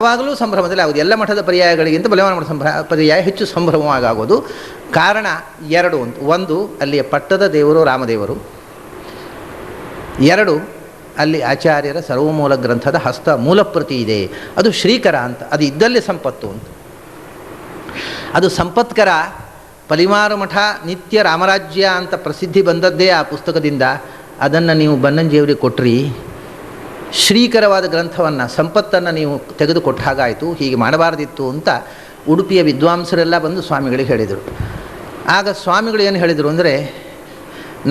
ಯಾವಾಗಲೂ ಸಂಭ್ರಮದಲ್ಲಿ ಆಗೋದು. ಎಲ್ಲ ಮಠದ ಪರ್ಯಾಯಗಳಿಗಿಂತ ಬಲವಾನ ಮಠ ಪರ್ಯಾಯ ಹೆಚ್ಚು ಸಂಭ್ರಮವಾಗೋದು. ಕಾರಣ ಎರಡು ಅಂತ. ಒಂದು, ಅಲ್ಲಿಯ ಪಟ್ಟದ ದೇವರು ರಾಮದೇವರು. ಎರಡು, ಅಲ್ಲಿ ಆಚಾರ್ಯರ ಸರ್ವಮೂಲ ಗ್ರಂಥದ ಹಸ್ತ ಮೂಲಪ್ರತಿ ಇದೆ. ಅದು ಶ್ರೀಕರ ಅಂತ. ಅದು ಇದ್ದಲ್ಲಿ ಸಂಪತ್ತು ಅಂತ. ಅದು ಸಂಪತ್ಕರ. ಪಲಿಮಾರು ಮಠ ನಿತ್ಯ ರಾಮರಾಜ್ಯ ಅಂತ ಪ್ರಸಿದ್ಧಿ ಬಂದದ್ದೇ ಆ ಪುಸ್ತಕದಿಂದ. ಅದನ್ನು ನೀವು ಬನ್ನಂಜಿಯವರಿಗೆ ಕೊಟ್ರಿ, ಶ್ರೀಕರವಾದ ಗ್ರಂಥವನ್ನು, ಸಂಪತ್ತನ್ನು ನೀವು ತೆಗೆದುಕೊಟ್ಟ ಹಾಗಾಯಿತು. ಹೀಗೆ ಮಾಡಬಾರ್ದಿತ್ತು ಅಂತ ಉಡುಪಿಯ ವಿದ್ವಾಂಸರೆಲ್ಲ ಬಂದು ಸ್ವಾಮಿಗಳಿಗೆ ಹೇಳಿದರು. ಆಗ ಸ್ವಾಮಿಗಳು ಏನು ಹೇಳಿದರು ಅಂದರೆ,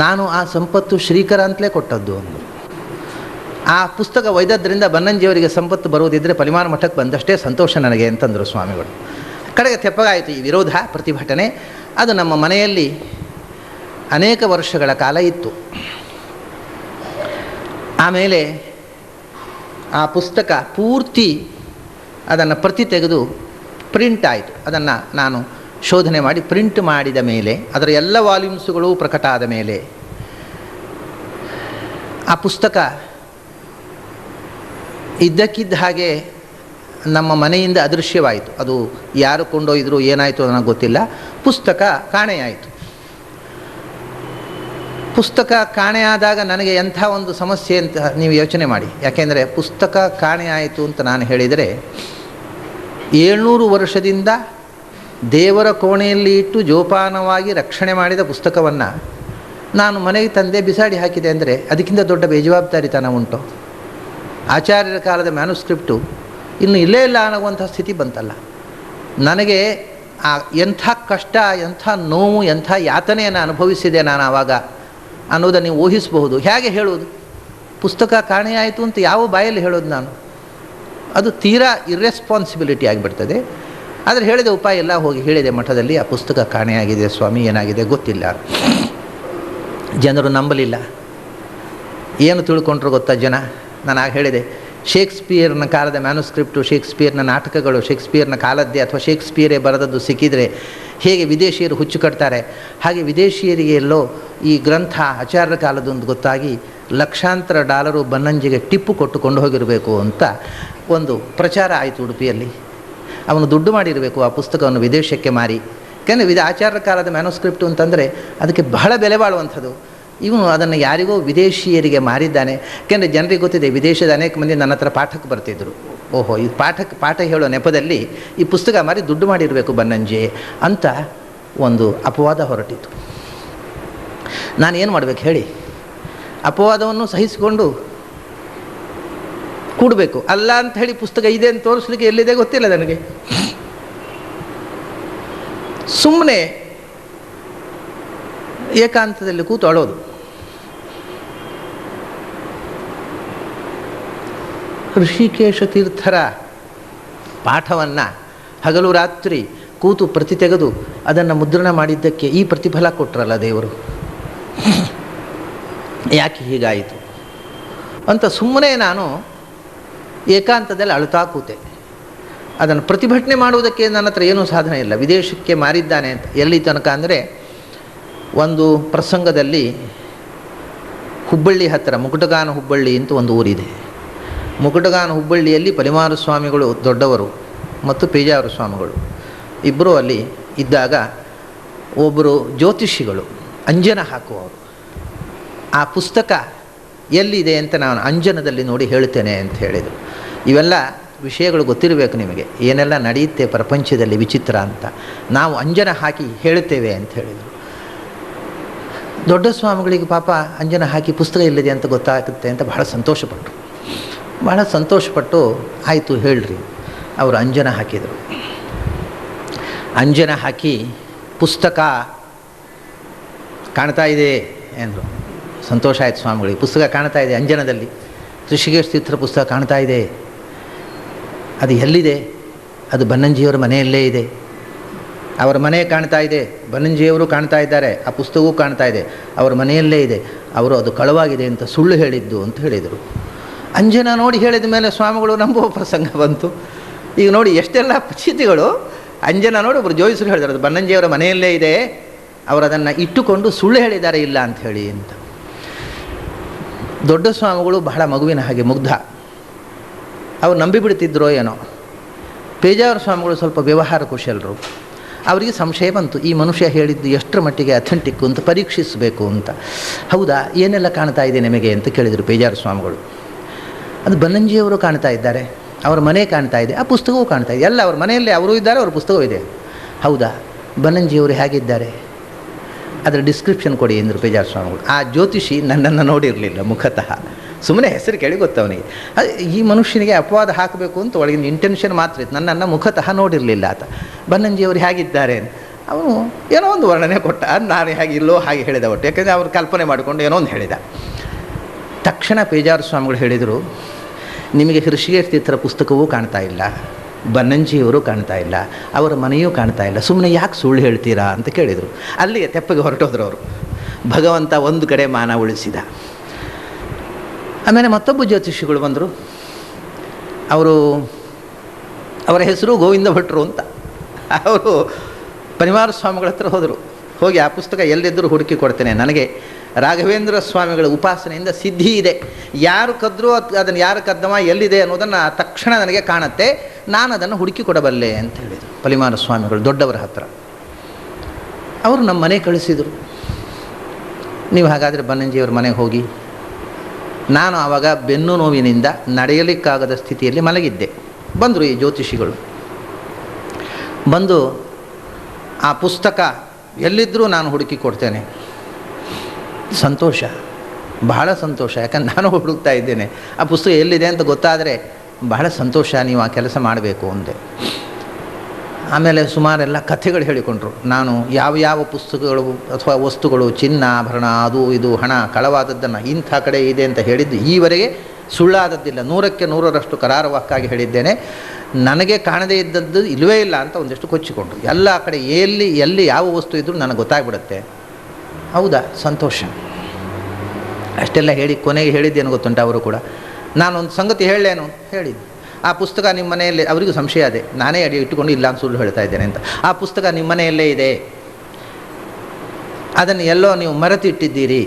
ನಾನು ಆ ಸಂಪತ್ತು ಶ್ರೀಕರ ಅಂತಲೇ ಕೊಟ್ಟದ್ದು ಅಂದರು. ಆ ಪುಸ್ತಕ ಒಯ್ದದ್ರಿಂದ ಬನ್ನಂಜಿಯವರಿಗೆ ಸಂಪತ್ತು ಬರುವುದಿದ್ದರೆ ಪಲಿಮಾರು ಮಠಕ್ಕೆ ಬಂದಷ್ಟೇ ಸಂತೋಷ ನನಗೆ ಅಂತಂದರು ಸ್ವಾಮಿಗಳು. ಕಡೆಗೆ ತೆಪ್ಪಗಾಯಿತು ಈ ವಿರೋಧ ಪ್ರತಿಭಟನೆ. ಅದು ನಮ್ಮ ಮನೆಯಲ್ಲಿ ಅನೇಕ ವರ್ಷಗಳ ಕಾಲ ಇತ್ತು. ಆಮೇಲೆ ಆ ಪುಸ್ತಕ ಪೂರ್ತಿ ಅದನ್ನು ಪ್ರತಿ ತೆಗೆದು ಪ್ರಿಂಟ್ ಆಯಿತು. ಅದನ್ನು ನಾನು ಶೋಧನೆ ಮಾಡಿ ಪ್ರಿಂಟ್ ಮಾಡಿದ ಮೇಲೆ, ಅದರ ಎಲ್ಲ ವಾಲ್ಯೂಮ್ಸ್ಗಳು ಪ್ರಕಟ ಆದ ಮೇಲೆ ಆ ಪುಸ್ತಕ ಇದ್ದಕ್ಕಿದ್ದ ಹಾಗೆ ನಮ್ಮ ಮನೆಯಿಂದ ಅದೃಶ್ಯವಾಯಿತು. ಅದು ಯಾರು ಕೊಂಡೊಯ್ದರು, ಏನಾಯಿತು ನನಗೆ ಗೊತ್ತಿಲ್ಲ. ಪುಸ್ತಕ ಕಾಣೆಯಾಯಿತು. ಪುಸ್ತಕ ಕಾಣೆಯಾದಾಗ ನನಗೆ ಎಂಥ ಒಂದು ಸಮಸ್ಯೆ ಅಂತ ನೀವು ಯೋಚನೆ ಮಾಡಿ. ಯಾಕೆಂದರೆ ಪುಸ್ತಕ ಕಾಣೆಯಾಯಿತು ಅಂತ ನಾನು ಹೇಳಿದರೆ, 700 ವರ್ಷದಿಂದ ದೇವರ ಕೋಣೆಯಲ್ಲಿ ಇಟ್ಟು ಜೋಪಾನವಾಗಿ ರಕ್ಷಣೆ ಮಾಡಿದ ಪುಸ್ತಕವನ್ನು ನಾನು ಮನೆಗೆ ತಂದೆ ಬಿಸಾಡಿ ಹಾಕಿದೆ ಅಂದರೆ ಅದಕ್ಕಿಂತ ದೊಡ್ಡ ಬೇಜವಾಬ್ದಾರಿತನ ಉಂಟು? ಆಚಾರ್ಯರ ಕಾಲದ ಮ್ಯಾನುಸ್ಕ್ರಿಪ್ಟು ಇನ್ನು ಇಲ್ಲೇ ಇಲ್ಲ ಅನ್ನುವಂಥ ಸ್ಥಿತಿ ಬಂತಲ್ಲ. ನನಗೆ ಎಂಥ ಕಷ್ಟ, ಎಂಥ ನೋವು, ಎಂಥ ಯಾತನೆಯನ್ನು ಅನುಭವಿಸಿದೆ ನಾನು ಆವಾಗ ಅನ್ನೋದನ್ನು ನೀವು ಊಹಿಸಬಹುದು. ಹೇಗೆ ಹೇಳೋದು? ಪುಸ್ತಕ ಕಾಣೆಯಾಯಿತು ಅಂತ ಯಾವ ಬಾಯಲ್ಲಿ ಹೇಳೋದು ನಾನು? ಅದು ತೀರಾ ಇರ್ರೆಸ್ಪಾನ್ಸಿಬಿಲಿಟಿ ಆಗಿಬಿಡ್ತದೆ. ಆದರೆ ಹೇಳಿದ ಉಪಾಯ ಎಲ್ಲ ಹೋಗಿ ಹೇಳಿದೆ ಮಠದಲ್ಲಿ, ಆ ಪುಸ್ತಕ ಕಾಣೆಯಾಗಿದೆ ಸ್ವಾಮಿ, ಏನಾಗಿದೆ ಗೊತ್ತಿಲ್ಲ. ಜನರು ನಂಬಲಿಲ್ಲ. ಏನು ತಿಳ್ಕೊಂಡ್ರು ಗೊತ್ತಾ ಜನ? ನಾನು ಆಗ ಹೇಳಿದೆ, ಶೇಕ್ಸ್ಪಿಯರ್ನ ಕಾಲದ ಮ್ಯಾನುಸ್ಕ್ರಿಪ್ಟು, ಶೇಕ್ಸ್ಪಿಯರ್ನ ನಾಟಕಗಳು, ಶೇಕ್ಸ್ಪಿಯರ್ನ ಕಾಲದ್ದೇ ಅಥವಾ ಶೇಕ್ಸ್ಪಿಯರೇ ಬರೆದದ್ದು ಸಿಕ್ಕಿದರೆ ಹೇಗೆ ವಿದೇಶಿಯರು ಹುಚ್ಚು ಕಟ್ತಾರೆ, ಹಾಗೆ ಎಲ್ಲೋ ಈ ಗ್ರಂಥ ಆಚಾರ್ಯರ ಕಾಲದೊಂದು ಗೊತ್ತಾಗಿ ಲಕ್ಷಾಂತರ ಡಾಲರು ಬನ್ನಂಜಿಗೆ ಟಿಪ್ಪು ಕೊಟ್ಟುಕೊಂಡು ಹೋಗಿರಬೇಕು ಅಂತ ಒಂದು ಪ್ರಚಾರ ಆಯಿತು ಉಡುಪಿಯಲ್ಲಿ. ಅವನು ದುಡ್ಡು ಮಾಡಿರಬೇಕು ಆ ಪುಸ್ತಕವನ್ನು ವಿದೇಶಕ್ಕೆ ಮಾರಿ. ಯಾಕೆಂದರೆ ಆಚಾರ್ಯರ ಕಾಲದ ಮ್ಯಾನುಸ್ಕ್ರಿಪ್ಟು ಅಂತಂದರೆ ಅದಕ್ಕೆ ಬಹಳ ಬೆಲೆ ಬಾಳುವಂಥದ್ದು. ಇವನು ಅದನ್ನು ಯಾರಿಗೋ ವಿದೇಶಿಯರಿಗೆ ಮಾರಿದ್ದಾನೆ. ಯಾಕೆಂದರೆ ಜನರಿಗೆ ಗೊತ್ತಿದೆ, ವಿದೇಶದ ಅನೇಕ ಮಂದಿ ನನ್ನ ಹತ್ರ ಪಾಠಕ್ಕೆ ಬರ್ತಿದ್ದರು. ಓಹೋ, ಈ ಪಾಠ ಹೇಳೋ ನೆಪದಲ್ಲಿ ಈ ಪುಸ್ತಕ ಮಾರಿ ದುಡ್ಡು ಮಾಡಿರಬೇಕು ಬನ್ನಂಜೆ ಅಂತ ಒಂದು ಅಪವಾದ ಹೊರಟಿತ್ತು. ನಾನೇನು ಮಾಡಬೇಕು ಹೇಳಿ? ಅಪವಾದವನ್ನು ಸಹಿಸಿಕೊಂಡು ಕೂಡಬೇಕು. ಅಲ್ಲ ಅಂತ ಹೇಳಿ ಪುಸ್ತಕ ಇದೆ ಅಂತ ತೋರಿಸ್ಲಿಕ್ಕೆ ಎಲ್ಲಿದೆ ಗೊತ್ತಿಲ್ಲ ನನಗೆ. ಸುಮ್ಮನೆ ಏಕಾಂತದಲ್ಲಿ ಕೂತು ಅಳೋದು. ಋಷಿಕೇಶ ತೀರ್ಥರ ಪಾಠವನ್ನು ಹಗಲು ರಾತ್ರಿ ಕೂತು ಪ್ರತಿ ತೆಗೆದು ಅದನ್ನು ಮುದ್ರಣ ಮಾಡಿದ್ದಕ್ಕೆ ಈ ಪ್ರತಿಫಲ ಕೊಟ್ಟರಲ್ಲ ದೇವರು. ಯಾಕೆ ಹೀಗಾಯಿತು ಅಂತ ಸುಮ್ಮನೆ ನಾನು ಏಕಾಂತದಲ್ಲಿ ಅಳುತ್ತಾ ಕೂತೆ. ಅದನ್ನು ಪ್ರತಿಭಟನೆ ಮಾಡುವುದಕ್ಕೆ ನನ್ನ ಹತ್ರ ಏನೂ ಸಾಧನೆ ಇಲ್ಲ. ವಿದೇಶಕ್ಕೆ ಮಾರಿದ್ದಾನೆ ಅಂತ ಎಲ್ಲಿ ತನಕ ಅಂದರೆ, ಒಂದು ಪ್ರಸಂಗದಲ್ಲಿ ಹುಬ್ಬಳ್ಳಿ ಹತ್ತಿರ ಮುಕುಟಗಾನ ಹುಬ್ಬಳ್ಳಿ ಅಂತ ಒಂದು ಊರಿದೆ. ಮುಕುಟಗಾನ ಹುಬ್ಬಳ್ಳಿಯಲ್ಲಿ ಪಲಿಮಾರು ಸ್ವಾಮಿಗಳು ದೊಡ್ಡವರು ಮತ್ತು ಪೇಜಾವರ ಸ್ವಾಮಿಗಳು ಇಬ್ಬರು ಅಲ್ಲಿ ಇದ್ದಾಗ, ಒಬ್ಬರು ಜ್ಯೋತಿಷಿಗಳು ಅಂಜನ ಹಾಕುವವರು, ಆ ಪುಸ್ತಕ ಎಲ್ಲಿದೆ ಅಂತ ನಾನು ಅಂಜನದಲ್ಲಿ ನೋಡಿ ಹೇಳ್ತೇನೆ ಅಂತ ಹೇಳಿದರು. ಇವೆಲ್ಲ ವಿಷಯಗಳು ಗೊತ್ತಿರಬೇಕು ನಿಮಗೆ, ಏನೆಲ್ಲ ನಡೆಯುತ್ತೆ ಪ್ರಪಂಚದಲ್ಲಿ ವಿಚಿತ್ರ ಅಂತ. ನಾವು ಅಂಜನ ಹಾಕಿ ಹೇಳುತ್ತೇವೆ ಅಂತ ಹೇಳಿದರು. ದೊಡ್ಡ ಸ್ವಾಮಿಗಳಿಗೆ ಪಾಪ ಅಂಜನ ಹಾಕಿ ಪುಸ್ತಕ ಇಲ್ಲಿದೆ ಅಂತ ಗೊತ್ತಾಗುತ್ತೆ ಅಂತ ಬಹಳ ಸಂತೋಷಪಟ್ಟು ಆಯಿತು ಹೇಳ್ರಿ. ಅವರು ಅಂಜನ ಹಾಕಿದರು. ಅಂಜನ ಹಾಕಿ ಪುಸ್ತಕ ಕಾಣ್ತಾ ಇದೆ ಎಂದರು. ಸಂತೋಷ ಆಯಿತು ಸ್ವಾಮಿಗಳಿಗೆ. ಪುಸ್ತಕ ಕಾಣ್ತಾ ಇದೆ ಅಂಜನದಲ್ಲಿ, ಋಷಿಕೇಶ ತೀರ್ಥರ ಪುಸ್ತಕ ಕಾಣ್ತಾ ಇದೆ. ಅದು ಎಲ್ಲಿದೆ? ಅದು ಬನ್ನಂಜಿಯವರ ಮನೆಯಲ್ಲೇ ಇದೆ. ಅವರ ಮನೆ ಕಾಣ್ತಾ ಇದೆ, ಬನ್ನಂಜಿಯವರು ಕಾಣ್ತಾ ಇದ್ದಾರೆ, ಆ ಪುಸ್ತಕವೂ ಕಾಣ್ತಾ ಇದೆ, ಅವರ ಮನೆಯಲ್ಲೇ ಇದೆ. ಅವರು ಅದು ಕಳವಾಗಿದೆ ಅಂತ ಸುಳ್ಳು ಹೇಳಿದ್ದು ಅಂತ ಹೇಳಿದರು. ಅಂಜನ ನೋಡಿ ಹೇಳಿದ ಮೇಲೆ ಸ್ವಾಮಿಗಳು ನಂಬುವ ಪ್ರಸಂಗ ಬಂತು. ಈಗ ನೋಡಿ ಎಷ್ಟೆಲ್ಲ ಪರಿಸ್ಥಿತಿಗಳು. ಅಂಜನ ನೋಡಿ ಒಬ್ಬರು ಜೋಯಿಸರು ಹೇಳಿದರು, ಅದು ಬನ್ನಂಜಿಯವರ ಮನೆಯಲ್ಲೇ ಇದೆ, ಅವರು ಅದನ್ನು ಇಟ್ಟುಕೊಂಡು ಸುಳ್ಳು ಹೇಳಿದ್ದಾರೆ ಇಲ್ಲ ಅಂತ ಹೇಳಿ ಅಂತ. ದೊಡ್ಡ ಸ್ವಾಮಿಗಳು ಬಹಳ ಮಗುವಿನ ಹಾಗೆ ಮುಗ್ಧ. ಅವ್ರು ನಂಬಿಬಿಡ್ತಿದ್ರೋ ಏನೋ. ಪೇಜಾವರ ಸ್ವಾಮಿಗಳು ಸ್ವಲ್ಪ ವ್ಯವಹಾರ ಕುಶಲರು. ಅವರಿಗೆ ಸಂಶಯ ಬಂತು, ಈ ಮನುಷ್ಯ ಹೇಳಿದ್ದು ಎಷ್ಟರ ಮಟ್ಟಿಗೆ ಅಥೆಂಟಿಕ್ಕು ಅಂತ ಪರೀಕ್ಷಿಸಬೇಕು ಅಂತ. ಹೌದಾ, ಏನೆಲ್ಲ ಕಾಣ್ತಾ ಇದೆ ನಿಮಗೆ ಅಂತ ಕೇಳಿದರು ಪೇಜಾವರ ಸ್ವಾಮಿಗಳು. ಅದು ಬನ್ನಂಜಿಯವರು ಕಾಣ್ತಾ ಇದ್ದಾರೆ, ಅವರ ಮನೆ ಕಾಣ್ತಾ ಇದೆ, ಆ ಪುಸ್ತಕವೂ ಕಾಣ್ತಾ ಇದೆ, ಎಲ್ಲ ಅವ್ರ ಮನೆಯಲ್ಲೇ ಅವರು ಇದ್ದಾರೆ, ಅವ್ರ ಪುಸ್ತಕವೂ ಇದೆ. ಹೌದಾ, ಬನ್ನಂಜಿಯವರು ಹೇಗಿದ್ದಾರೆ, ಅದರ ಡಿಸ್ಕ್ರಿಪ್ಷನ್ ಕೊಡಿ ಎಂದರು ಪೇಜಾವರ ಸ್ವಾಮಿಗಳು. ಆ ಜ್ಯೋತಿಷಿ ನನ್ನನ್ನು ನೋಡಿರಲಿಲ್ಲ ಮುಖತಃ, ಸುಮ್ಮನೆ ಹೆಸರು ಕೇಳಿ ಗೊತ್ತವನಿಗೆ. ಈ ಮನುಷ್ಯನಿಗೆ ಅಪವಾದ ಹಾಕಬೇಕು ಅಂತ ಒಳಗಿನ ಇಂಟೆನ್ಷನ್ ಮಾತ್ರ ಇತ್ತು, ನನ್ನನ್ನು ಮುಖತಃ ನೋಡಿರಲಿಲ್ಲ ಆತ. ಬನ್ನಂಜಿಯವರು ಹೇಗಿದ್ದಾರೆ, ಅವನು ಏನೋ ಒಂದು ವರ್ಣನೆ ಕೊಟ್ಟ, ನಾನು ಹೇಗೆ ಇಲ್ಲೋ ಹಾಗೆ ಹೇಳಿದ ಒಟ್ಟು, ಯಾಕೆಂದರೆ ಅವ್ರು ಕಲ್ಪನೆ ಮಾಡಿಕೊಂಡು ಏನೋ ಒಂದು ಹೇಳಿದ. ತಕ್ಷಣ ಪೇಜಾವರ ಸ್ವಾಮಿಗಳು ಹೇಳಿದರು, ನಿಮಗೆ ಹೃಷಿಕೇಶ ತೀರ್ಥರ ಪುಸ್ತಕವೂ ಕಾಣ್ತಾ ಇಲ್ಲ, ಬನ್ನಂಜಿಯವರು ಕಾಣ್ತಾ ಇಲ್ಲ, ಅವರ ಮನೆಯೂ ಕಾಣ್ತಾ ಇಲ್ಲ, ಸುಮ್ಮನೆ ಯಾಕೆ ಸುಳ್ಳು ಹೇಳ್ತೀರಾ ಅಂತ ಕೇಳಿದರು. ಅಲ್ಲಿಗೆ ತೆಪ್ಪಗೆ ಹೊರಟೋದ್ರು ಅವರು. ಭಗವಂತ ಒಂದು ಕಡೆ ಮಾನ ಉಳಿಸಿದ. ಆಮೇಲೆ ಮತ್ತೊಬ್ಬ ಜ್ಯೋತಿಷಿಗಳು ಬಂದರು. ಅವರ ಹೆಸರು ಗೋವಿಂದ ಭಟ್ರು ಅಂತ. ಅವರು ಪರಿವಾರ ಸ್ವಾಮಿಗಳ ಹತ್ರ ಹೋದರು. ಹೋಗಿ ಆ ಪುಸ್ತಕ ಎಲ್ಲಿದ್ದರೂ ಹುಡುಕಿ ಕೊಡ್ತೇನೆ, ನನಗೆ ರಾಘವೇಂದ್ರ ಸ್ವಾಮಿಗಳ ಉಪಾಸನೆಯಿಂದ ಸಿದ್ಧಿ ಇದೆ, ಯಾರು ಕದ್ದರೂ ಅದನ್ನು ಯಾರು ಕದ್ದಮ ಎಲ್ಲಿದೆ ಅನ್ನೋದನ್ನು ತಕ್ಷಣ ನನಗೆ ಕಾಣುತ್ತೆ, ನಾನು ಅದನ್ನು ಹುಡುಕಿ ಕೊಡಬಲ್ಲೆ ಅಂತ ಹೇಳಿದರು ಪರಿವಾರ ಸ್ವಾಮಿಗಳು ದೊಡ್ಡವರ ಹತ್ರ. ಅವರು ನಮ್ಮ ಮನೆ ಕಳಿಸಿದರು, ನೀವು ಹಾಗಾದರೆ ಬನ್ನಂಜಿಯವ್ರ ಮನೆಗೆ ಹೋಗಿ. ನಾನು ಆವಾಗ ಬೆನ್ನು ನೋವಿನಿಂದ ನಡೆಯಲಿಕ್ಕಾಗದ ಸ್ಥಿತಿಯಲ್ಲಿ ಮಲಗಿದ್ದೆ. ಬಂದರು ಈ ಜ್ಯೋತಿಷಿಗಳು, ಬಂದು ಆ ಪುಸ್ತಕ ಎಲ್ಲಿದ್ದರೂ ನಾನು ಹುಡುಕಿ ಕೊಡ್ತೇನೆ. ಸಂತೋಷ, ಬಹಳ ಸಂತೋಷ, ಯಾಕಂದ್ರೆ ನಾನು ಹುಡುಕ್ತಾ ಇದ್ದೇನೆ, ಆ ಪುಸ್ತಕ ಎಲ್ಲಿದೆ ಅಂತ ಗೊತ್ತಾದರೆ ಬಹಳ ಸಂತೋಷ, ನೀವು ಆ ಕೆಲಸ ಮಾಡಬೇಕು ಅಂದೆ. ಆಮೇಲೆ ಸುಮಾರೆಲ್ಲ ಕಥೆಗಳು ಹೇಳಿಕೊಂಡ್ರು. ನಾನು ಯಾವ ಪುಸ್ತಕಗಳು ಅಥವಾ ವಸ್ತುಗಳು, ಚಿನ್ನ, ಆಭರಣ, ಅದು ಇದು, ಹಣ ಕಳವಾದದ್ದನ್ನು ಇಂಥ ಕಡೆ ಇದೆ ಅಂತ ಹೇಳಿದ್ದು ಈವರೆಗೆ ಸುಳ್ಳಾದದ್ದಿಲ್ಲ, 100ಕ್ಕೆ 100ರಷ್ಟು ಕರಾರುವಾಕ್ಕಾಗಿ ಹೇಳಿದ್ದೇನೆ. ನನಗೆ ಕಾಣದೇ ಇದ್ದದ್ದು ಇಲ್ಲವೇ ಇಲ್ಲ ಅಂತ ಒಂದಿಷ್ಟು ಕೊಚ್ಚಿಕೊಂಡ್ರು. ಎಲ್ಲ ಕಡೆ ಎಲ್ಲಿ ಯಾವ ವಸ್ತು ಇದ್ದರೂ ನನಗೆ ಗೊತ್ತಾಗ್ಬಿಡುತ್ತೆ. ಹೌದಾ, ಸಂತೋಷ. ಅಷ್ಟೆಲ್ಲ ಹೇಳಿ ಕೊನೆಗೆ ಹೇಳಿದ್ದೇನು ಗೊತ್ತುಂಟ, ಅವರು ಕೂಡ ನಾನೊಂದು ಸಂಗತಿ ಹೇಳಲೇನು ಹೇಳಿದ್ದು. ಆ ಪುಸ್ತಕ ನಿಮ್ಮ ಮನೆಯಲ್ಲೇ, ಅವರಿಗೂ ಸಂಶಯ ಅದೇ, ನಾನೇ ಅಡಿ ಇಟ್ಟುಕೊಂಡು ಇಲ್ಲ ಅಂತ ಸುಳ್ಳು ಹೇಳ್ತಾ ಇದ್ದೇನೆ ಅಂತ. ಆ ಪುಸ್ತಕ ನಿಮ್ಮ ಮನೆಯಲ್ಲೇ ಇದೆ, ಅದನ್ನು ಎಲ್ಲೋ ನೀವು ಮರೆತಿಟ್ಟಿದ್ದೀರಿ,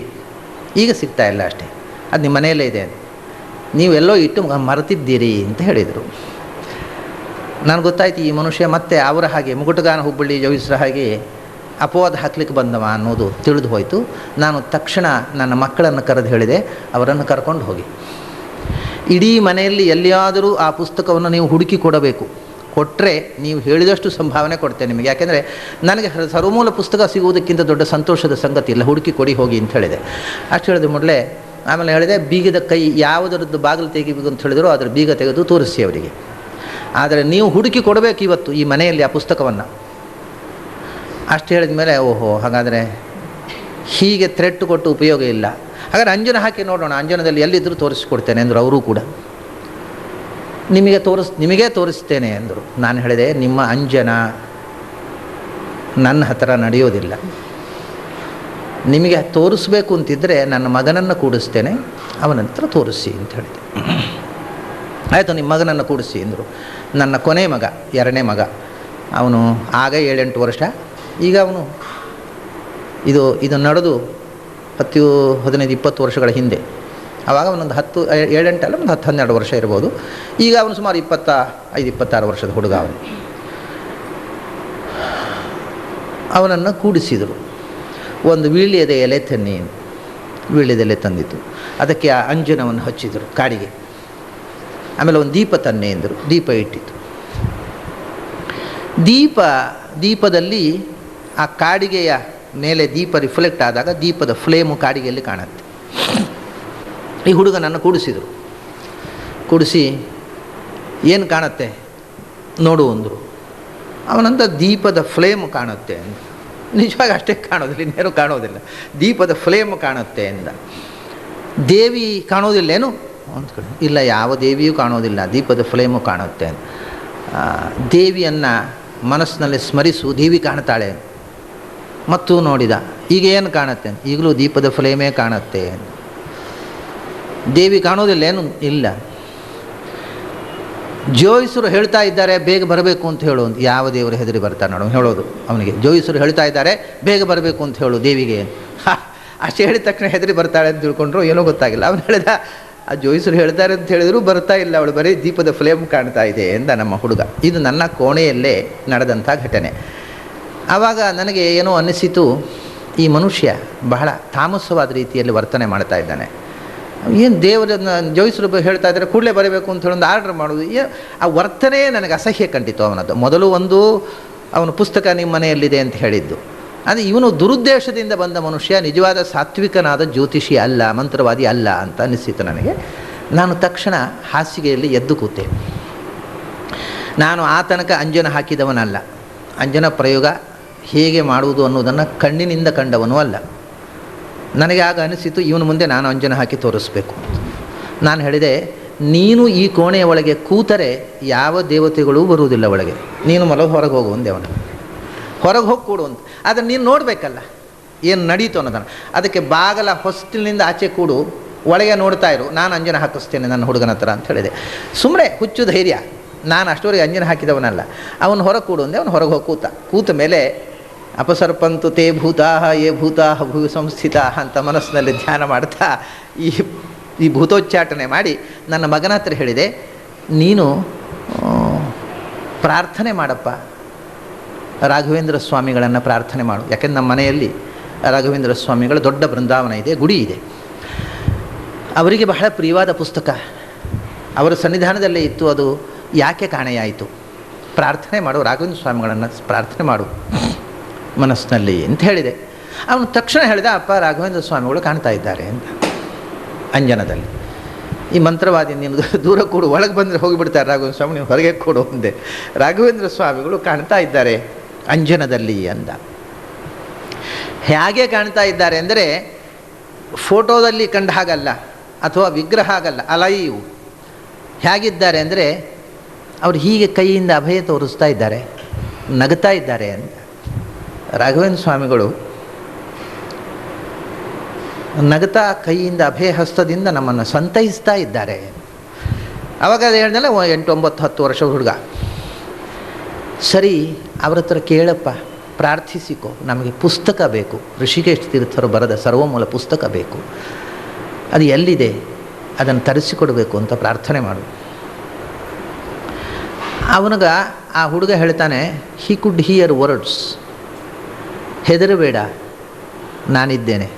ಈಗ ಸಿಗ್ತಾ ಇಲ್ಲ ಅಷ್ಟೇ, ಅದು ನಿಮ್ಮ ಮನೆಯಲ್ಲೇ ಇದೆ, ನೀವೆಲ್ಲೋ ಇಟ್ಟು ಮರೆತಿದ್ದೀರಿ ಅಂತ ಹೇಳಿದರು. ನನಗೆ ಗೊತ್ತಾಯ್ತು, ಈ ಮನುಷ್ಯ ಮತ್ತೆ ಅವರ ಹಾಗೆ ಮುಗುಟಗಾನ ಹುಬ್ಬಳ್ಳಿ ಜೋಯಿಸ್ರ ಹಾಗೆ ಅಪವಾದ ಹಾಕ್ಲಿಕ್ಕೆ ಬಂದವ ಅನ್ನೋದು ತಿಳಿದು ಹೋಯಿತು. ನಾನು ತಕ್ಷಣ ನನ್ನ ಮಕ್ಕಳನ್ನು ಕರೆದು ಹೇಳಿದೆ, ಅವರನ್ನು ಕರ್ಕೊಂಡು ಹೋಗಿ ಇಡೀ ಮನೆಯಲ್ಲಿ ಎಲ್ಲಿಯಾದರೂ ಆ ಪುಸ್ತಕವನ್ನು ನೀವು ಹುಡುಕಿ ಕೊಡಬೇಕು, ಕೊಟ್ಟರೆ ನೀವು ಹೇಳಿದಷ್ಟು ಸಂಭಾವನೆ ಕೊಡ್ತೇನೆ ನಿಮಗೆ, ಯಾಕೆಂದರೆ ನನಗೆ ಸರ್ವಮೂಲ ಪುಸ್ತಕ ಸಿಗುವುದಕ್ಕಿಂತ ದೊಡ್ಡ ಸಂತೋಷದ ಸಂಗತಿ ಇಲ್ಲ, ಹುಡುಕಿ ಕೊಡಿ ಹೋಗಿ ಅಂತ ಹೇಳಿದೆ. ಅಷ್ಟು ಹೇಳಿದ ಮೊದಲೇ ಆಮೇಲೆ ಹೇಳಿದೆ, ಬೀಗದ ಕೈ ಯಾವುದರದ್ದು ಬಾಗಿಲು ತೆಗಿಬೇಕು ಅಂತ ಹೇಳಿದ್ರು ಅದರ ಬೀಗ ತೆಗೆದು ತೋರಿಸಿ ಅವರಿಗೆ, ಆದರೆ ನೀವು ಹುಡುಕಿ ಕೊಡಬೇಕು ಇವತ್ತು ಈ ಮನೆಯಲ್ಲಿ ಆ ಪುಸ್ತಕವನ್ನು. ಅಷ್ಟು ಹೇಳಿದ ಮೇಲೆ ಓಹೋ, ಹಾಗಾದರೆ ಹೀಗೆ ಥ್ರೆಟ್ ಕೊಟ್ಟು ಉಪಯೋಗ ಇಲ್ಲ, ಹಾಗಾದರೆ ಅಂಜನ ಹಾಕಿ ನೋಡೋಣ, ಅಂಜನದಲ್ಲಿ ಎಲ್ಲಿದ್ದರೂ ತೋರಿಸ್ಕೊಡ್ತೇನೆ ಅಂದರು. ಅವರು ಕೂಡ ನಿಮಗೇ ತೋರಿಸ್ತೇನೆ ಅಂದರು. ನಾನು ಹೇಳಿದೆ, ನಿಮ್ಮ ಅಂಜನ ನನ್ನ ಹತ್ರ ನಡೆಯೋದಿಲ್ಲ, ನಿಮಗೆ ತೋರಿಸ್ಬೇಕು ಅಂತಿದ್ದರೆ ನನ್ನ ಮಗನನ್ನು ಕೂಡಿಸ್ತೇನೆ, ಅವನ ಹತ್ರ ತೋರಿಸಿ ಅಂತ ಹೇಳಿದೆ. ಆಯಿತು, ನಿಮ್ಮ ಮಗನನ್ನು ಕೂಡಿಸಿ ಅಂದರು. ನನ್ನ ಕೊನೆ ಮಗ, 2ನೇ ಮಗ, ಅವನು ಆಗ 7-8 ವರ್ಷ, ಈಗ ಅವನು ಇದು ನಡೆದು 10-15-20 ವರ್ಷಗಳ ಹಿಂದೆ, ಆವಾಗ ಅವನೊಂದು 7-8 ಅಲ್ಲ, ಒಂದು 10-12 ವರ್ಷ ಇರ್ಬೋದು. ಈಗ ಅವನು ಸುಮಾರು 25-26 ವರ್ಷದ ಹುಡುಗ. ಅವನನ್ನು ಕೂಡಿಸಿದರು. ಒಂದು ವೀಳ್ಯದ ಎಲೆ ತನ್ನಿ, ವೀಳ್ಯದ ಎಲೆ ತಂದಿತ್ತು, ಅದಕ್ಕೆ ಆ ಅಂಜನವನ್ನು ಹಚ್ಚಿದರು ಕಾಡಿಗೆ. ಆಮೇಲೆ ಒಂದು ದೀಪ ತನ್ನೆ ಎಂದರು, ದೀಪ ಇಟ್ಟಿತ್ತು. ದೀಪದಲ್ಲಿ ಆ ಕಾಡಿಗೆಯ ಮೇಲೆ ದೀಪ ರಿಫ್ಲೆಕ್ಟ್ ಆದಾಗ ದೀಪದ ಫ್ಲೇಮು ಕಾಡಿಗೆಯಲ್ಲಿ ಕಾಣುತ್ತೆ. ಈ ಹುಡುಗನನ್ನು ಕೂಡಿಸಿದರು. ಕೂಡಿಸಿ ಏನು ಕಾಣುತ್ತೆ ನೋಡು ಅಂದರು. ಅವನಂತ ದೀಪದ ಫ್ಲೇಮು ಕಾಣುತ್ತೆ ಅಂದ. ನಿಜವಾಗಿ ಅಷ್ಟೇ ಕಾಣೋದಿಲ್ಲ, ಇನ್ನೇನು ಕಾಣೋದಿಲ್ಲ, ದೀಪದ ಫ್ಲೇಮು ಕಾಣುತ್ತೆ ಎಂದ. ದೇವಿ ಕಾಣೋದಿಲ್ಲೇನು ಅಂತ ಕಡೆ, ಇಲ್ಲ ಯಾವ ದೇವಿಯೂ ಕಾಣೋದಿಲ್ಲ, ದೀಪದ ಫ್ಲೇಮು ಕಾಣುತ್ತೆ. ದೇವಿಯನ್ನು ಮನಸ್ಸಿನಲ್ಲಿ ಸ್ಮರಿಸು, ದೇವಿ ಕಾಣ್ತಾಳೆ. ಮತ್ತು ನೋಡಿದ, ಈಗ ಏನು ಕಾಣುತ್ತೆ, ಈಗಲೂ ದೀಪದ ಫ್ಲೇಮೇ ಕಾಣುತ್ತೆ. ದೇವಿ ಕಾಣೋದಿಲ್ಲ ಏನು, ಇಲ್ಲ. ಜೋಯಿಸರು ಹೇಳ್ತಾ ಇದ್ದಾರೆ ಬೇಗ ಬರಬೇಕು ಅಂತ ಹೇಳು ಅಂತ. ಯಾವ ದೇವರು ಹೆದರಿ ಬರ್ತಾರೆ ನೋಡು ಹೇಳೋದು ಅವನಿಗೆ. ಜೋಯಿಸರು ಹೇಳ್ತಾ ಇದ್ದಾರೆ ಬೇಗ ಬರಬೇಕು ಅಂತ ಹೇಳು ದೇವಿಗೆ. ಅಷ್ಟೇ ಹೇಳಿದ ತಕ್ಷಣ ಹೆದರಿ ಬರ್ತಾಳೆ ಅಂತ ತಿಳ್ಕೊಂಡ್ರು, ಏನೋ ಗೊತ್ತಾಗಿಲ್ಲ. ಅವನು ಹೇಳಿದ, ಆ ಜೋಯಿಸರು ಹೇಳ್ತಾರೆ ಅಂತ ಹೇಳಿದ್ರು ಬರ್ತಾ ಇಲ್ಲ, ಅವಳು ಬರೀ ದೀಪದ ಫ್ಲೇಮ್ ಕಾಣ್ತಾ ಇದೆ ಎಂದ ನಮ್ಮ ಹುಡುಗ. ಇದು ನನ್ನ ಕೋಣೆಯಲ್ಲೇ ನಡೆದಂಥ ಘಟನೆ. ಆವಾಗ ನನಗೆ ಏನೋ ಅನ್ನಿಸಿತು, ಈ ಮನುಷ್ಯ ಬಹಳ ತಾಮಸವಾದ ರೀತಿಯಲ್ಲಿ ವರ್ತನೆ ಮಾಡ್ತಾ ಇದ್ದಾನೆ. ಏನು ದೇವರನ್ನ ಜೋಯಿಸರು ಹೇಳ್ತಾ ಇದ್ದಾರೆ ಕೂಡಲೇ ಬರಬೇಕು ಅಂತ ಹೇಳೊಂದು ಆರ್ಡ್ರ್ ಮಾಡೋದು, ಆ ವರ್ತನೆ ನನಗೆ ಅಸಹ್ಯ ಕಂಡಿತು ಅವನದ್ದು. ಮೊದಲು ಒಂದು ಅವನ ಪುಸ್ತಕ ನಿಮ್ಮ ಮನೆಯಲ್ಲಿದೆ ಅಂತ ಹೇಳಿದ್ದು, ಅಂದರೆ ಇವನು ದುರುದ್ದೇಶದಿಂದ ಬಂದ ಮನುಷ್ಯ, ನಿಜವಾದ ಸಾತ್ವಿಕನಾದ ಜ್ಯೋತಿಷಿ ಅಲ್ಲ, ಮಂತ್ರವಾದಿ ಅಲ್ಲ ಅಂತ ಅನಿಸಿತು ನನಗೆ. ನಾನು ತಕ್ಷಣ ಹಾಸಿಗೆಯಲ್ಲಿ ಎದ್ದು ಕೂತೆ. ನಾನು ಆ ತನಕ ಅಂಜನ ಹಾಕಿದವನಲ್ಲ, ಅಂಜನ ಪ್ರಯೋಗ ಹೇಗೆ ಮಾಡುವುದು ಅನ್ನೋದನ್ನು ಕಣ್ಣಿನಿಂದ ಕಂಡವನು ಅಲ್ಲ. ನನಗೆ ಆಗ ಅನಿಸಿತು ಇವನು ಮುಂದೆ ನಾನು ಅಂಜನ ಹಾಕಿ ತೋರಿಸ್ಬೇಕು. ನಾನು ಹೇಳಿದೆ, ನೀನು ಈ ಕೋಣೆಯ ಒಳಗೆ ಕೂತರೆ ಯಾವ ದೇವತೆಗಳೂ ಬರುವುದಿಲ್ಲ ಒಳಗೆ, ನೀನು ಹೊರಗೆ ಹೋಗು ಒಂದೇ, ಅವನು ಹೊರಗೆ ಹೋಗಿ ಕೂಡು ಅಂತ. ಆದರೆ ನೀನು ನೋಡಬೇಕಲ್ಲ ಏನು ನಡೀತು ಅನ್ನೋದನ್ನು. ಅದಕ್ಕೆ ಬಾಗಲ ಹೊಸ್ತಿಲಿನಿಂದ ಆಚೆ ಕೂಡು, ಒಳಗೆ ನೋಡ್ತಾ ಇರು, ನಾನು ಅಂಜನ ಹಾಕಿಸ್ತೇನೆ ನನ್ನ ಹುಡುಗನ ಹತ್ರ ಅಂತ ಹೇಳಿದೆ. ಸುಮ್ಮನೆ ಹುಚ್ಚು ಧೈರ್ಯ, ನಾನು ಅಷ್ಟವರೆಗೆ ಅಂಜನ ಹಾಕಿದವನಲ್ಲ. ಅವನು ಹೊರಗೆ ಕೂಡು ಅಂದೆ, ಅವನು ಹೊರಗೆ ಹೋಗಿ ಕೂತ ಮೇಲೆ ಅಪಸರ್ಪಂತು ತೇ ಭೂತಾಹ ಯೇ ಭೂತಾಹ ಭೂ ಸಂಸ್ಥಿತಾಹ ಅಂತ ಮನಸ್ಸಿನಲ್ಲಿ ಧ್ಯಾನ ಮಾಡ್ತಾ ಈ ಭೂತೋಚ್ಚಾಟನೆ ಮಾಡಿ ನನ್ನ ಮಗನ ಹತ್ರ ಹೇಳಿದೆ, ನೀನು ಪ್ರಾರ್ಥನೆ ಮಾಡಪ್ಪ, ರಾಘವೇಂದ್ರ ಸ್ವಾಮಿಗಳನ್ನು ಪ್ರಾರ್ಥನೆ ಮಾಡು. ಯಾಕೆಂದ್ರೆ ನಮ್ಮ ಮನೆಯಲ್ಲಿ ರಾಘವೇಂದ್ರ ಸ್ವಾಮಿಗಳ ದೊಡ್ಡ ಬೃಂದಾವನ ಇದೆ, ಗುಡಿ ಇದೆ. ಅವರಿಗೆ ಬಹಳ ಪ್ರಿಯವಾದ ಪುಸ್ತಕ ಅವರ ಸನ್ನಿಧಾನದಲ್ಲೇ ಇತ್ತು, ಅದು ಯಾಕೆ ಕಾಣೆಯಾಯಿತು? ಪ್ರಾರ್ಥನೆ ಮಾಡು, ರಾಘವೇಂದ್ರ ಸ್ವಾಮಿಗಳನ್ನು ಪ್ರಾರ್ಥನೆ ಮಾಡು ಮನಸ್ಸಿನಲ್ಲಿ ಅಂತ ಹೇಳಿದೆ. ಅವನು ತಕ್ಷಣ ಹೇಳಿದ, ಅಪ್ಪ ರಾಘವೇಂದ್ರ ಸ್ವಾಮಿಗಳು ಕಾಣ್ತಾ ಇದ್ದಾರೆ ಅಂತ ಅಂಜನದಲ್ಲಿ. ಈ ಮಂತ್ರವಾದಿ ನೀನು ದೂರ ಕೂಡು, ಒಳಗೆ ಬಂದರೆ ಹೋಗಿಬಿಡ್ತಾರೆ ರಾಘವೇಂದ್ರ ಸ್ವಾಮಿ, ನೀವು ಹೊರಗೆ ಕೊಡು ಅಂದೆ. ರಾಘವೇಂದ್ರ ಸ್ವಾಮಿಗಳು ಕಾಣ್ತಾ ಇದ್ದಾರೆ ಅಂಜನದಲ್ಲಿ ಅಂದ. ಹೇಗೆ ಕಾಣ್ತಾ ಇದ್ದಾರೆ ಅಂದರೆ ಫೋಟೋದಲ್ಲಿ ಕಂಡ ಹಾಗಲ್ಲ, ಅಥವಾ ವಿಗ್ರಹ ಆಗಲ್ಲ, ಅಲೈವ್. ಹೇಗಿದ್ದಾರೆ ಅಂದರೆ ಅವರು ಹೀಗೆ ಕೈಯಿಂದ ಅಭಯ ತೋರಿಸ್ತಾ ಇದ್ದಾರೆ, ನಗ್ತಾ ಇದ್ದಾರೆ ಅಂತ. ರಾಘವೇಂದ್ರ ಸ್ವಾಮಿಗಳು ನಗ್ತಾ ಕೈಯಿಂದ ಅಭಯ ಹಸ್ತದಿಂದ ನಮ್ಮನ್ನು ಸಂತೈಸ್ತಾ ಇದ್ದಾರೆ. ಆವಾಗ ಅದು ಹೇಳ್ದಲ್ಲ, 8, 9, 10 ವರ್ಷ ಹುಡುಗ. ಸರಿ, ಅವ್ರ ಹತ್ರ ಕೇಳಪ್ಪ, ಪ್ರಾರ್ಥಿಸಿಕೋ, ನಮಗೆ ಪುಸ್ತಕ ಬೇಕು, ಋಷಿಕೇಶ ತೀರ್ಥರು ಬರೆದ ಸರ್ವಮೂಲ ಪುಸ್ತಕ ಬೇಕು, ಅದು ಎಲ್ಲಿದೆ ಅದನ್ನು ತರಿಸಿಕೊಡಬೇಕು ಅಂತ ಪ್ರಾರ್ಥನೆ ಮಾಡು. ಅವನಿಗ ಆ ಹುಡುಗ ಹೇಳ್ತಾನೆ, ಹಿ ಕುಡ್ ಹಿಯರ್ ವರ್ಡ್ಸ್, ಹೆದರಬೇಡ ನಾನಿದ್ದೇನೆ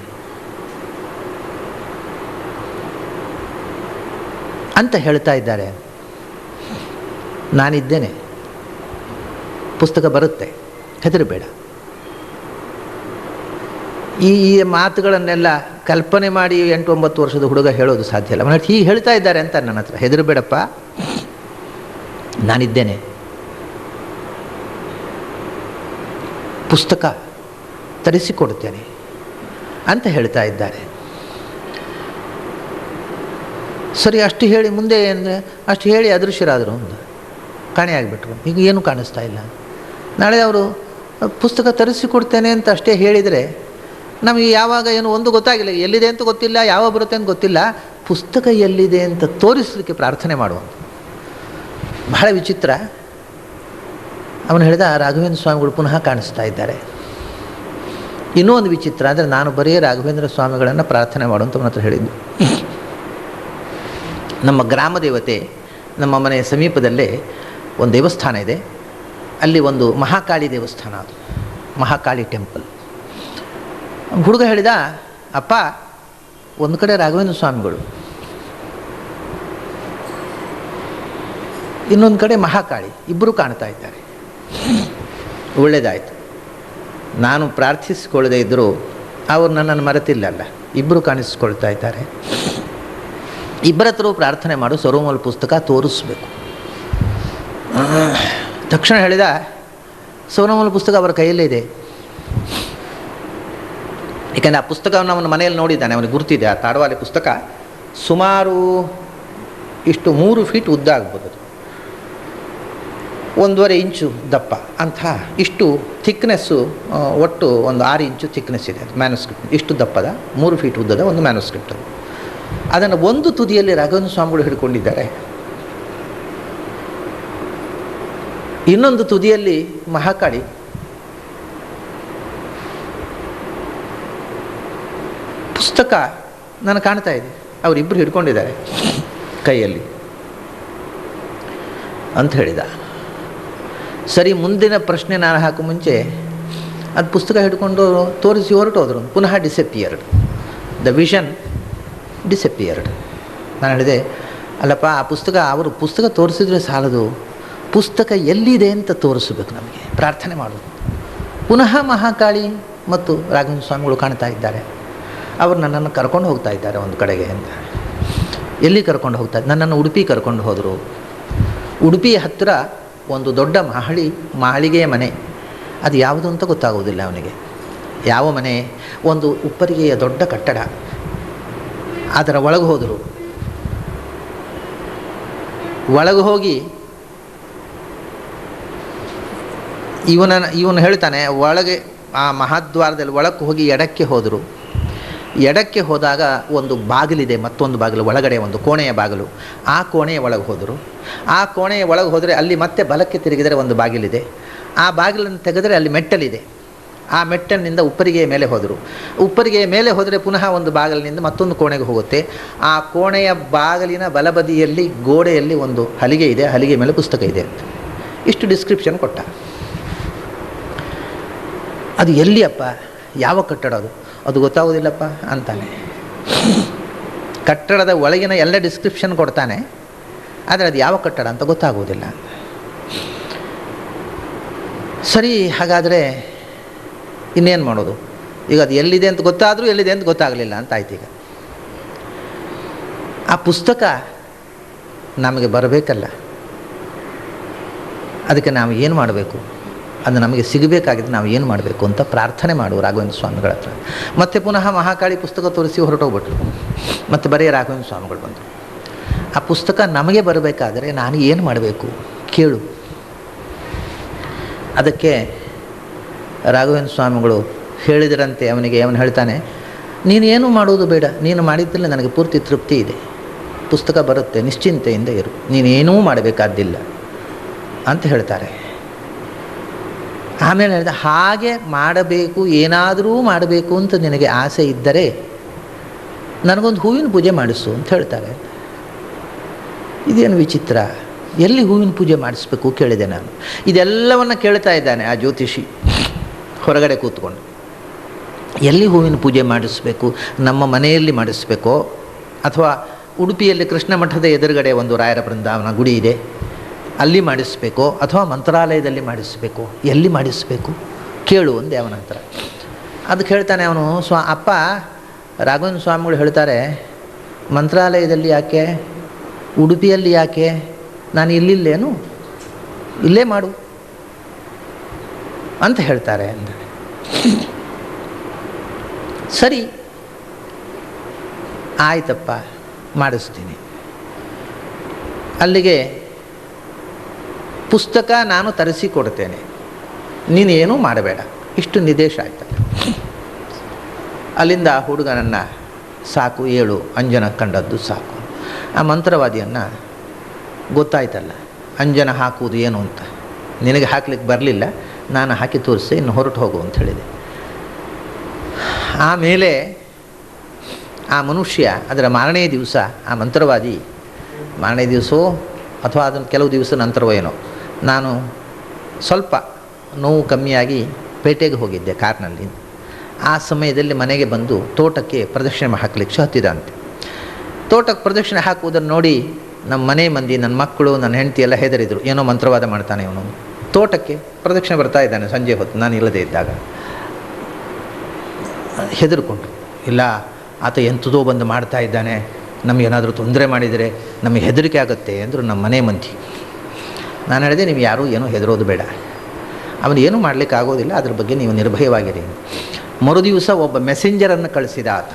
ಅಂತ ಹೇಳ್ತಾ ಇದ್ದಾರೆ. ನಾನಿದ್ದೇನೆ, ಪುಸ್ತಕ ಬರುತ್ತೆ, ಹೆದರಬೇಡ. ಈ ಮಾತುಗಳನ್ನೆಲ್ಲ ಕಲ್ಪನೆ ಮಾಡಿ 8, 9 ವರ್ಷದ ಹುಡುಗ ಹೇಳೋದು ಸಾಧ್ಯ ಇಲ್ಲ. ಅವನು ಹೀಗೆ ಹೇಳ್ತಾ ಇದ್ದಾರೆ ಅಂತ ನನ್ನ ಹತ್ರ, ಹೆದರಬೇಡಪ್ಪ ನಾನಿದ್ದೇನೆ, ಪುಸ್ತಕ ತರಿಸಿಕೊಡ್ತೇನೆ ಅಂತ ಹೇಳ್ತಾ ಇದ್ದಾರೆ. ಸರಿ, ಅಷ್ಟು ಹೇಳಿ ಮುಂದೆ ಅಂದರೆ ಅಷ್ಟು ಹೇಳಿ ಅದೃಶ್ಯರಾದರು, ಒಂದು ಕಾಣೆಯಾಗಿಬಿಟ್ರು. ಈಗ ಏನೂ ಕಾಣಿಸ್ತಾ ಇಲ್ಲ. ನಾಳೆ ಅವರು ಪುಸ್ತಕ ತರಿಸಿಕೊಡ್ತೇನೆ ಅಂತ ಅಷ್ಟೇ ಹೇಳಿದರೆ ನಮಗೆ ಯಾವಾಗ ಏನು ಒಂದು ಗೊತ್ತಾಗಿಲ್ಲ, ಎಲ್ಲಿದೆ ಅಂತ ಗೊತ್ತಿಲ್ಲ, ಯಾವ ಬರುತ್ತೆ ಅಂತ ಗೊತ್ತಿಲ್ಲ, ಪುಸ್ತಕ ಎಲ್ಲಿದೆ ಅಂತ ತೋರಿಸಲಿಕ್ಕೆ ಪ್ರಾರ್ಥನೆ ಮಾಡುವಂಥ. ಬಹಳ ವಿಚಿತ್ರ. ಅವನು ಹೇಳಿದ, ರಾಘವೇಂದ್ರ ಸ್ವಾಮಿಗಳು ಪುನಃ ಕಾಣಿಸ್ತಾ ಇದ್ದಾರೆ. ಇನ್ನೂ ಒಂದು ವಿಚಿತ್ರ ಅಂದರೆ, ನಾನು ಬರೀ ರಾಘವೇಂದ್ರ ಸ್ವಾಮಿಗಳನ್ನು ಪ್ರಾರ್ಥನೆ ಮಾಡುವಂತ ಅವನ ಹತ್ರ ಹೇಳಿದ್ದು. ನಮ್ಮ ಗ್ರಾಮ ದೇವತೆ, ನಮ್ಮ ಮನೆಯ ಸಮೀಪದಲ್ಲೇ ಒಂದು ದೇವಸ್ಥಾನ ಇದೆ, ಅಲ್ಲಿ ಒಂದು ಮಹಾಕಾಳಿ ದೇವಸ್ಥಾನ, ಅದು ಮಹಾಕಾಳಿ ಟೆಂಪಲ್. ಹುಡುಗ ಹೇಳಿದ, ಅಪ್ಪ ಒಂದು ಕಡೆ ರಾಘವೇಂದ್ರ ಸ್ವಾಮಿಗಳು, ಇನ್ನೊಂದು ಕಡೆ ಮಹಾಕಾಳಿ, ಇಬ್ಬರು ಕಾಣ್ತಾ ಇದ್ದಾರೆ. ಒಳ್ಳೆಯದಾಯಿತು, ನಾನು ಪ್ರಾರ್ಥಿಸಿಕೊಳ್ಳದೆ ಇದ್ದರೂ ಅವರು ನನ್ನನ್ನು ಮರೆತಿಲ್ಲಲ್ಲ, ಇಬ್ಬರು ಕಾಣಿಸ್ಕೊಳ್ತಾ ಇದ್ದಾರೆ. ಇಬ್ಬರ ಹತ್ರ ಪ್ರಾರ್ಥನೆ ಮಾಡು, ಸರ್ವಮೂಲ ಪುಸ್ತಕ ತೋರಿಸ್ಬೇಕು. ತಕ್ಷಣ ಹೇಳಿದ, ಸರ್ವಮೂಲ ಪುಸ್ತಕ ಅವರ ಕೈಯಲ್ಲೇ ಇದೆ. ಏಕೆಂದರೆ ಆ ಪುಸ್ತಕವನ್ನು ಅವನ ಮನೆಯಲ್ಲಿ ನೋಡಿದ್ದಾನೆ, ಅವನಿಗೆ ಗುರ್ತಿದೆ. ಆ ತಾಡವಾಲೆ ಪುಸ್ತಕ ಸುಮಾರು ಇಷ್ಟು 3 ಫೀಟ್ ಉದ್ದ ಆಗ್ಬೋದು, 1.5 ಇಂಚು ದಪ್ಪ ಅಂಥ, ಇಷ್ಟು ಥಿಕ್ನೆಸ್ಸು, ಒಟ್ಟು ಒಂದು 6 ಇಂಚು ಥಿಕ್ನೆಸ್ ಇದೆ ಅದು ಮ್ಯಾನುಸ್ಕ್ರಿಪ್ಟ್. ಇಷ್ಟು ದಪ್ಪದ 3 ಫೀಟ್ ಉದ್ದದ ಒಂದು ಮ್ಯಾನುಸ್ಕ್ರಿಪ್ಟ್ ಅದು. ಅದನ್ನು ಒಂದು ತುದಿಯಲ್ಲಿ ರಾಘವೇಂದ್ರ ಸ್ವಾಮಿಗಳು ಹಿಡ್ಕೊಂಡಿದ್ದಾರೆ, ಇನ್ನೊಂದು ತುದಿಯಲ್ಲಿ ಮಹಾಕಾಳಿ. ಪುಸ್ತಕ ನಾನು ಕಾಣ್ತಾ ಇದೆ, ಅವರಿಬ್ಬರು ಹಿಡ್ಕೊಂಡಿದ್ದಾರೆ ಕೈಯಲ್ಲಿ ಅಂತ ಹೇಳಿದ. ಸರಿ, ಮುಂದಿನ ಪ್ರಶ್ನೆ ನಾನು ಹಾಕೋ ಮುಂಚೆ ಅದು ಪುಸ್ತಕ ಹಿಡ್ಕೊಂಡು ತೋರಿಸಿ ಹೊರಟೋದ್ರು. ಪುನಃ ಡಿಸಪಿಯರ್ಡ್, ದ ವಿಷನ್ ಡಿಸಪಿಯರ್ಡ್. ನಾನು ಹೇಳಿದೆ, ಅಲ್ಲಪ್ಪ ಆ ಪುಸ್ತಕ, ಅವರು ಪುಸ್ತಕ ತೋರಿಸಿದ್ರೆ ಸಾಲದು, ಪುಸ್ತಕ ಎಲ್ಲಿದೆ ಅಂತ ತೋರಿಸಬೇಕು, ನಮಗೆ ಪ್ರಾರ್ಥನೆ ಮಾಡೋದು. ಪುನಃ ಮಹಾಕಾಳಿ ಮತ್ತು ರಾಘವೇಂದ್ರ ಸ್ವಾಮಿಗಳು ಕಾಣ್ತಾ ಇದ್ದಾರೆ. ಅವರು ನನ್ನನ್ನು ಕರ್ಕೊಂಡು ಹೋಗ್ತಾ ಇದ್ದಾರೆ ಒಂದು ಕಡೆಗೆ ಅಂತ. ಎಲ್ಲಿ ಕರ್ಕೊಂಡು ಹೋಗ್ತಾರೆ? ನನ್ನನ್ನು ಉಡುಪಿ ಕರ್ಕೊಂಡು ಹೋದರು. ಉಡುಪಿಯ ಹತ್ತಿರ ಒಂದು ದೊಡ್ಡ ಮಾಳಿಗೆಯ ಮನೆ, ಅದು ಯಾವುದು ಅಂತ ಗೊತ್ತಾಗೋದಿಲ್ಲ ಅವನಿಗೆ. ಯಾವ ಮನೆ? ಒಂದು ಉಪ್ಪರಿಗೆಯ ದೊಡ್ಡ ಕಟ್ಟಡ. ಅದರ ಒಳಗೆ ಹೋದರು. ಒಳಗೆ ಹೋಗಿ ಇವನು ಹೇಳ್ತಾನೆ, ಒಳಗೆ ಆ ಮಹಾದ್ವಾರದಲ್ಲಿ ಒಳಕ್ಕೆ ಹೋಗಿ ಎಡಕ್ಕೆ ಹೋದರು. ಎಡಕ್ಕೆ ಹೋದಾಗ ಒಂದು ಬಾಗಿಲಿದೆ, ಮತ್ತೊಂದು ಬಾಗಿಲು, ಒಳಗಡೆ ಒಂದು ಕೋಣೆಯ ಬಾಗಿಲು. ಆ ಕೋಣೆಯ ಒಳಗೆ ಹೋದರು. ಆ ಕೋಣೆಯ ಒಳಗೆ ಹೋದರೆ ಅಲ್ಲಿ ಮತ್ತೆ ಬಲಕ್ಕೆ ತಿರುಗಿದರೆ ಒಂದು ಬಾಗಿಲಿದೆ. ಆ ಬಾಗಿಲನ್ನು ತೆಗೆದರೆ ಅಲ್ಲಿ ಮೆಟ್ಟಲಿದೆ. ಆ ಮೆಟ್ಟಲಿನಿಂದ ಉಪ್ಪರಿಗೆಯ ಮೇಲೆ ಹೋದರು. ಉಪ್ಪರಿಗೆಯ ಮೇಲೆ ಹೋದರೆ ಪುನಃ ಒಂದು ಬಾಗಿಲಿನಿಂದ ಮತ್ತೊಂದು ಕೋಣೆಗೆ ಹೋಗುತ್ತೆ. ಆ ಕೋಣೆಯ ಬಾಗಿಲಿನ ಬಲಬದಿಯಲ್ಲಿ ಗೋಡೆಯಲ್ಲಿ ಒಂದು ಹಲಿಗೆ ಇದೆ, ಹಲಿಗೆ ಮೇಲೆ ಪುಸ್ತಕ ಇದೆ ಅಂತ ಇಷ್ಟು ಡಿಸ್ಕ್ರಿಪ್ಷನ್ ಕೊಟ್ಟ. ಅದು ಎಲ್ಲಿ ಅಪ್ಪ? ಯಾವ ಕಟ್ಟಡ ಅದು? ಅದು ಗೊತ್ತಾಗೋದಿಲ್ಲಪ್ಪ ಅಂತಾನೆ. ಕಟ್ಟಡದ ಒಳಗಿನ ಎಲ್ಲ ಡಿಸ್ಕ್ರಿಪ್ಷನ್ ಕೊಡ್ತಾನೆ, ಆದರೆ ಅದು ಯಾವ ಕಟ್ಟಡ ಅಂತ ಗೊತ್ತಾಗೋದಿಲ್ಲ. ಸರಿ, ಹಾಗಾದರೆ ಇನ್ನೇನು ಮಾಡೋದು? ಈಗ ಅದು ಎಲ್ಲಿದೆ ಅಂತ ಗೊತ್ತಾದರೂ ಎಲ್ಲಿದೆ ಅಂತ ಗೊತ್ತಾಗಲಿಲ್ಲ ಅಂತ ಆಯ್ತು. ಈಗ ಆ ಪುಸ್ತಕ ನಮಗೆ ಬರಬೇಕಲ್ಲ, ಅದಕ್ಕೆ ನಾವು ಏನು ಮಾಡಬೇಕು? ಅದು ನಮಗೆ ಸಿಗಬೇಕಾಗಿದೆ, ನಾವು ಏನು ಮಾಡಬೇಕು ಅಂತ ಪ್ರಾರ್ಥನೆ ಮಾಡು ರಾಘವೇಂದ್ರ ಸ್ವಾಮಿಗಳ ಹತ್ರ. ಮತ್ತೆ ಪುನಃ ಮಹಾಕಾಳಿ ಪುಸ್ತಕ ತೋರಿಸಿ ಹೊರಟೋಗ್ಬಿಟ್ರು. ಮತ್ತು ಬರೀ ರಾಘವೇಂದ್ರ ಸ್ವಾಮಿಗಳು ಬಂದರು. ಆ ಪುಸ್ತಕ ನಮಗೆ ಬರಬೇಕಾದರೆ ನಾನು ಏನು ಮಾಡಬೇಕು ಕೇಳು. ಅದಕ್ಕೆ ರಾಘವೇಂದ್ರ ಸ್ವಾಮಿಗಳು ಹೇಳಿದರಂತೆ ಅವನಿಗೆ. ಅವನು ಹೇಳ್ತಾನೆ, ನೀನೇನು ಮಾಡುವುದು ಬೇಡ, ನೀನು ಮಾಡಿದ್ದಲ್ಲಿ ನನಗೆ ಪೂರ್ತಿ ತೃಪ್ತಿ ಇದೆ, ಪುಸ್ತಕ ಬರುತ್ತೆ, ನಿಶ್ಚಿಂತೆಯಿಂದ ಇರು, ನೀನೇನೂ ಮಾಡಬೇಕಾದ್ದಿಲ್ಲ ಅಂತ ಹೇಳ್ತಾರೆ. ಆಮೇಲೆ ಹೇಳಿದ, ಹಾಗೆ ಮಾಡಬೇಕು, ಏನಾದರೂ ಮಾಡಬೇಕು ಅಂತ ನಿನಗೆ ಆಸೆ ಇದ್ದರೆ ನನಗೊಂದು ಹೂವಿನ ಪೂಜೆ ಮಾಡಿಸು ಅಂತ ಹೇಳ್ತಾರೆ. ಇದೇನು ವಿಚಿತ್ರ, ಎಲ್ಲಿ ಹೂವಿನ ಪೂಜೆ ಮಾಡಿಸ್ಬೇಕು ಕೇಳಿದೆ ನಾನು. ಇದೆಲ್ಲವನ್ನು ಕೇಳ್ತಾ ಇದ್ದಾನೆ ಆ ಜ್ಯೋತಿಷಿ ಹೊರಗಡೆ ಕೂತ್ಕೊಂಡು. ಎಲ್ಲಿ ಹೂವಿನ ಪೂಜೆ ಮಾಡಿಸ್ಬೇಕು? ನಮ್ಮ ಮನೆಯಲ್ಲಿ ಮಾಡಿಸ್ಬೇಕೋ, ಅಥವಾ ಉಡುಪಿಯಲ್ಲಿ ಕೃಷ್ಣ ಮಠದ ಎದುರುಗಡೆ ಒಂದು ರಾಯರ ಬೃಂದಾವನ ಗುಡಿ ಇದೆ, ಅಲ್ಲಿ ಮಾಡಿಸ್ಬೇಕೋ, ಅಥವಾ ಮಂತ್ರಾಲಯದಲ್ಲಿ ಮಾಡಿಸ್ಬೇಕು? ಎಲ್ಲಿ ಮಾಡಿಸ್ಬೇಕು ಕೇಳು ಅಂದೆ ಅವನ ಹತ್ರ. ಅದಕ್ಕೆ ಹೇಳ್ತಾನೆ ಅವನು, ಅಪ್ಪ ರಾಘವೇಂದ್ರ ಸ್ವಾಮಿಗಳು ಹೇಳ್ತಾರೆ, ಮಂತ್ರಾಲಯದಲ್ಲಿ ಯಾಕೆ, ಉಡುಪಿಯಲ್ಲಿ ಯಾಕೆ, ನಾನು ಇಲ್ಲಿಲ್ಲೇನು, ಇಲ್ಲೇ ಮಾಡು ಅಂತ ಹೇಳ್ತಾರೆ ಅಂದ. ಸರಿ ಆಯ್ತಪ್ಪ, ಮಾಡಿಸ್ತೀನಿ. ಅಲ್ಲಿಗೆ ಪುಸ್ತಕ ನಾನು ತರಿಸಿ ಕೊಡ್ತೇನೆ, ನೀನೇನೂ ಮಾಡಬೇಡ, ಇಷ್ಟು ನಿರ್ದೇಶ ಆಯ್ತಲ್ಲ. ಅಲ್ಲಿಂದ ಆ ಹುಡುಗನನ್ನು ಸಾಕು, ಏಳು ಅಂಜನ ಕಂಡದ್ದು ಸಾಕು. ಆ ಮಂತ್ರವಾದಿಯನ್ನು ಗೊತ್ತಾಯ್ತಲ್ಲ ಅಂಜನ ಹಾಕುವುದು ಏನು ಅಂತ, ನಿನಗೆ ಹಾಕ್ಲಿಕ್ಕೆ ಬರಲಿಲ್ಲ, ನಾನು ಹಾಕಿ ತೋರಿಸಿ, ಇನ್ನು ಹೊರಟು ಹೋಗು ಅಂತ ಹೇಳಿದೆ. ಆಮೇಲೆ ಆ ಮನುಷ್ಯ ಅದರ ಮಾರನೇ ದಿವಸ, ಆ ಮಂತ್ರವಾದಿ ಮಾರನೇ ದಿವಸವೋ ಅಥವಾ ಅದನ್ನು ಕೆಲವು ದಿವಸ ನಂತರವೋ ಏನೋ, ನಾನು ಸ್ವಲ್ಪ ನೋವು ಕಮ್ಮಿಯಾಗಿ ಪೇಟೆಗೆ ಹೋಗಿದ್ದೆ ಕಾರ್ನಲ್ಲಿ. ಆ ಸಮಯದಲ್ಲಿ ಮನೆಗೆ ಬಂದು ತೋಟಕ್ಕೆ ಪ್ರದಕ್ಷಿಣೆ ಹಾಕಲಿಕ್ಕೆ ಹತ್ತಿದಂತೆ. ತೋಟಕ್ಕೆ ಪ್ರದಕ್ಷಿಣೆ ಹಾಕುವುದನ್ನು ನೋಡಿ ನಮ್ಮ ಮನೆ ಮಂದಿ, ನನ್ನ ಮಕ್ಕಳು, ನನ್ನ ಹೆಂಡತಿ ಎಲ್ಲ ಹೆದರಿದರು, ಏನೋ ಮಂತ್ರವಾದ ಮಾಡ್ತಾನೆ ಇವನು. ತೋಟಕ್ಕೆ ಪ್ರದಕ್ಷಿಣೆ ಬರ್ತಾ ಇದ್ದಾನೆ ಸಂಜೆ ಹೊತ್ತು, ನಾನು ಇಲ್ಲದೇ ಇದ್ದಾಗ. ಹೆದರ್ಕೊಂಡು, ಇಲ್ಲ ಆತ ಎಂಥದೋ ಬಂದು ಮಾಡ್ತಾ ಇದ್ದಾನೆ, ನಮಗೇನಾದರೂ ತೊಂದರೆ ಮಾಡಿದರೆ ನಮಗೆ ಹೆದರಿಕೆ ಆಗುತ್ತೆ ಅಂದರು ನಮ್ಮ ಮನೆ ಮಂದಿ. ನಾನು ಹೇಳಿದೆ, ನೀವು ಯಾರೂ ಏನೂ ಹೆದರೋದು ಬೇಡ, ಅವನು ಏನೂ ಮಾಡಲಿಕ್ಕೆ ಆಗೋದಿಲ್ಲ, ಅದ್ರ ಬಗ್ಗೆ ನೀವು ನಿರ್ಭಯವಾಗಿರಿ. ಮರುದಿವಸ ಒಬ್ಬ ಮೆಸೆಂಜರನ್ನು ಕಳಿಸಿದ ಆತ.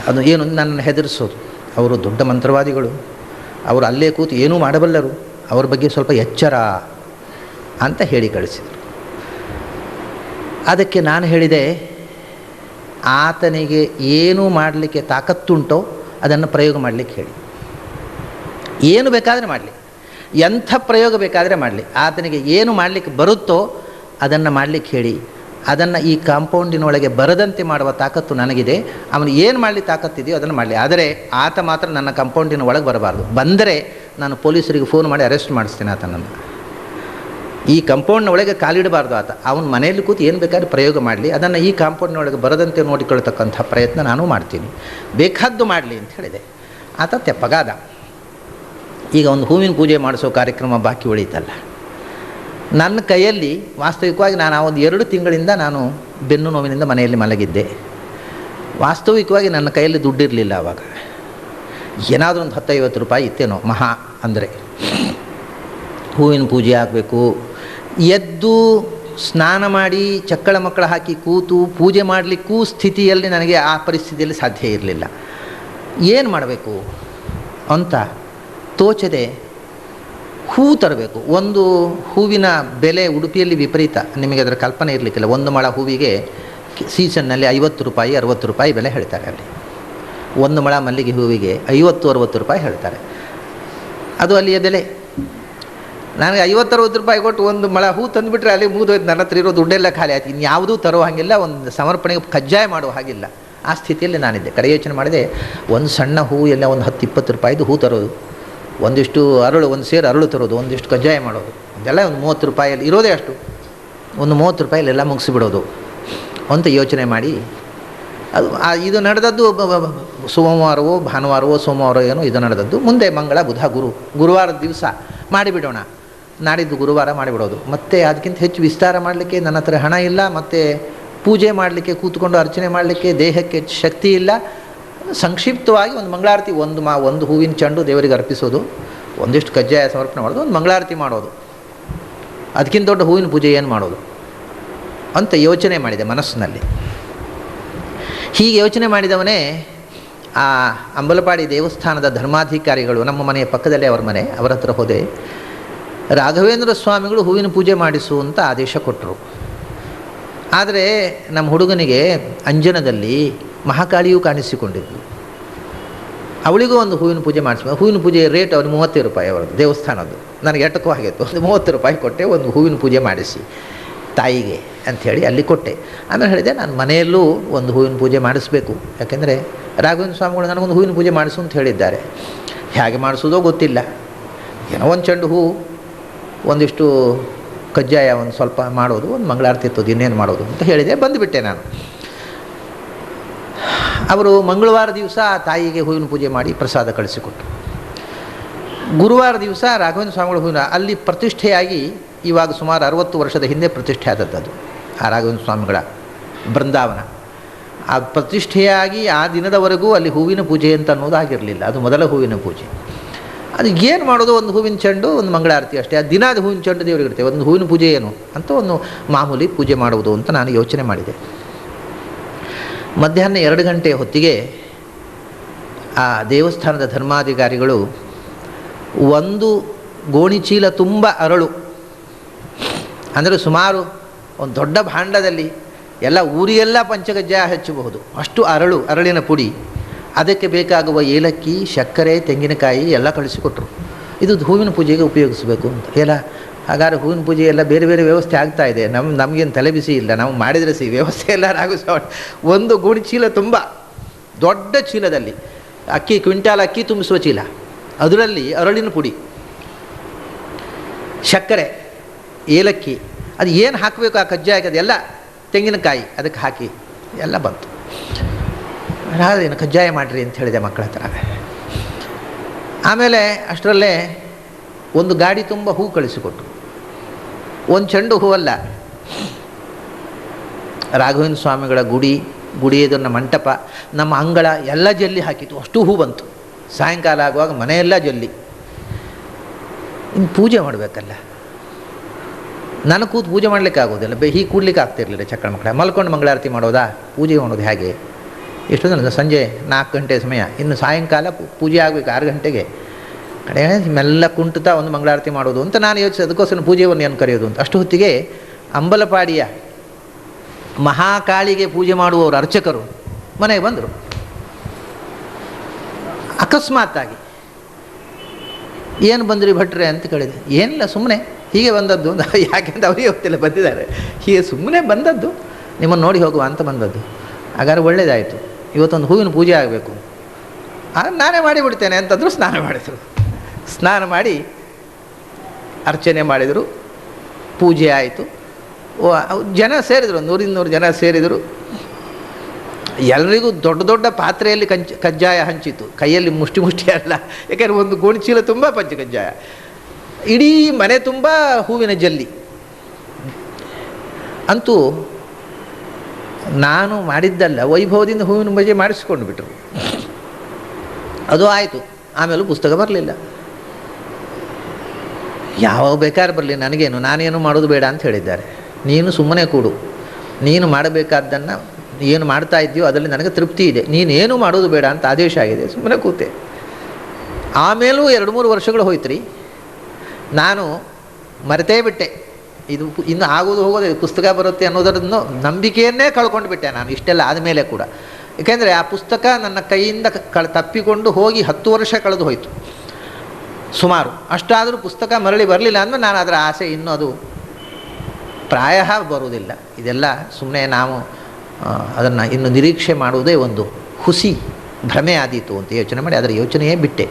ಅದು ಏನು, ನನ್ನನ್ನು ಹೆದರಿಸೋದು. ಅವರು ದೊಡ್ಡ ಮಂತ್ರವಾದಿಗಳು, ಅವರು ಅಲ್ಲೇ ಕೂತು ಏನೂ ಮಾಡಬಲ್ಲರು, ಅವ್ರ ಬಗ್ಗೆ ಸ್ವಲ್ಪ ಎಚ್ಚರ ಅಂತ ಹೇಳಿ ಕಳಿಸಿದರು. ಅದಕ್ಕೆ ನಾನು ಹೇಳಿದೆ, ಆತನಿಗೆ ಏನು ಮಾಡಲಿಕ್ಕೆ ತಾಕತ್ತುಂಟೋ ಅದನ್ನು ಪ್ರಯೋಗ ಮಾಡಲಿಕ್ಕೆ ಹೇಳಿ, ಏನು ಬೇಕಾದರೆ ಮಾಡಲಿ, ಎಂಥ ಪ್ರಯೋಗ ಬೇಕಾದರೆ ಮಾಡಲಿ, ಆತನಿಗೆ ಏನು ಮಾಡಲಿಕ್ಕೆ ಬರುತ್ತೋ ಅದನ್ನು ಮಾಡಲಿಕ್ಕೆ ಹೇಳಿ. ಅದನ್ನು ಈ ಕಾಂಪೌಂಡಿನೊಳಗೆ ಬರದಂತೆ ಮಾಡುವ ತಾಕತ್ತು ನನಗಿದೆ. ಅವನು ಏನು ಮಾಡಲಿ ತಾಕತ್ತಿದೆಯೋ ಅದನ್ನು ಮಾಡಲಿ, ಆದರೆ ಆತ ಮಾತ್ರ ನನ್ನ ಕಾಂಪೌಂಡಿನ ಒಳಗೆ ಬರಬಾರ್ದು. ಬಂದರೆ ನಾನು ಪೊಲೀಸರಿಗೆ ಫೋನ್ ಮಾಡಿ ಅರೆಸ್ಟ್ ಮಾಡಿಸ್ತೀನಿ ಆತನನ್ನು. ಈ ಕಾಂಪೌಂಡ್ನ ಒಳಗೆ ಕಾಲಿಡಬಾರ್ದು ಆತ. ಅವನ ಮನೆಯಲ್ಲಿ ಕೂತು ಏನು ಬೇಕಾದ್ರೆ ಪ್ರಯೋಗ ಮಾಡಲಿ, ಅದನ್ನು ಈ ಕಾಂಪೌಂಡ್ನೊಳಗೆ ಬರದಂತೆ ನೋಡಿಕೊಳ್ತಕ್ಕಂಥ ಪ್ರಯತ್ನ ನಾನು ಮಾಡ್ತೀನಿ, ಬೇಕಾದ್ದು ಮಾಡಲಿ ಅಂತ ಹೇಳಿದೆ. ಆತ ತೆಪ್ಪಗಾದ. ಈಗ ಒಂದು ಹೂವಿನ ಪೂಜೆ ಮಾಡಿಸೋ ಕಾರ್ಯಕ್ರಮ ಬಾಕಿ ಉಳೀತಲ್ಲ. ನನ್ನ ಕೈಯಲ್ಲಿ ವಾಸ್ತವಿಕವಾಗಿ ನಾನು ಆ ಒಂದು 2 ತಿಂಗಳಿಂದ ನಾನು ಬೆನ್ನು ನೋವಿನಿಂದ ಮನೆಯಲ್ಲಿ ಮಲಗಿದ್ದೆ. ವಾಸ್ತವಿಕವಾಗಿ ನನ್ನ ಕೈಯಲ್ಲಿ ದುಡ್ಡಿರಲಿಲ್ಲ ಆವಾಗ. ಏನಾದರೂ ಒಂದು 10-50 ರೂಪಾಯಿ ಇತ್ತೇನೋ ಮಹಾ ಅಂದರೆ. ಹೂವಿನ ಪೂಜೆ ಆಗಬೇಕು, ಎದ್ದು ಸ್ನಾನ ಮಾಡಿ ಚಕ್ಕಳ ಮಕ್ಕಳ ಹಾಕಿ ಕೂತು ಪೂಜೆ ಮಾಡಲಿಕ್ಕೂ ಸ್ಥಿತಿಯಲ್ಲಿ ನನಗೆ ಆ ಪರಿಸ್ಥಿತಿಯಲ್ಲಿ ಸಾಧ್ಯ ಇರಲಿಲ್ಲ. ಏನು ಮಾಡಬೇಕು ಅಂತ ತೋಚದೆ ಹೂ ತರಬೇಕು. ಒಂದು ಹೂವಿನ ಬೆಲೆ ಉಡುಪಿಯಲ್ಲಿ ವಿಪರೀತ, ನಿಮಗೆ ಅದರ ಕಲ್ಪನೆ ಇರಲಿಕ್ಕಿಲ್ಲ. 1 ಮೊಳ ಹೂವಿಗೆ ಸೀಸನ್ನಲ್ಲಿ 50 ರೂಪಾಯಿ 60 ರೂಪಾಯಿ ಬೆಲೆ ಹೇಳ್ತಾರೆ. ಅಲ್ಲಿ 1 ಮೊಳ ಮಲ್ಲಿಗೆ ಹೂವಿಗೆ 50-60 ರೂಪಾಯಿ ಹೇಳ್ತಾರೆ. ಅದು ಅಲ್ಲಿಯ ಬೆಲೆ. ನನಗೆ 50-60 ರೂಪಾಯಿ ಕೊಟ್ಟು 1 ಮೊಳ ಹೂ ತಂದುಬಿಟ್ರೆ ಅಲ್ಲಿ ಮುಗಿದೋಯ್ತು. ನನ್ನ ಹತ್ರ ಇರೋ ದುಡ್ಡೆಲ್ಲ ಖಾಲಿ ಆಯ್ತು. ಇನ್ಯಾವುದೂ ತರೋ ಹಾಗಿಲ್ಲ, ಒಂದು ಸಮರ್ಪಣೆಗೆ ಕಜ್ಜಾಯ ಮಾಡುವ ಹಾಗಿಲ್ಲ. ಆ ಸ್ಥಿತಿಯಲ್ಲಿ ನಾನಿದ್ದೆ. ಕಡೆ ಯೋಚನೆ ಮಾಡಿದೆ, ಒಂದು ಸಣ್ಣ ಹೂ ಎಲ್ಲ ಒಂದು 10-20 ರೂಪಾಯಿದು ಹೂ ತರೋದು, ಒಂದಿಷ್ಟು ಅರಳು, ಒಂದು ಸೇರು ಅರಳು ತರೋದು, ಒಂದಿಷ್ಟು ಕಜ್ಜಾಯ ಮಾಡೋದು, ಇದೆಲ್ಲ ಒಂದು 30 ರೂಪಾಯಲ್ಲಿ ಇರೋದೇ ಅಷ್ಟು, ಒಂದು 30 ರೂಪಾಯಿಲೆಲ್ಲ ಮುಗಿಸಿಬಿಡೋದು ಅಂತ ಯೋಚನೆ ಮಾಡಿ ಅದು ಇದು ನಡೆದದ್ದು ಸೋಮವಾರವೋ ಭಾನುವಾರವೋ ಸೋಮವಾರ ಏನೋ ಇದು ನಡೆದದ್ದು. ಮುಂದೆ ಮಂಗಳ ಬುಧ ಗುರುವಾರದ ದಿವಸ ಮಾಡಿಬಿಡೋಣ, ನಾಡಿದ್ದು ಗುರುವಾರ ಮಾಡಿಬಿಡೋದು. ಮತ್ತು ಅದಕ್ಕಿಂತ ಹೆಚ್ಚು ವಿಸ್ತಾರ ಮಾಡಲಿಕ್ಕೆ ನನ್ನ ಹತ್ರ ಹಣ ಇಲ್ಲ, ಮತ್ತು ಪೂಜೆ ಮಾಡಲಿಕ್ಕೆ ಕೂತ್ಕೊಂಡು ಅರ್ಚನೆ ಮಾಡಲಿಕ್ಕೆ ದೇಹಕ್ಕೆ ಶಕ್ತಿ ಇಲ್ಲ. ಸಂಕ್ಷಿಪ್ತವಾಗಿ ಒಂದು ಮಂಗಳಾರತಿ, ಒಂದು ಹೂವಿನ ಚೆಂಡು ದೇವರಿಗೆ ಅರ್ಪಿಸೋದು, ಒಂದಿಷ್ಟು ಕಜ್ಜಾಯ ಸಮರ್ಪಣೆ ಮಾಡೋದು, ಒಂದು ಮಂಗಳಾರತಿ ಮಾಡೋದು, ಅದಕ್ಕಿಂತ ದೊಡ್ಡ ಹೂವಿನ ಪೂಜೆ ಏನು ಮಾಡೋದು ಅಂತ ಯೋಚನೆ ಮಾಡಿದೆ ಮನಸ್ಸಿನಲ್ಲಿ. ಹೀಗೆ ಯೋಚನೆ ಮಾಡಿದವನೇ ಆ ಅಂಬಲಪಾಡಿ ದೇವಸ್ಥಾನದ ಧರ್ಮಾಧಿಕಾರಿಗಳು, ನಮ್ಮ ಮನೆಯ ಪಕ್ಕದಲ್ಲೇ ಅವರ ಮನೆ, ಅವರ ಹತ್ರ ಹೋದೆ. ರಾಘವೇಂದ್ರ ಸ್ವಾಮಿಗಳು ಹೂವಿನ ಪೂಜೆ ಮಾಡಿಸು ಅಂತ ಆದೇಶ ಕೊಟ್ಟರು. ಆದರೆ ನಮ್ಮ ಹುಡುಗನಿಗೆ ಅಂಜನದಲ್ಲಿ ಮಹಾಕಾಳಿಯೂ ಕಾಣಿಸಿಕೊಂಡಿದ್ದು. ಅವಳಿಗೂ ಒಂದು ಹೂವಿನ ಪೂಜೆ ಮಾಡಿಸ್ಬೇಕು. ಹೂವಿನ ಪೂಜೆ ರೇಟ್ ಅವ್ರಿಗೆ 30 ರೂಪಾಯಿ ಅವರದ್ದು ದೇವಸ್ಥಾನದ್ದು. ನನಗೆ ಎಟ್ಟಕ್ಕೂ ಆಗಿತ್ತು. ಒಂದು 30 ರೂಪಾಯಿ ಕೊಟ್ಟೆ, ಒಂದು ಹೂವಿನ ಪೂಜೆ ಮಾಡಿಸಿ ತಾಯಿಗೆ ಅಂಥೇಳಿ ಅಲ್ಲಿ ಕೊಟ್ಟೆ. ಆಮೇಲೆ ಹೇಳಿದೆ, ನಾನು ಮನೆಯಲ್ಲೂ ಒಂದು ಹೂವಿನ ಪೂಜೆ ಮಾಡಿಸ್ಬೇಕು, ಯಾಕೆಂದರೆ ರಾಘವೇಂದ್ರ ಸ್ವಾಮಿಗಳು ನನಗೊಂದು ಹೂವಿನ ಪೂಜೆ ಮಾಡಿಸು ಅಂತ ಹೇಳಿದ್ದಾರೆ. ಹೇಗೆ ಮಾಡಿಸೋದೋ ಗೊತ್ತಿಲ್ಲ, ಏನೋ ಒಂದು ಚೆಂಡು ಹೂ, ಒಂದಿಷ್ಟು ಕಜ್ಜಾಯ, ಒಂದು ಸ್ವಲ್ಪ ಮಾಡೋದು, ಒಂದು ಮಂಗಳಾರತಿ ಎತ್ತೋದು, ಇನ್ನೇನು ಮಾಡೋದು ಅಂತ ಹೇಳಿದೆ. ಬಂದುಬಿಟ್ಟೆ ನಾನು. ಅವರು ಮಂಗಳವಾರ ದಿವಸ ತಾಯಿಗೆ ಹೂವಿನ ಪೂಜೆ ಮಾಡಿ ಪ್ರಸಾದ ಕಳಿಸಿಕೊಟ್ಟರು. ಗುರುವಾರ ದಿವಸ ರಾಘವೇಂದ್ರ ಸ್ವಾಮಿಗಳು ಹೂವಿನ ಅಲ್ಲಿ ಪ್ರತಿಷ್ಠೆಯಾಗಿ, ಇವಾಗ ಸುಮಾರು 60 ವರ್ಷದ ಹಿಂದೆ ಪ್ರತಿಷ್ಠೆ ಆದದ್ದು ಆ ರಾಘವೇಂದ್ರ ಸ್ವಾಮಿಗಳ ಬೃಂದಾವನ. ಆ ಪ್ರತಿಷ್ಠೆಯಾಗಿ ಆ ದಿನದವರೆಗೂ ಅಲ್ಲಿ ಹೂವಿನ ಪೂಜೆ ಅಂತ ಅನ್ನೋದಾಗಿರಲಿಲ್ಲ. ಅದು ಮೊದಲ ಹೂವಿನ ಪೂಜೆ. ಅದು ಏನು ಮಾಡೋದು, ಒಂದು ಹೂವಿನ ಚೆಂಡು, ಒಂದು ಮಂಗಳಾರತಿ ಅಷ್ಟೇ. ಆ ದಿನ ಅದು ಹೂವಿನ ಚೆಂಡು ದೇವರಿಗೆ ಇರ್ತೇವೆ, ಒಂದು ಹೂವಿನ ಪೂಜೆ ಏನು ಅಂತ ಒಂದು ಮಾಮೂಲಿ ಪೂಜೆ ಮಾಡುವುದು ಅಂತ ನಾನು ಯೋಚನೆ ಮಾಡಿದೆ. ಮಧ್ಯಾಹ್ನ 2 ಗಂಟೆ ಹೊತ್ತಿಗೆ ಆ ದೇವಸ್ಥಾನದ ಧರ್ಮಾಧಿಕಾರಿಗಳು ಒಂದು ಗೋಣಿ ಚೀಲ ತುಂಬ ಅರಳು, ಅಂದರೆ ಸುಮಾರು ಒಂದು ದೊಡ್ಡ ಭಾಂಡದಲ್ಲಿ ಎಲ್ಲ ಊರಿಗೆಲ್ಲ ಪಂಚಗಜ್ಜಾಯ ಹಚ್ಚಬಹುದು ಅಷ್ಟು ಅರಳಿನ ಪುಡಿ, ಅದಕ್ಕೆ ಬೇಕಾಗುವ ಏಲಕ್ಕಿ, ಸಕ್ಕರೆ, ತೆಂಗಿನಕಾಯಿ ಎಲ್ಲ ಕಳಿಸಿಕೊಟ್ರು. ಇದು ಹೂವಿನ ಪೂಜೆಗೆ ಉಪಯೋಗಿಸಬೇಕು ಅಂತ. ಎಲ್ಲ ಹಾಗಾದ್ರೆ ಹೂವಿನ ಪೂಜೆ ಎಲ್ಲ ಬೇರೆ ಬೇರೆ ವ್ಯವಸ್ಥೆ ಆಗ್ತಾ ಇದೆ. ನಮಗೇನು ತಲೆ ಬಿಸಿ ಇಲ್ಲ, ನಾವು ಮಾಡಿದರೆ ವ್ಯವಸ್ಥೆ ಎಲ್ಲ ಒಂದು ಗೋಣಿ ಚೀಲ ತುಂಬ ದೊಡ್ಡ ಚೀಲದಲ್ಲಿ ಕ್ವಿಂಟಾಲ್ ಅಕ್ಕಿ ತುಂಬಿಸುವ ಚೀಲ, ಅದರಲ್ಲಿ ಅರಳಿನ ಪುಡಿ, ಸಕ್ಕರೆ, ಏಲಕ್ಕಿ, ಅದು ಏನು ಹಾಕಬೇಕು ಆ ಕಜ್ಜಾಯಕ್ಕೆ, ಅದೆಲ್ಲ ತೆಂಗಿನಕಾಯಿ ಅದಕ್ಕೆ ಹಾಕಿ ಎಲ್ಲ ಬಂತು. ಏನು ಕಜ್ಜಾಯ ಮಾಡಿರಿ ಅಂತ ಹೇಳಿದೆ ಮಕ್ಕಳ ಹತ್ರ. ಆಮೇಲೆ ಅಷ್ಟರಲ್ಲೇ ಒಂದು ಗಾಡಿ ತುಂಬ ಹೂ ಕಳಿಸಿಕೊಟ್ರು. ಒಂದು ಚೆಂಡು ಹೂವಲ್ಲ, ರಾಘವೇಂದ್ರ ಸ್ವಾಮಿಗಳ ಗುಡಿ ಇದನ್ನು ಮಂಟಪ, ನಮ್ಮ ಅಂಗಳ ಎಲ್ಲ ಜಲ್ಲಿ ಹಾಕಿತ್ತು, ಅಷ್ಟು ಹೂ ಬಂತು. ಸಾಯಂಕಾಲ ಆಗುವಾಗ ಮನೆಯೆಲ್ಲ ಜಲ್ಲಿ. ಇನ್ನು ಪೂಜೆ ಮಾಡಬೇಕಲ್ಲ, ನನಗೆ ಕೂತು ಪೂಜೆ ಮಾಡಲಿಕ್ಕೆ ಆಗೋದಿಲ್ಲ, ಹೀಗೆ ಕೂಡ್ಲಿಕ್ಕೆ ಆಗ್ತಿರ್ಲಿಲ್ಲ. ಚಕ್ಕಳ ಮಕ್ಕಳ ಮಲ್ಕೊಂಡು ಮಂಗಳಾರತಿ ಮಾಡೋದಾ, ಪೂಜೆ ಮಾಡೋದು ಹೇಗೆ? ಎಷ್ಟೊಂದು ಸಂಜೆ 4 ಗಂಟೆ ಸಮಯ, ಇನ್ನು ಸಾಯಂಕಾಲ ಪೂಜೆ ಆಗಬೇಕು 6 ಗಂಟೆಗೆ. ಕಡೆ ಮೆಲ್ಲ ಕುಂಟುತ್ತಾ ಒಂದು ಮಂಗಳಾರತಿ ಮಾಡೋದು ಅಂತ ನಾನು ಯೋಚಿಸಿ, ಅದಕ್ಕೋಸ್ಕರ ಪೂಜೆಯನ್ನು ಏನು ಕರೆಯೋದು ಅಂತ. ಅಷ್ಟು ಹೊತ್ತಿಗೆ ಅಂಬಲಪಾಡಿಯ ಮಹಾಕಾಳಿಗೆ ಪೂಜೆ ಮಾಡುವವರು ಅರ್ಚಕರು ಮನೆಗೆ ಬಂದರು. ಅಕಸ್ಮಾತ್ತಾಗಿ ಏನು ಬಂದ್ರಿ ಭಟ್ರೆ ಅಂತ ಕೇಳಿದೆ. ಏನಿಲ್ಲ, ಸುಮ್ಮನೆ ಹೀಗೆ ಬಂದದ್ದು. ಯಾಕೆಂತ ಅವರಿಗೆ ಗೊತ್ತಿಲ್ಲ, ಬಂದಿದ್ದಾರೆ ಹೀಗೆ ಸುಮ್ಮನೆ ಬಂದದ್ದು. ನಿಮ್ಮನ್ನು ನೋಡಿ ಹೋಗುವ ಅಂತ ಬಂದದ್ದು. ಹಾಗಾದ್ರೆ ಒಳ್ಳೆಯದಾಯಿತು, ಇವತ್ತೊಂದು ಹೂವಿನ ಪೂಜೆ ಆಗಬೇಕು, ನಾನೇ ಮಾಡಿಬಿಡ್ತೇನೆ ಅಂತಂದರು. ಸ್ನಾನ ಮಾಡಿದರು. ಸ್ನಾನ ಮಾಡಿ ಅರ್ಚನೆ ಮಾಡಿದರು, ಪೂಜೆ ಆಯಿತು. ಜನ ಸೇರಿದರು, 100 ಜನ ಸೇರಿದರು. ಎಲ್ಲರಿಗೂ ದೊಡ್ಡ ದೊಡ್ಡ ಪಾತ್ರೆಯಲ್ಲಿ ಕಜ್ಜಾಯ ಹಂಚಿತು, ಕೈಯಲ್ಲಿ ಮುಷ್ಟಿ ಅಲ್ಲ, ಯಾಕೆಂದರೆ ಒಂದು ಗೋಣಿಚೀಲ ತುಂಬ ಪಂಚ ಕಜ್ಜಾಯ, ಇಡೀ ಮನೆ ತುಂಬ ಹೂವಿನ ಜಲ್ಲಿ. ಅಂತೂ ನಾನು ಮಾಡಿದ್ದಲ್ಲ, ವೈಭವದಿಂದ ಹೂವಿನ ಪೂಜೆ ಮಾಡಿಸ್ಕೊಂಡು ಬಿಟ್ಟರು. ಅದು ಆಯಿತು. ಆಮೇಲೂ ಪುಸ್ತಕ ಬರಲಿಲ್ಲ. ಯಾವಾಗ ಬೇಕಾದ್ರೆ ಬರಲಿ, ನನಗೇನು, ನಾನೇನು ಮಾಡೋದು ಬೇಡ ಅಂತ ಹೇಳಿದ್ದಾರೆ. ನೀನು ಸುಮ್ಮನೆ ಕೂಡು, ನೀನು ಮಾಡಬೇಕಾದ್ದನ್ನು ಏನು ಮಾಡ್ತಾ ಇದೆಯೋ ಅದರಲ್ಲಿ ನನಗೆ ತೃಪ್ತಿ ಇದೆ, ನೀನೇನು ಮಾಡೋದು ಬೇಡ ಅಂತ ಆದೇಶ ಆಗಿದೆ. ಸುಮ್ಮನೆ ಕೂತೆ. ಆಮೇಲೂ 2-3 ವರ್ಷಗಳು ಹೋಯ್ತು ರೀ. ನಾನು ಮರೆತೇ ಬಿಟ್ಟೆ, ಇದು ಇನ್ನು ಆಗೋದು ಹೋಗೋದು, ಪುಸ್ತಕ ಬರುತ್ತೆ ಅನ್ನೋದರನ್ನು ನಂಬಿಕೆಯನ್ನೇ ಕಳ್ಕೊಂಡು ಬಿಟ್ಟೆ ನಾನು ಇಷ್ಟೆಲ್ಲ ಆದಮೇಲೆ ಕೂಡ. ಏಕೆಂದರೆ ಆ ಪುಸ್ತಕ ನನ್ನ ಕೈಯಿಂದ ತಪ್ಪಿಕೊಂಡು ಹೋಗಿ 10 ವರ್ಷ ಕಳೆದು ಹೋಯಿತು ಸುಮಾರು. ಅಷ್ಟಾದರೂ ಪುಸ್ತಕ ಮರಳಿ ಬರಲಿಲ್ಲ ಅಂದರೆ ನಾನು ಅದರ ಆಸೆ ಇನ್ನೂ ಅದು ಪ್ರಾಯ ಬರುವುದಿಲ್ಲ. ಇದೆಲ್ಲ ಸುಮ್ಮನೆ ನಾವು ಅದನ್ನು ಇನ್ನು ನಿರೀಕ್ಷೆ ಮಾಡುವುದೇ ಒಂದು ಹುಸಿ ಭ್ರಮೆ ಆದೀತು ಅಂತ ಯೋಚನೆ ಮಾಡಿ ಅದರ ಯೋಚನೆಯೇ ಬಿಟ್ಟೆ.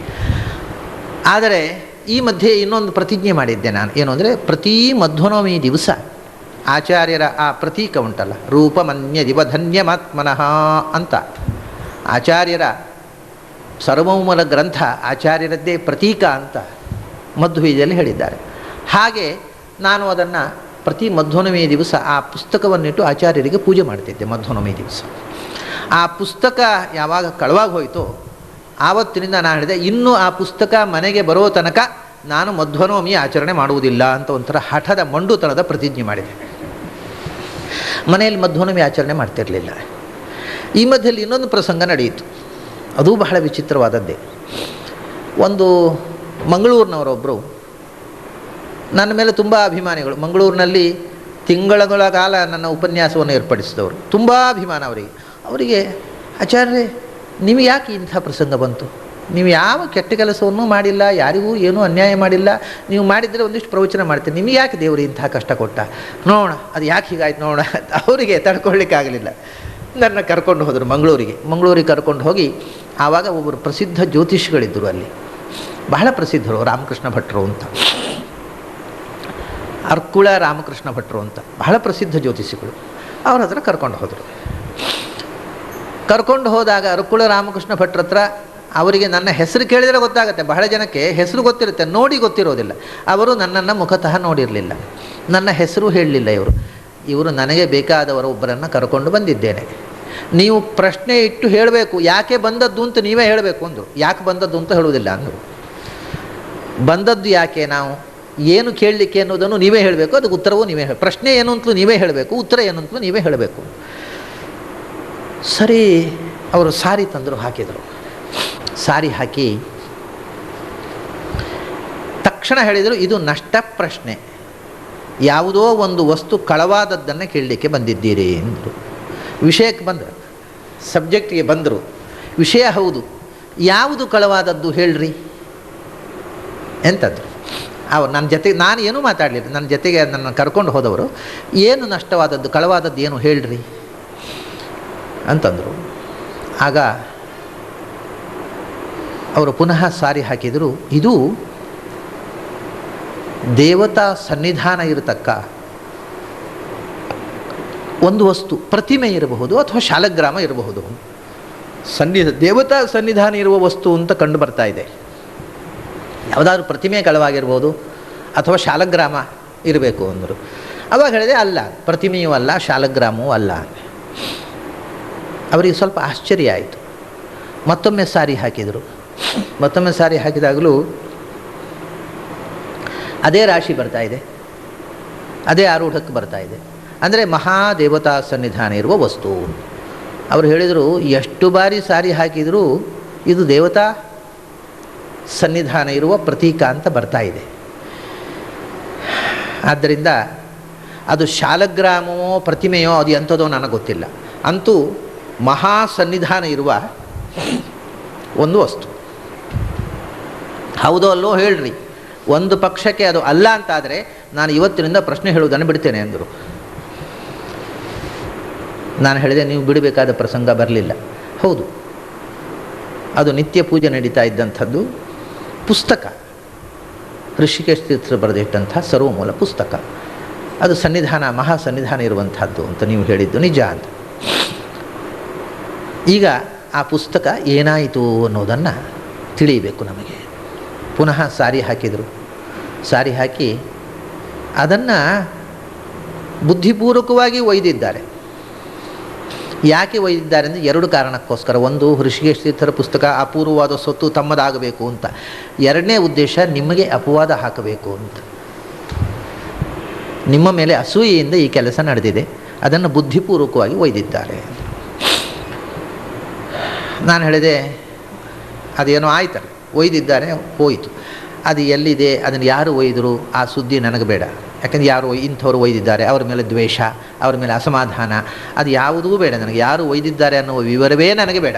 ಆದರೆ ಈ ಮಧ್ಯೆ ಇನ್ನೊಂದು ಪ್ರತಿಜ್ಞೆ ಮಾಡಿದ್ದೆ ನಾನು. ಏನು ಅಂದರೆ, ಪ್ರತಿ ಮಧ್ವನವಮಿ ದಿವಸ ಆಚಾರ್ಯರ ಆ ಪ್ರತೀಕ ಉಂಟಲ್ಲ, ರೂಪಮನ್ಯ ದಿವಧನ್ಯಮಾತ್ಮನಃ ಅಂತ ಆಚಾರ್ಯರ ಸರ್ವಮೂಲ ಗ್ರಂಥ ಆಚಾರ್ಯರದ್ದೇ ಪ್ರತೀಕ ಅಂತ ಮಧ್ವೀಯದಲ್ಲಿ ಹೇಳಿದ್ದಾರೆ. ಹಾಗೆ ನಾನು ಅದನ್ನು ಪ್ರತಿ ಮಧ್ವನವಮಿ ದಿವಸ ಆ ಪುಸ್ತಕವನ್ನಿಟ್ಟು ಆಚಾರ್ಯರಿಗೆ ಪೂಜೆ ಮಾಡ್ತಿದ್ದೆ. ಮಧ್ವನವಮಿ ದಿವಸ ಆ ಪುಸ್ತಕ ಯಾವಾಗ ಕಳವಾಗಿ ಹೋಯಿತೋ ಆವತ್ತಿನಿಂದ ನಾನು ಹೇಳಿದೆ, ಇನ್ನೂ ಆ ಪುಸ್ತಕ ಮನೆಗೆ ಬರೋ ತನಕ ನಾನು ಮಧ್ವನವಮಿ ಆಚರಣೆ ಮಾಡುವುದಿಲ್ಲ ಅಂತ ಒಂಥರ ಹಠದ ಮಂಡುತನದ ಪ್ರತಿಜ್ಞೆ ಮಾಡಿದೆ. ಮನೆಯಲ್ಲಿ ಮಧ್ವನವಮಿ ಆಚರಣೆ ಮಾಡ್ತಿರಲಿಲ್ಲ. ಈ ಮಧ್ಯದಲ್ಲಿ ಇನ್ನೊಂದು ಪ್ರಸಂಗ ನಡೆಯಿತು, ಅದು ಬಹಳ ವಿಚಿತ್ರವಾದದ್ದೇ. ಒಂದು ಮಂಗಳೂರಿನವರೊಬ್ಬರು ನನ್ನ ಮೇಲೆ ತುಂಬ ಅಭಿಮಾನಿಗಳು. ಮಂಗಳೂರಿನಲ್ಲಿ ತಿಂಗಳ ಕಾಲ ನನ್ನ ಉಪನ್ಯಾಸವನ್ನು ಏರ್ಪಡಿಸಿದವರು, ತುಂಬ ಅಭಿಮಾನ ಅವರಿಗೆ. ಆಚಾರ್ಯರೇ, ನೀವು ಯಾಕೆ ಇಂಥ ಪ್ರಸಂಗ ಬಂತು? ನೀವು ಯಾವ ಕೆಟ್ಟ ಕೆಲಸವನ್ನೂ ಮಾಡಿಲ್ಲ, ಯಾರಿಗೂ ಏನೂ ಅನ್ಯಾಯ ಮಾಡಿಲ್ಲ, ನೀವು ಮಾಡಿದರೆ ಒಂದಿಷ್ಟು ಪ್ರವಚನ ಮಾಡ್ತೀರಿ, ನಿಮಗೆ ಯಾಕೆ ದೇವರು ಇಂಥ ಕಷ್ಟ ಕೊಟ್ಟ? ನೋಡೋಣ ಅದು ಯಾಕೆ ಹೀಗಾಯ್ತು ನೋಡೋಣ. ಅವರಿಗೆ ತಡ್ಕೊಳ್ಳಿಕ್ಕಾಗಲಿಲ್ಲ. ನನ್ನ ಕರ್ಕೊಂಡು ಹೋದರು ಮಂಗಳೂರಿಗೆ ಕರ್ಕೊಂಡು ಹೋಗಿ. ಆವಾಗ ಒಬ್ಬರು ಪ್ರಸಿದ್ಧ ಜ್ಯೋತಿಷಿಗಳಿದ್ದರು ಅಲ್ಲಿ, ಬಹಳ ಪ್ರಸಿದ್ಧರು, ರಾಮಕೃಷ್ಣ ಭಟ್ರು ಅಂತ, ಅರ್ಕುಳ ರಾಮಕೃಷ್ಣ ಭಟ್ರು ಅಂತ ಬಹಳ ಪ್ರಸಿದ್ಧ ಜ್ಯೋತಿಷಿಗಳು. ಅವ್ರ ಹತ್ರ ಕರ್ಕೊಂಡು ಹೋದರು. ಕರ್ಕೊಂಡು ಹೋದಾಗ ಅರ್ಕುಳ ರಾಮಕೃಷ್ಣ ಭಟ್ರ ಹತ್ರ ಅವರಿಗೆ ನನ್ನ ಹೆಸರು ಕೇಳಿದರೆ ಗೊತ್ತಾಗುತ್ತೆ. ಬಹಳ ಜನಕ್ಕೆ ಹೆಸರು ಗೊತ್ತಿರುತ್ತೆ, ನೋಡಿ ಗೊತ್ತಿರೋದಿಲ್ಲ. ಅವರು ನನ್ನನ್ನು ಮುಖತಃ ನೋಡಿರಲಿಲ್ಲ, ನನ್ನ ಹೆಸರು ಹೇಳಲಿಲ್ಲ. ಇವರು ನನಗೆ ಬೇಕಾದವರ ಒಬ್ಬರನ್ನು ಕರ್ಕೊಂಡು ಬಂದಿದ್ದೇನೆ, ನೀವು ಪ್ರಶ್ನೆ ಇಟ್ಟು ಹೇಳಬೇಕು, ಯಾಕೆ ಬಂದದ್ದು ಅಂತ ನೀವೇ ಹೇಳಬೇಕು ಅಂದರು. ಯಾಕೆ ಬಂದದ್ದು ಅಂತ ಹೇಳುವುದಿಲ್ಲ ಅಂದರು. ಬಂದದ್ದು ಯಾಕೆ, ನಾವು ಏನು ಕೇಳಲಿಕ್ಕೆ ಅನ್ನೋದನ್ನು ನೀವೇ ಹೇಳಬೇಕು, ಅದಕ್ಕೆ ಉತ್ತರವೂ ನೀವೇ ಪ್ರಶ್ನೆ ಏನು ಅಂತಲೂ ನೀವೇ ಹೇಳಬೇಕು, ಉತ್ತರ ಏನು ಅಂತಲೂ ನೀವೇ ಹೇಳಬೇಕು. ಸರಿ, ಅವರು ಸಾರಿ ತಂದರು, ಹಾಕಿದರು. ಸಾರಿ ಹಾಕಿ ತಕ್ಷಣ ಹೇಳಿದರು, ಇದು ನಷ್ಟ ಪ್ರಶ್ನೆ, ಯಾವುದೋ ಒಂದು ವಸ್ತು ಕಳವಾದದ್ದನ್ನು ಕೇಳಲಿಕ್ಕೆ ಬಂದಿದ್ದೀರಿ ಅಂದರು. ವಿಷಯಕ್ಕೆ ಬಂದರು, ಸಬ್ಜೆಕ್ಟಿಗೆ ಬಂದರು. ವಿಷಯ ಹೌದು, ಯಾವುದು ಕಳವಾದದ್ದು ಹೇಳ್ರಿ ಎಂತದ್ದು. ಅವ್ರು ನನ್ನ ಜೊತೆಗೆ, ನಾನು ಏನೂ ಮಾತಾಡಲಿಲ್ಲ, ನನ್ನ ಜೊತೆಗೆ ನನ್ನ ಕರ್ಕೊಂಡು ಹೋದವರು, ಏನು ನಷ್ಟವಾದದ್ದು ಕಳವಾದದ್ದು ಏನು ಹೇಳ್ರಿ ಅಂತಂದರು. ಆಗ ಅವರು ಪುನಃ ಸಾರಿ ಹಾಕಿದರು, ಇದು ದೇವತಾ ಸನ್ನಿಧಾನ ಇರತಕ್ಕ ಒಂದು ವಸ್ತು, ಪ್ರತಿಮೆ ಇರಬಹುದು ಅಥವಾ ಶಾಲಗ್ರಾಮ ಇರಬಹುದು, ದೇವತಾ ಸನ್ನಿಧಾನ ಇರುವ ವಸ್ತು ಅಂತ ಕಂಡು ಬರ್ತಾ ಇದೆ. ಯಾವುದಾದ್ರೂ ಪ್ರತಿಮೆ ಕಳವಾಗಿರ್ಬೋದು ಅಥವಾ ಶಾಲಗ್ರಾಮ ಇರಬೇಕು ಅಂದರು. ಅವಾಗ ಹೇಳಿದೆ, ಅಲ್ಲ, ಪ್ರತಿಮೆಯೂ ಅಲ್ಲ, ಶಾಲಗ್ರಾಮವೂ ಅಲ್ಲ. ಅವರಿಗೆ ಸ್ವಲ್ಪ ಆಶ್ಚರ್ಯ ಆಯಿತು. ಮತ್ತೊಮ್ಮೆ ಸಾರಿ ಹಾಕಿದರು. ಮತ್ತೊಮ್ಮೆ ಸಾರಿ ಹಾಕಿದಾಗಲೂ ಅದೇ ರಾಶಿ ಬರ್ತಾ ಇದೆ, ಅದೇ ಆರೂಢಕ್ಕೆ ಬರ್ತಾ ಇದೆ. ಅಂದರೆ ಮಹಾದೇವತಾ ಸನ್ನಿಧಾನ ಇರುವ ವಸ್ತು. ಅವರು ಹೇಳಿದರು, ಎಷ್ಟು ಬಾರಿ ಸಾರಿ ಹಾಕಿದರೂ ಇದು ದೇವತಾ ಸನ್ನಿಧಾನ ಇರುವ ಪ್ರತೀಕ ಅಂತ ಬರ್ತಾ ಇದೆ. ಆದ್ದರಿಂದ ಅದು ಶಾಲಗ್ರಾಮವೋ ಪ್ರತಿಮೆಯೋ ಅದು ಎಂಥದೋ ನನಗೆ ಗೊತ್ತಿಲ್ಲ, ಅಂತೂ ಮಹಾ ಸನ್ನಿಧಾನ ಇರುವ ಒಂದು ವಸ್ತು. ಹೌದೋ ಅಲ್ಲೋ ಹೇಳ್ರಿ. ಒಂದು ಪಕ್ಷಕ್ಕೆ ಅದು ಅಲ್ಲ ಅಂತಾದರೆ ನಾನು ಇವತ್ತಿನಿಂದ ಪ್ರಶ್ನೆ ಹೇಳುವುದನ್ನು ಬಿಡ್ತೇನೆ ಅಂದರು. ನಾನು ಹೇಳಿದೆ ನೀವು ಬಿಡಬೇಕಾದ ಪ್ರಸಂಗ ಬರಲಿಲ್ಲ. ಹೌದು, ಅದು ನಿತ್ಯ ಪೂಜೆ ನಡೀತಾ ಇದ್ದಂಥದ್ದು ಪುಸ್ತಕ, ಋಷಿಕೇಶ್ ತೀರ್ಥರು ಬರೆದಿಟ್ಟಂಥ ಸರ್ವಮೂಲ ಪುಸ್ತಕ. ಅದು ಸನ್ನಿಧಾನ, ಮಹಾ ಸನ್ನಿಧಾನ ಇರುವಂಥದ್ದು ಅಂತ ನೀವು ಹೇಳಿದ್ದು ನಿಜ ಅಂತ. ಈಗ ಆ ಪುಸ್ತಕ ಏನಾಯಿತು ಅನ್ನೋದನ್ನು ತಿಳಿಯಬೇಕು ನಮಗೆ. ಪುನಃ ಸಾರಿ ಹಾಕಿದರು. ಸಾರಿ ಹಾಕಿ ಅದನ್ನು ಬುದ್ಧಿಪೂರ್ವಕವಾಗಿ ಒಯ್ದಿದ್ದಾರೆ. ಯಾಕೆ ಒಯ್ದಿದ್ದಾರೆ ಅಂದರೆ ಎರಡು ಕಾರಣಕ್ಕೋಸ್ಕರ. ಒಂದು, ಋಷಿಕೇಶ್ ತೀರ್ಥರ ಪುಸ್ತಕ ಅಪೂರ್ವವಾದ ಸೊತ್ತು ತಮ್ಮದಾಗಬೇಕು ಅಂತ. ಎರಡನೇ ಉದ್ದೇಶ, ನಿಮಗೆ ಅಪವಾದ ಹಾಕಬೇಕು ಅಂತ. ನಿಮ್ಮ ಮೇಲೆ ಅಸೂಯೆಯಿಂದ ಈ ಕೆಲಸ ನಡೆದಿದೆ, ಅದನ್ನು ಬುದ್ಧಿಪೂರ್ವಕವಾಗಿ ಒಯ್ದಿದ್ದಾರೆ. ನಾನು ಹೇಳಿದೆ ಅದೇನೋ ಆಯ್ತಲ್ಲ, ಒಯ್ದಿದ್ದಾರೆ, ಹೋಯಿತು. ಅದು ಎಲ್ಲಿದೆ, ಅದನ್ನು ಯಾರು ಒಯ್ದರು ಆ ಸುದ್ದಿ ನನಗೆ ಬೇಡ. ಯಾಕಂದರೆ ಯಾರು ಇಂಥವ್ರು ಒಯ್ದಿದ್ದಾರೆ, ಅವರ ಮೇಲೆ ದ್ವೇಷ, ಅವರ ಮೇಲೆ ಅಸಮಾಧಾನ, ಅದು ಯಾವುದೂ ಬೇಡ ನನಗೆ. ಯಾರು ಒಯ್ದಿದ್ದಾರೆ ಅನ್ನುವ ವಿವರವೇ ನನಗೆ ಬೇಡ.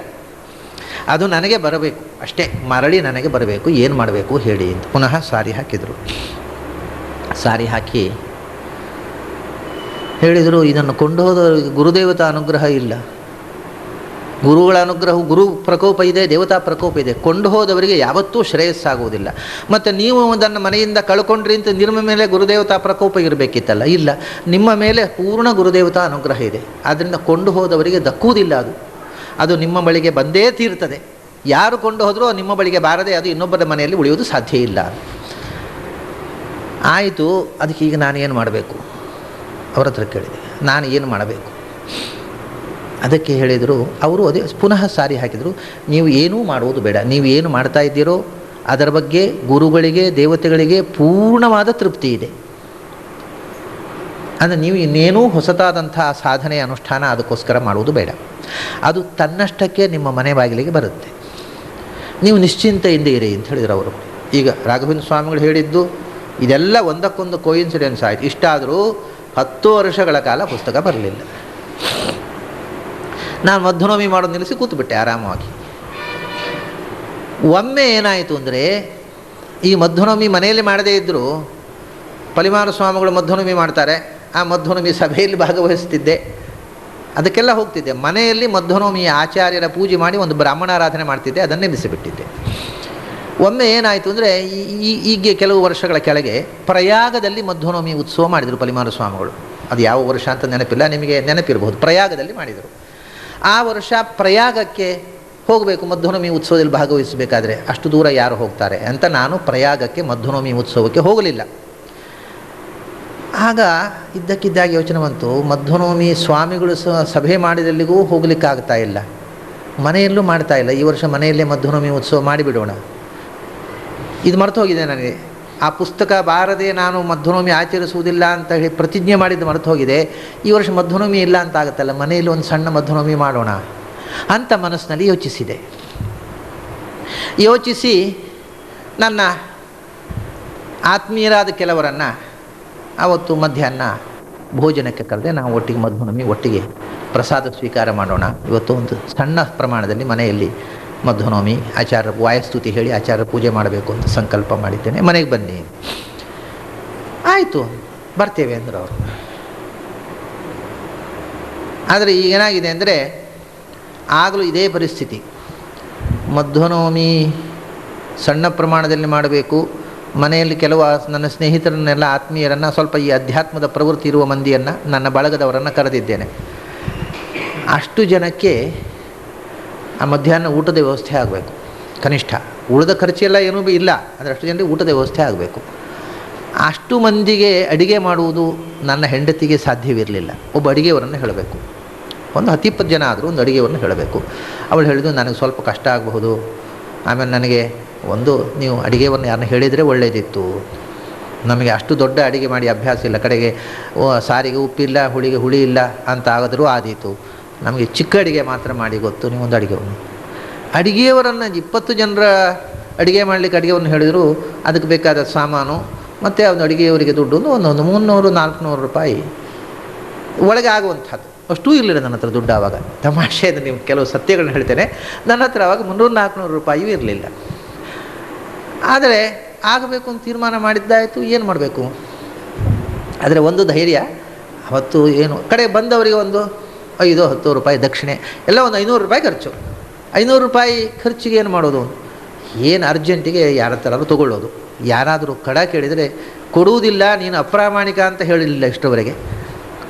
ಅದು ನನಗೆ ಬರಬೇಕು ಅಷ್ಟೇ, ಮರಳಿ ನನಗೆ ಬರಬೇಕು. ಏನು ಮಾಡಬೇಕು ಹೇಳಿ ಅಂತ ಪುನಃ ಸಾರಿ ಹಾಕಿದರು. ಸಾರಿ ಹಾಕಿ ಹೇಳಿದರು, ಇದನ್ನು ಕೊಂಡು ಹೋದವರಿಗೆ ಗುರುದೇವತಾ ಅನುಗ್ರಹ ಇಲ್ಲ, ಗುರುಗಳ ಅನುಗ್ರಹ, ಗುರು ಪ್ರಕೋಪ ಇದೆ, ದೇವತಾ ಪ್ರಕೋಪ ಇದೆ. ಕೊಂಡು ಹೋದವರಿಗೆ ಯಾವತ್ತೂ ಶ್ರೇಯಸ್ಸಾಗುವುದಿಲ್ಲ. ಮತ್ತು ನೀವು ಅದನ್ನು ಮನೆಯಿಂದ ಕಳ್ಕೊಂಡ್ರಿ ಅಂತ ನಿಮ್ಮ ಮೇಲೆ ಗುರುದೇವತಾ ಪ್ರಕೋಪ ಇರಬೇಕಿತ್ತಲ್ಲ, ಇಲ್ಲ, ನಿಮ್ಮ ಮೇಲೆ ಪೂರ್ಣ ಗುರುದೇವತಾ ಅನುಗ್ರಹ ಇದೆ. ಆದ್ದರಿಂದ ಕೊಂಡು ಹೋದವರಿಗೆ ದಕ್ಕುವುದಿಲ್ಲ. ಅದು ನಿಮ್ಮ ಬಳಿಗೆ ಬಂದೇ ತೀರ್ತದೆ. ಯಾರು ಕೊಂಡು ಹೋದರೂ ನಿಮ್ಮ ಬಳಿಗೆ ಬಾರದೆ ಅದು ಇನ್ನೊಬ್ಬರ ಮನೆಯಲ್ಲಿ ಉಳಿಯುವುದು ಸಾಧ್ಯ ಇಲ್ಲ. ಆಯಿತು, ಅದಕ್ಕೆ ಈಗ ನಾನು ಏನು ಮಾಡಬೇಕು ಅವ್ರ ಹತ್ರ ಕೇಳಿದೆ. ನಾನು ಏನು ಮಾಡಬೇಕು ಅದಕ್ಕೆ ಹೇಳಿದರು ಅವರು. ಅದೇ ಪುನಃ ಸಾರಿ ಹಾಕಿದರು, ನೀವು ಏನೂ ಮಾಡುವುದು ಬೇಡ, ನೀವು ಏನು ಮಾಡ್ತಾ ಇದ್ದೀರೋ ಅದರ ಬಗ್ಗೆ ಗುರುಗಳಿಗೆ, ದೇವತೆಗಳಿಗೆ ಪೂರ್ಣವಾದ ತೃಪ್ತಿ ಇದೆ. ಅಂದರೆ ನೀವು ಇನ್ನೇನೂ ಹೊಸತಾದಂಥ ಸಾಧನೆ ಅನುಷ್ಠಾನ ಅದಕ್ಕೋಸ್ಕರ ಮಾಡುವುದು ಬೇಡ. ಅದು ತನ್ನಷ್ಟಕ್ಕೆ ನಿಮ್ಮ ಮನೆ ಬಾಗಿಲಿಗೆ ಬರುತ್ತೆ. ನೀವು ನಿಶ್ಚಿಂತೆಯಿಂದ ಇರಿ ಅಂತ ಹೇಳಿದರು ಅವರು. ಈಗ ರಾಘವೇಂದ್ರ ಸ್ವಾಮಿಗಳು ಹೇಳಿದ್ದು ಇದೆಲ್ಲ ಒಂದಕ್ಕೊಂದು ಕೋಇನ್ಸಿಡೆನ್ಸ್ ಆಯಿತು. ಇಷ್ಟಾದರೂ 10 ವರ್ಷಗಳ ಕಾಲ ಪುಸ್ತಕ ಬರಲಿಲ್ಲ. ನಾನು ಮಧ್ವನವಮಿ ಮಾಡೋದು ನಿಲ್ಲಿಸಿ ಕೂತ್ಬಿಟ್ಟೆ ಆರಾಮವಾಗಿ. ಒಮ್ಮೆ ಏನಾಯಿತು ಅಂದರೆ, ಈ ಮಧ್ವನವಮಿ ಮನೆಯಲ್ಲಿ ಮಾಡದೇ ಇದ್ದರೂ ಪಲಿಮಾರು ಸ್ವಾಮಿಗಳು ಮಧ್ವನವಮಿ ಮಾಡ್ತಾರೆ, ಆ ಮಧ್ವನವಮಿ ಸಭೆಯಲ್ಲಿ ಭಾಗವಹಿಸ್ತಿದ್ದೆ, ಅದಕ್ಕೆಲ್ಲ ಹೋಗ್ತಿದ್ದೆ. ಮನೆಯಲ್ಲಿ ಮಧ್ವನವಮಿ ಆಚಾರ್ಯರ ಪೂಜೆ ಮಾಡಿ ಒಂದು ಬ್ರಾಹ್ಮಣಾರಾಧನೆ ಮಾಡ್ತಿದ್ದೆ, ಅದನ್ನೇ ನಿಲ್ಲಿಸಿಬಿಟ್ಟಿದ್ದೆ. ಒಮ್ಮೆ ಏನಾಯಿತು ಅಂದರೆ, ಈಗ ಕೆಲವು ವರ್ಷಗಳ ಕೆಳಗೆ ಪ್ರಯಾಗದಲ್ಲಿ ಮಧ್ವನವಮಿ ಉತ್ಸವ ಮಾಡಿದರು ಪಲಿಮಾರು ಸ್ವಾಮಿಗಳು. ಅದು ಯಾವ ವರ್ಷ ಅಂತ ನೆನಪಿಲ್ಲ, ನಿಮಗೆ ನೆನಪಿರಬಹುದು. ಪ್ರಯಾಗದಲ್ಲಿ ಮಾಡಿದರು. ಆ ವರ್ಷ ಪ್ರಯಾಗಕ್ಕೆ ಹೋಗಬೇಕು ಮಧ್ವನವಮಿ ಉತ್ಸವದಲ್ಲಿ ಭಾಗವಹಿಸಬೇಕಾದ್ರೆ. ಅಷ್ಟು ದೂರ ಯಾರು ಹೋಗ್ತಾರೆ ಅಂತ ನಾನು ಪ್ರಯಾಗಕ್ಕೆ ಮಧ್ವನವಮಿ ಉತ್ಸವಕ್ಕೆ ಹೋಗಲಿಲ್ಲ. ಆಗ ಇದ್ದಕ್ಕಿದ್ದಾಗ ಯೋಚನೆ ಬಂತು, ಮಧ್ವನವಮಿ ಸ್ವಾಮಿಗಳು ಸಭೆ ಮಾಡಿದಲ್ಲಿಗೂ ಹೋಗಲಿಕ್ಕಾಗ್ತಾ ಇಲ್ಲ, ಮನೆಯಲ್ಲೂ ಮಾಡ್ತಾ ಇಲ್ಲ. ಈ ವರ್ಷ ಮನೆಯಲ್ಲೇ ಮಧ್ವನವಮಿ ಉತ್ಸವ ಮಾಡಿಬಿಡೋಣ. ಇದು ಮರೆತು ಹೋಗಿದೆ ನನಗೆ. ಆ ಪುಸ್ತಕ ಬಾರದೆ ನಾನು ಮಧ್ವನವಮಿ ಆಚರಿಸುವುದಿಲ್ಲ ಅಂತ ಹೇಳಿ ಪ್ರತಿಜ್ಞೆ ಮಾಡಿದ್ದು ಮರೆತು ಹೋಗಿದೆ. ಈ ವರ್ಷ ಮಧ್ವನವಮಿ ಇಲ್ಲ ಅಂತ ಆಗುತ್ತಲ್ಲ, ಮನೆಯಲ್ಲಿ ಒಂದು ಸಣ್ಣ ಮಧ್ವನವಮಿ ಮಾಡೋಣ ಅಂತ ಮನಸ್ಸಿನಲ್ಲಿ ಯೋಚಿಸಿದೆ. ಯೋಚಿಸಿ ನನ್ನ ಆತ್ಮೀಯರಾದ ಕೆಲವರನ್ನು ಆವತ್ತು ಮಧ್ಯಾಹ್ನ ಭೋಜನಕ್ಕೆ ಕರೆದೆ. ನಾವು ಒಟ್ಟಿಗೆ ಮಧ್ವನವಮಿ ಒಟ್ಟಿಗೆ ಪ್ರಸಾದ ಸ್ವೀಕಾರ ಮಾಡೋಣ, ಇವತ್ತು ಒಂದು ಸಣ್ಣ ಪ್ರಮಾಣದಲ್ಲಿ ಮನೆಯಲ್ಲಿ ಮಧ್ವನವಮಿ ಆಚಾರ್ಯ ವಾಯಸ್ತುತಿ ಹೇಳಿ ಆಚಾರ್ಯ ಪೂಜೆ ಮಾಡಬೇಕು ಅಂತ ಸಂಕಲ್ಪ ಮಾಡಿದ್ದೇನೆ, ಮನೆಗೆ ಬನ್ನಿ. ಆಯಿತು, ಬರ್ತೇವೆ ಅಂದರು ಅವರು. ಆದರೆ ಈಗ ಏನಾಗಿದೆ ಅಂದರೆ, ಆಗಲೂ ಇದೇ ಪರಿಸ್ಥಿತಿ. ಮಧ್ವನವಮಿ ಸಣ್ಣ ಪ್ರಮಾಣದಲ್ಲಿ ಮಾಡಬೇಕು. ಮನೆಯಲ್ಲಿ ಕೆಲವು ನನ್ನ ಸ್ನೇಹಿತರನ್ನೆಲ್ಲ, ಆತ್ಮೀಯರನ್ನು, ಸ್ವಲ್ಪ ಈ ಅಧ್ಯಾತ್ಮದ ಪ್ರವೃತ್ತಿ ಇರುವ ಮಂದಿಯನ್ನು, ನನ್ನ ಬಳಗದವರನ್ನು ಕರೆದಿದ್ದೇನೆ. ಅಷ್ಟು ಜನಕ್ಕೆ ಆ ಮಧ್ಯಾಹ್ನ ಊಟದ ವ್ಯವಸ್ಥೆ ಆಗಬೇಕು ಕನಿಷ್ಠ. ಉಳಿದ ಖರ್ಚೆಲ್ಲ ಏನೂ ಇಲ್ಲ, ಆದರೆ ಅಷ್ಟು ಜನರಿಗೆ ಊಟದ ವ್ಯವಸ್ಥೆ ಆಗಬೇಕು. ಅಷ್ಟು ಮಂದಿಗೆ ಅಡಿಗೆ ಮಾಡುವುದು ನನ್ನ ಹೆಂಡತಿಗೆ ಸಾಧ್ಯವಿರಲಿಲ್ಲ. ಒಬ್ಬ ಅಡಿಗೆಯವರನ್ನು ಹೇಳಬೇಕು, ಒಂದು 10-20 ಜನ ಆದರೂ ಒಂದು ಅಡಿಗೆಯವರನ್ನು ಹೇಳಬೇಕು. ಅವಳು ಹೇಳಿದ್ದು, ನನಗೆ ಸ್ವಲ್ಪ ಕಷ್ಟ ಆಗಬಹುದು, ಆಮೇಲೆ ನನಗೆ ನೀವು ಅಡಿಗೆಯನ್ನು ಯಾರನ್ನ ಹೇಳಿದರೆ ಒಳ್ಳೆಯದಿತ್ತು, ನಮಗೆ ಅಷ್ಟು ದೊಡ್ಡ ಅಡಿಗೆ ಮಾಡಿ ಅಭ್ಯಾಸ ಇಲ್ಲ, ಕಡೆಗೆ ಸಾರಿಗೆ ಉಪ್ಪಿಲ್ಲ, ಹುಳಿಗೆ ಹುಳಿ ಇಲ್ಲ ಅಂತ ಆದರೂ ಆದೀತು, ನಮಗೆ ಚಿಕ್ಕ ಅಡಿಗೆ ಮಾತ್ರ ಮಾಡಿ ಗೊತ್ತು, ನೀವೊಂದು ಅಡಿಗೆಯವರನ್ನು 20 ಜನರ ಅಡಿಗೆ ಮಾಡಲಿಕ್ಕೆ ಅಡುಗೆಯನ್ನು ಹೇಳಿದರು. ಅದಕ್ಕೆ ಬೇಕಾದ ಸಾಮಾನು ಮತ್ತು ಒಂದು ಅಡುಗೆಯವರಿಗೆ ದುಡ್ಡು ಒಂದು 300-400 ರೂಪಾಯಿ ಒಳಗೆ ಆಗುವಂಥದ್ದು. ಅಷ್ಟೂ ಇರಲಿಲ್ಲ ನನ್ನ ಹತ್ರ ದುಡ್ಡು ಆವಾಗ. ತಮಾಷೆಯಿಂದ ನೀವು ಕೆಲವು ಸತ್ಯಗಳನ್ನ ಹೇಳ್ತೇನೆ, ನನ್ನ ಹತ್ರ ಆವಾಗ 300-400 ರೂಪಾಯಿಯೂ ಇರಲಿಲ್ಲ. ಆದರೆ ಆಗಬೇಕು ಅಂತ ತೀರ್ಮಾನ ಮಾಡಿದ್ದಾಯಿತು, ಏನು ಮಾಡಬೇಕು. ಆದರೆ ಒಂದು ಧೈರ್ಯ, ಅವತ್ತು ಏನು ಕಡೆ ಬಂದವರಿಗೆ ಒಂದು 5-10 ರೂಪಾಯಿ ದಕ್ಷಿಣೆ, ಎಲ್ಲ ಒಂದು 500 ರೂಪಾಯಿ ಖರ್ಚು. 500 ರೂಪಾಯಿ ಖರ್ಚಿಗೆ ಏನು ಮಾಡೋದು? ಏನು ಅರ್ಜೆಂಟಿಗೆ ಯಾರ ಥರ ತೊಗೊಳ್ಳೋದು. ಯಾರಾದರೂ ಕಡ ಕೇಳಿದರೆ ಕೊಡುವುದಿಲ್ಲ, ನೀನು ಅಪ್ರಾಮಾಣಿಕ ಅಂತ ಹೇಳಿರಲಿಲ್ಲ ಇಷ್ಟರವರೆಗೆ.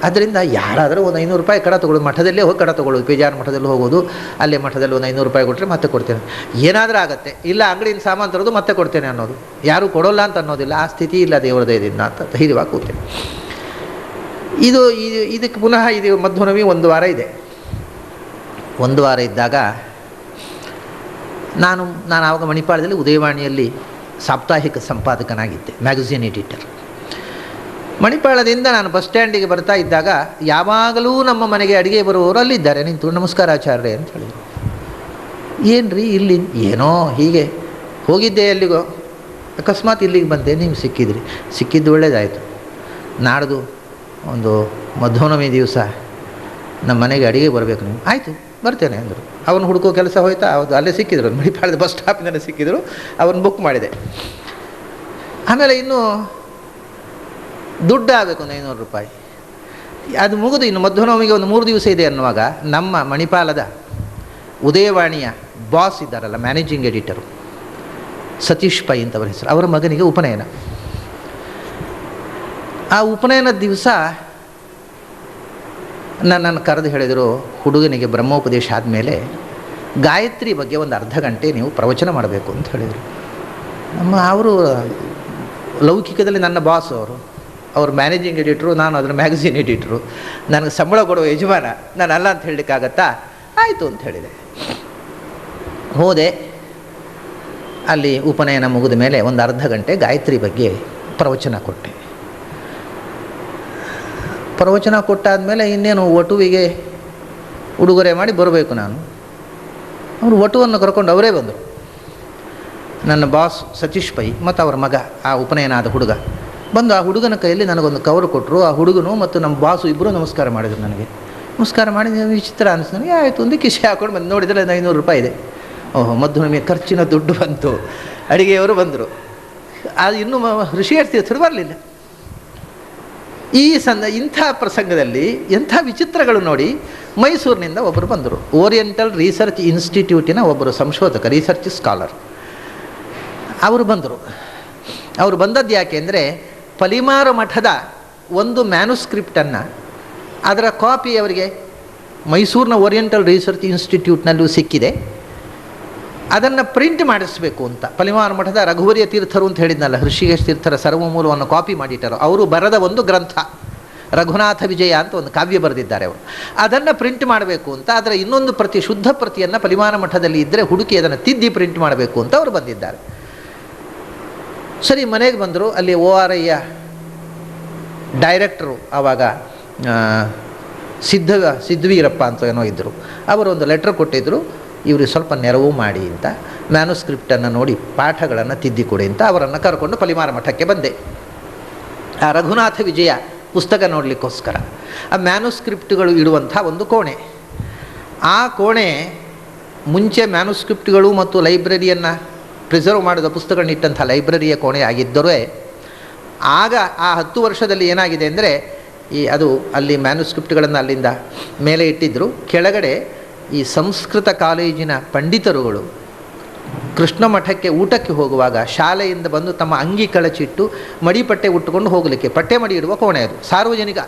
ಅದರಿಂದ ಯಾರಾದರೂ ಒಂದು 500 ರೂಪಾಯಿ ಕಡ ತೊಗೊಳ್ಳೋದು, ಮಠದಲ್ಲೇ ಹೋಗಿ ಕಡ ತೊಗೊಳ್ಳೋದು, ಪೇಜಾರ್ ಮಠದಲ್ಲಿ ಹೋಗೋದು, ಅಲ್ಲೇ ಮಠದಲ್ಲಿ ಒಂದು 500 ರೂಪಾಯಿ ಕೊಟ್ಟರೆ ಮತ್ತೆ ಕೊಡ್ತೇನೆ, ಏನಾದರೂ ಆಗುತ್ತೆ, ಇಲ್ಲ ಅಂಗಡಿಯಿಂದ ಸಾಮಾನು ತರೋದು ಮತ್ತೆ ಕೊಡ್ತೇನೆ ಅನ್ನೋದು, ಯಾರೂ ಕೊಡೋಲ್ಲ ಅಂತ ಅನ್ನೋದಿಲ್ಲ. ಆ ಸ್ಥಿತಿ ಇಲ್ಲ ದೇವರ ದಯದಿಂದ ಅಂತ ಧೈರ್ಯವಾಗಿ ಕೂತೇನೆ. ಇದಕ್ಕೆ ಪುನಃ ಇದು ಮಧ್ವನವಿ 1 ವಾರ ಇದೆ. 1 ವಾರ ಇದ್ದಾಗ ನಾನು ಆವಾಗ ಮಣಿಪಾಲದಲ್ಲಿ ಉದಯವಾಣಿಯಲ್ಲಿ ಸಾಪ್ತಾಹಿಕ ಸಂಪಾದಕನಾಗಿದ್ದೆ, ಮ್ಯಾಗಝಿನ್ ಎಡಿಟರ್. ಮಣಿಪಾಲದಿಂದ ನಾನು ಬಸ್ ಸ್ಟ್ಯಾಂಡಿಗೆ ಬರ್ತಾ ಇದ್ದಾಗ ಯಾವಾಗಲೂ ನಮ್ಮ ಮನೆಗೆ ಅಡುಗೆ ಬರುವವರು ಅಲ್ಲಿದ್ದಾರೆ ನಿಂತು, ನಮಸ್ಕಾರ ಆಚಾರ್ಯ ಅಂತ ಹೇಳಿದರು. ಏನು ರೀ ಇಲ್ಲಿ ಏನೋ ಹೀಗೆ ಹೋಗಿದ್ದೆ ಎಲ್ಲಿಗೋ, ಅಕಸ್ಮಾತ್ ಇಲ್ಲಿಗೆ ಬಂದೆ, ನೀವು ಸಿಕ್ಕಿದ್ದು ಒಳ್ಳೆಯದಾಯಿತು. ನಾಡ್ದು ಒಂದು ಮಧ್ವನವಮಿ ದಿವಸ ನಮ್ಮ ಮನೆಗೆ ಅಡುಗೆ ಬರಬೇಕು, ನೀವು ಆಯಿತು ಬರ್ತೇನೆ ಅಂದರು. ಅವನು ಹುಡುಕೋ ಕೆಲಸ ಹೋಯ್ತಾ, ಹೌದು ಅಲ್ಲೇ ಸಿಕ್ಕಿದ್ರು, ಮಣಿಪಾಲದ ಬಸ್ ಸ್ಟಾಪಿನಲ್ಲಿ ಸಿಕ್ಕಿದ್ರು, ಅವನು ಬುಕ್ ಮಾಡಿದೆ. ಆಮೇಲೆ ಇನ್ನೂ ದುಡ್ಡು ಆಗಬೇಕು ಒಂದು 500 ರೂಪಾಯಿ. ಅದು ಮುಗಿದು ಇನ್ನು ಮಧ್ವನವಮಿಗೆ ಒಂದು 3 ದಿವಸ ಇದೆ ಅನ್ನುವಾಗ ನಮ್ಮ ಮಣಿಪಾಲದ ಉದಯವಾಣಿಯ ಬಾಸ್ ಇದ್ದಾರಲ್ಲ, ಮ್ಯಾನೇಜಿಂಗ್ ಎಡಿಟರು ಸತೀಶ್ ಪೈ ಅಂತವರ ಹೆಸರು, ಅವರ ಮಗನಿಗೆ ಉಪನಯನ. ಆ ಉಪನಯನದ ದಿವಸ ನನ್ನನ್ನು ಕರೆದು ಹೇಳಿದರು, ಹುಡುಗನಿಗೆ ಬ್ರಹ್ಮೋಪದೇಶ ಆದಮೇಲೆ ಗಾಯತ್ರಿ ಬಗ್ಗೆ ಒಂದು ಅರ್ಧ ಗಂಟೆ ನೀವು ಪ್ರವಚನ ಮಾಡಬೇಕು ಅಂತ ಹೇಳಿದರು. ಅವರು ಲೌಕಿಕದಲ್ಲಿ ನನ್ನ ಬಾಸ್, ಅವರು ಮ್ಯಾನೇಜಿಂಗ್ ಎಡಿಟ್ರು, ನಾನು ಅದರ ಮ್ಯಾಗಝಿನ್ ಎಡಿಟ್ರು, ನನಗೆ ಸಂಬಳ ಕೊಡುವ ಯಜಮಾನ, ನಾನು ಅಲ್ಲ ಅಂತ ಹೇಳಲಿಕ್ಕಾಗತ್ತಾ? ಆಯಿತು ಅಂತ ಹೇಳಿದೆ. ಹೋದೆ. ಅಲ್ಲಿ ಉಪನಯನ ಮುಗಿದ ಮೇಲೆ ಒಂದು ಅರ್ಧ ಗಂಟೆ ಗಾಯತ್ರಿ ಬಗ್ಗೆ ಪ್ರವಚನ ಕೊಟ್ಟೆ. ಪ್ರವಚನ ಕೊಟ್ಟಾದಮೇಲೆ ಇನ್ನೇನು ವಟುವಿಗೆ ಉಡುಗೊರೆ ಮಾಡಿ ಬರಬೇಕು ನಾನು. ಅವರು ವಟುವನ್ನು ಕರ್ಕೊಂಡು ಅವರೇ ಬಂದರು, ನನ್ನ ಬಾಸ್ ಸತೀಶ್ ಪೈ ಮತ್ತು ಅವರ ಮಗ, ಆ ಉಪನಯನ ಆದ ಹುಡುಗ ಬಂದು ಆ ಹುಡುಗನ ಕೈಯಲ್ಲಿ ನನಗೊಂದು ಕವರ್ ಕೊಟ್ಟರು. ಆ ಹುಡುಗನು ಮತ್ತು ನಮ್ಮ ಬಾಸು ಇಬ್ಬರು ನಮಸ್ಕಾರ ಮಾಡಿದರು. ನನಗೆ ನಮಸ್ಕಾರ ಮಾಡಿ ವಿಚಿತ್ರ ಅನಿಸ್ತು ನನಗೆ. ಆಯಿತು ಒಂದು ಕಿಸೆ ಹಾಕೊಂಡು ಬಂದು ನೋಡಿದರೆ 500 ರೂಪಾಯಿ ಇದೆ. ಓಹೋ, ಮಧ್ವನಮಿಯ ಖರ್ಚಿನ ದುಡ್ಡು ಬಂತು. ಅಡಿಗೆಯವರು ಬಂದರು. ಅದು ಇನ್ನೂ ಋಷಿಯರ್ತೀರ್ಥರು ಬರಲಿಲ್ಲ. ಇಂಥ ಪ್ರಸಂಗದಲ್ಲಿ ಎಂಥ ವಿಚಿತ್ರಗಳು ನೋಡಿ. ಮೈಸೂರಿನಿಂದ ಒಬ್ಬರು ಬಂದರು, ಓರಿಯೆಂಟಲ್ ರಿಸರ್ಚ್ ಇನ್ಸ್ಟಿಟ್ಯೂಟಿನ ಒಬ್ಬರು ಸಂಶೋಧಕ, ರಿಸರ್ಚ್ ಸ್ಕಾಲರ್. ಅವರು ಬಂದರು. ಅವರು ಬಂದದ್ದು ಯಾಕೆ ಅಂದರೆ, ಪಲಿಮಾರು ಮಠದ ಒಂದು ಮ್ಯಾನುಸ್ಕ್ರಿಪ್ಟನ್ನು, ಅದರ ಕಾಪಿ ಅವರಿಗೆ ಮೈಸೂರಿನ ಓರಿಯೆಂಟಲ್ ರಿಸರ್ಚ್ ಇನ್ಸ್ಟಿಟ್ಯೂಟ್ನಲ್ಲೂ ಸಿಕ್ಕಿದೆ, ಅದನ್ನು ಪ್ರಿಂಟ್ ಮಾಡಿಸಬೇಕು ಅಂತ. ಪಲಿಮಾರು ಮಠದ ರಘುವರಿಯ ತೀರ್ಥರು ಅಂತ ಹೇಳಿದ್ನಲ್ಲ, ಹೃಷಿಕೇಶ ತೀರ್ಥರ ಸರ್ವಮೂಲವನ್ನು ಕಾಪಿ ಮಾಡಿಟ್ಟರು. ಅವರು ಬರೆದ ಒಂದು ಗ್ರಂಥ ರಘುನಾಥ ವಿಜಯ ಅಂತ ಒಂದು ಕಾವ್ಯ ಬರೆದಿದ್ದಾರೆ ಅವರು. ಅದನ್ನು ಪ್ರಿಂಟ್ ಮಾಡಬೇಕು ಅಂತ, ಅದರ ಇನ್ನೊಂದು ಪ್ರತಿ, ಶುದ್ಧ ಪ್ರತಿಯನ್ನು ಪಲಿಮಾರು ಮಠದಲ್ಲಿ ಇದ್ದರೆ ಹುಡುಕಿ ಅದನ್ನು ತಿದ್ದಿ ಪ್ರಿಂಟ್ ಮಾಡಬೇಕು ಅಂತ ಅವರು ಬಂದಿದ್ದಾರೆ. ಸರಿ, ಮನೆಗೆ ಬಂದರು. ಅಲ್ಲಿ ORIಯ ಡೈರೆಕ್ಟ್ರು ಆವಾಗ ಸಿದ್ಧವೀರಪ್ಪ ಅಂತ ಏನೋ ಇದ್ದರು. ಅವರೊಂದು ಲೆಟ್ರ್ ಕೊಟ್ಟಿದ್ದರು, ಇವ್ರಿಗೆ ಸ್ವಲ್ಪ ನೆರವು ಮಾಡಿ ಅಂತ, ಮ್ಯಾನುಸ್ಕ್ರಿಪ್ಟನ್ನು ನೋಡಿ ಪಾಠಗಳನ್ನು ತಿದ್ದಿಕೊಡಿ ಅಂತ. ಅವರನ್ನು ಕರ್ಕೊಂಡು ಪಲಿಮಾರು ಮಠಕ್ಕೆ ಬಂದೆ, ಆ ರಘುನಾಥ ವಿಜಯ ಪುಸ್ತಕ ನೋಡಲಿಕ್ಕೋಸ್ಕರ. ಆ ಮ್ಯಾನುಸ್ಕ್ರಿಪ್ಟ್ಗಳು ಇಡುವಂಥ ಒಂದು ಕೋಣೆ. ಆ ಕೋಣೆ ಮುಂಚೆ ಮ್ಯಾನುಸ್ಕ್ರಿಪ್ಟ್ಗಳು ಮತ್ತು ಲೈಬ್ರರಿಯನ್ನು ಪ್ರಿಸರ್ವ್ ಮಾಡಿದ ಪುಸ್ತಕಗಳನ್ನ ಇಟ್ಟಂಥ ಲೈಬ್ರರಿಯ ಕೋಣೆ ಆಗಿದ್ದರೂ, ಆಗ ಆ 10 ವರ್ಷದಲ್ಲಿ ಏನಾಗಿದೆ ಅಂದರೆ, ಅದು ಅಲ್ಲಿ ಮ್ಯಾನುಸ್ಕ್ರಿಪ್ಟ್ಗಳನ್ನು ಅಲ್ಲಿಂದ ಮೇಲೆ ಇಟ್ಟಿದ್ದರು. ಕೆಳಗಡೆ ಈ ಸಂಸ್ಕೃತ ಕಾಲೇಜಿನ ಪಂಡಿತರುಗಳು ಕೃಷ್ಣ ಮಠಕ್ಕೆ ಊಟಕ್ಕೆ ಹೋಗುವಾಗ ಶಾಲೆಯಿಂದ ಬಂದು ತಮ್ಮ ಅಂಗಿ ಕಳಚಿಟ್ಟು ಮಡಿಪಟ್ಟೆ ಉಟ್ಟುಕೊಂಡು ಹೋಗಲಿಕ್ಕೆ, ಪಟ್ಟೆ ಮಡಿ ಇಡುವ ಕೋಣೆ ಅದು, ಸಾರ್ವಜನಿಕ.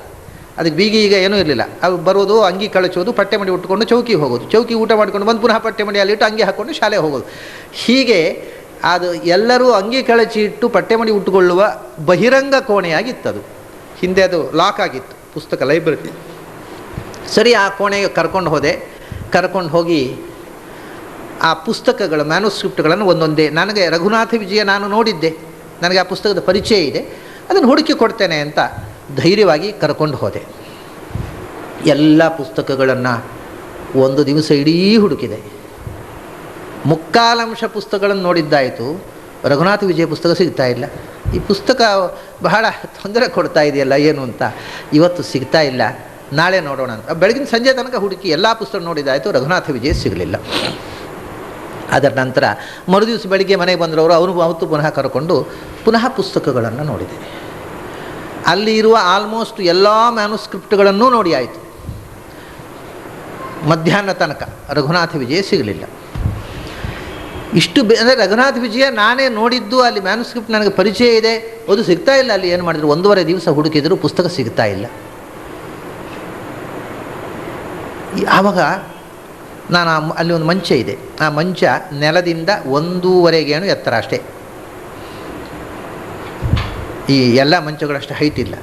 ಅದಕ್ಕೆ ಬೀಗ ಈಗ ಏನೂ ಇರಲಿಲ್ಲ. ಅವು ಬರೋದು, ಅಂಗಿ ಕಳಚೋದು, ಪಟ್ಟೆ ಮಡಿ ಉಟ್ಕೊಂಡು ಚೌಕಿ ಹೋಗೋದು, ಚೌಕಿ ಊಟ ಮಾಡ್ಕೊಂಡು ಬಂದು ಪುನಃ ಪಟ್ಟೆ ಮಡಿಯಲ್ಲಿಟ್ಟು ಅಂಗಿ ಹಾಕ್ಕೊಂಡು ಶಾಲೆಗೆ ಹೋಗೋದು. ಹೀಗೆ ಅದು ಎಲ್ಲರೂ ಅಂಗಿ ಕಳಚಿ ಇಟ್ಟು ಪಟ್ಟೆ ಮಡಿ ಉಟ್ಟುಕೊಳ್ಳುವ ಬಹಿರಂಗ ಕೋಣೆಯಾಗಿತ್ತದು. ಹಿಂದೆ ಅದು ಲಾಕ್ ಆಗಿತ್ತು, ಪುಸ್ತಕ ಲೈಬ್ರರಿ. ಸರಿ, ಆ ಕೋಣೆಗೆ ಕರ್ಕೊಂಡು ಹೋಗಿ ಆ ಪುಸ್ತಕಗಳ ಮ್ಯಾನುಸ್ಕ್ರಿಪ್ಟ್ಗಳನ್ನು ಒಂದೊಂದೇ, ನನಗೆ ರಘುನಾಥ ವಿಜಯ ನಾನು ನೋಡಿದ್ದೆ, ನನಗೆ ಆ ಪುಸ್ತಕದ ಪರಿಚಯ ಇದೆ, ಅದನ್ನು ಹುಡುಕಿ ಕೊಡ್ತೇನೆ ಅಂತ ಧೈರ್ಯವಾಗಿ ಕರ್ಕೊಂಡು ಹೋದೆ. ಎಲ್ಲ ಪುಸ್ತಕಗಳನ್ನು ಒಂದು ದಿವಸ ಇಡೀ ಹುಡುಕಿದೆ. ಮುಕ್ಕಾಲಂಶ ಪುಸ್ತಕಗಳನ್ನು ನೋಡಿದ್ದಾಯಿತು, ರಘುನಾಥ ವಿಜಯ ಪುಸ್ತಕ ಸಿಗ್ತಾ ಇಲ್ಲ. ಈ ಪುಸ್ತಕ ಬಹಳ ತೊಂದರೆ ಕೊಡ್ತಾ ಇದೆಯಲ್ಲ ಏನು ಅಂತ, ಇವತ್ತು ಸಿಗ್ತಾ ಇಲ್ಲ, ನಾಳೆ ನೋಡೋಣ ಅಂತ ಬೆಳಗಿನ ಸಂಜೆ ತನಕ ಹುಡುಕಿ ಎಲ್ಲ ಪುಸ್ತಕ ನೋಡಿದ್ದಾಯಿತು, ರಘುನಾಥ ವಿಜಯ ಸಿಗಲಿಲ್ಲ. ಅದರ ನಂತರ ಮರುದಿವಸ ಬೆಳಿಗ್ಗೆ ಮನೆಗೆ ಬಂದರವರು, ಅವತ್ತು ಪುನಃ ಕರ್ಕೊಂಡು ಪುನಃ ಪುಸ್ತಕಗಳನ್ನು ನೋಡಿದೆ. ಅಲ್ಲಿ ಇರುವ ಆಲ್ಮೋಸ್ಟ್ ಎಲ್ಲ ಮ್ಯಾನುಸ್ಕ್ರಿಪ್ಟ್ಗಳನ್ನೂ ನೋಡಿ ಆಯಿತು. ಮಧ್ಯಾಹ್ನ ತನಕ ರಘುನಾಥ ವಿಜಯ ಸಿಗಲಿಲ್ಲ. ಇಷ್ಟು ಅಂದರೆ ರಘುನಾಥ ವಿಜಯ ನಾನೇ ನೋಡಿದ್ದು, ಅಲ್ಲಿ ಮ್ಯಾನುಸ್ಕ್ರಿಪ್ಟ್ ನನಗೆ ಪರಿಚಯ ಇದೆ, ಅದು ಸಿಗ್ತಾ ಇಲ್ಲ. ಅಲ್ಲಿ ಏನು ಮಾಡಿದ್ರು, 1.5 ದಿವಸ ಹುಡುಕಿದ್ರು, ಪುಸ್ತಕ ಸಿಗ್ತಾ ಇಲ್ಲ. ಆವಾಗ ನಾನು ಅಲ್ಲಿ ಒಂದು ಮಂಚ ಇದೆ, ಆ ಮಂಚ ನೆಲದಿಂದ 1.5 ಗೇಣು ಎತ್ತರ ಅಷ್ಟೇ. ಈ ಎಲ್ಲ ಮಂಚಗಳಷ್ಟು ಹೈಟ್ ಇಲ್ಲ,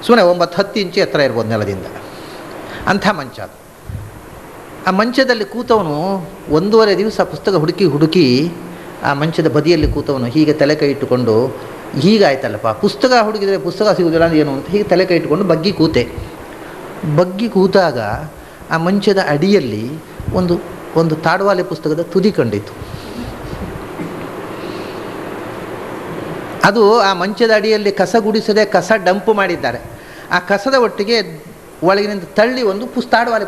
ಸುಮ್ಮನೆ 9-10 ಇಂಚು ಎತ್ತರ ಇರ್ಬೋದು ನೆಲದಿಂದ, ಅಂಥ ಮಂಚ ಅದು. ಆ ಮಂಚದಲ್ಲಿ ಕೂತವನು 1.5 ದಿವಸ ಪುಸ್ತಕ ಹುಡುಕಿ ಆ ಮಂಚದ ಬದಿಯಲ್ಲಿ ಕೂತವನು ಹೀಗೆ ತಲೆ ಕೈ ಇಟ್ಟುಕೊಂಡು, ಹೀಗಾಯ್ತಲ್ಲಪ್ಪ ಪುಸ್ತಕ ಹುಡುಕಿದರೆ ಪುಸ್ತಕ ಸಿಗುವುದಿಲ್ಲ ಏನು ಅಂತ ಹೀಗೆ ತಲೆ ಕೈ ಇಟ್ಟುಕೊಂಡು ಬಗ್ಗಿ ಕೂತಾಗ ಆ ಮಂಚದ ಅಡಿಯಲ್ಲಿ ಒಂದು ತಾಡ್ವಾಲೆ ಪುಸ್ತಕದ ತುದಿ ಕಂಡಿತು. ಅದು ಆ ಮಂಚದ ಅಡಿಯಲ್ಲಿ ಕಸ ಗುಡಿಸದೆ ಕಸ ಡಂಪ್ ಮಾಡಿದ್ದಾರೆ. ಆ ಕಸದ ಒಟ್ಟಿಗೆ ಒಳಗಿನಿಂದ ತಳ್ಳಿ ಒಂದು ತಾಡ್ವಾಲೆ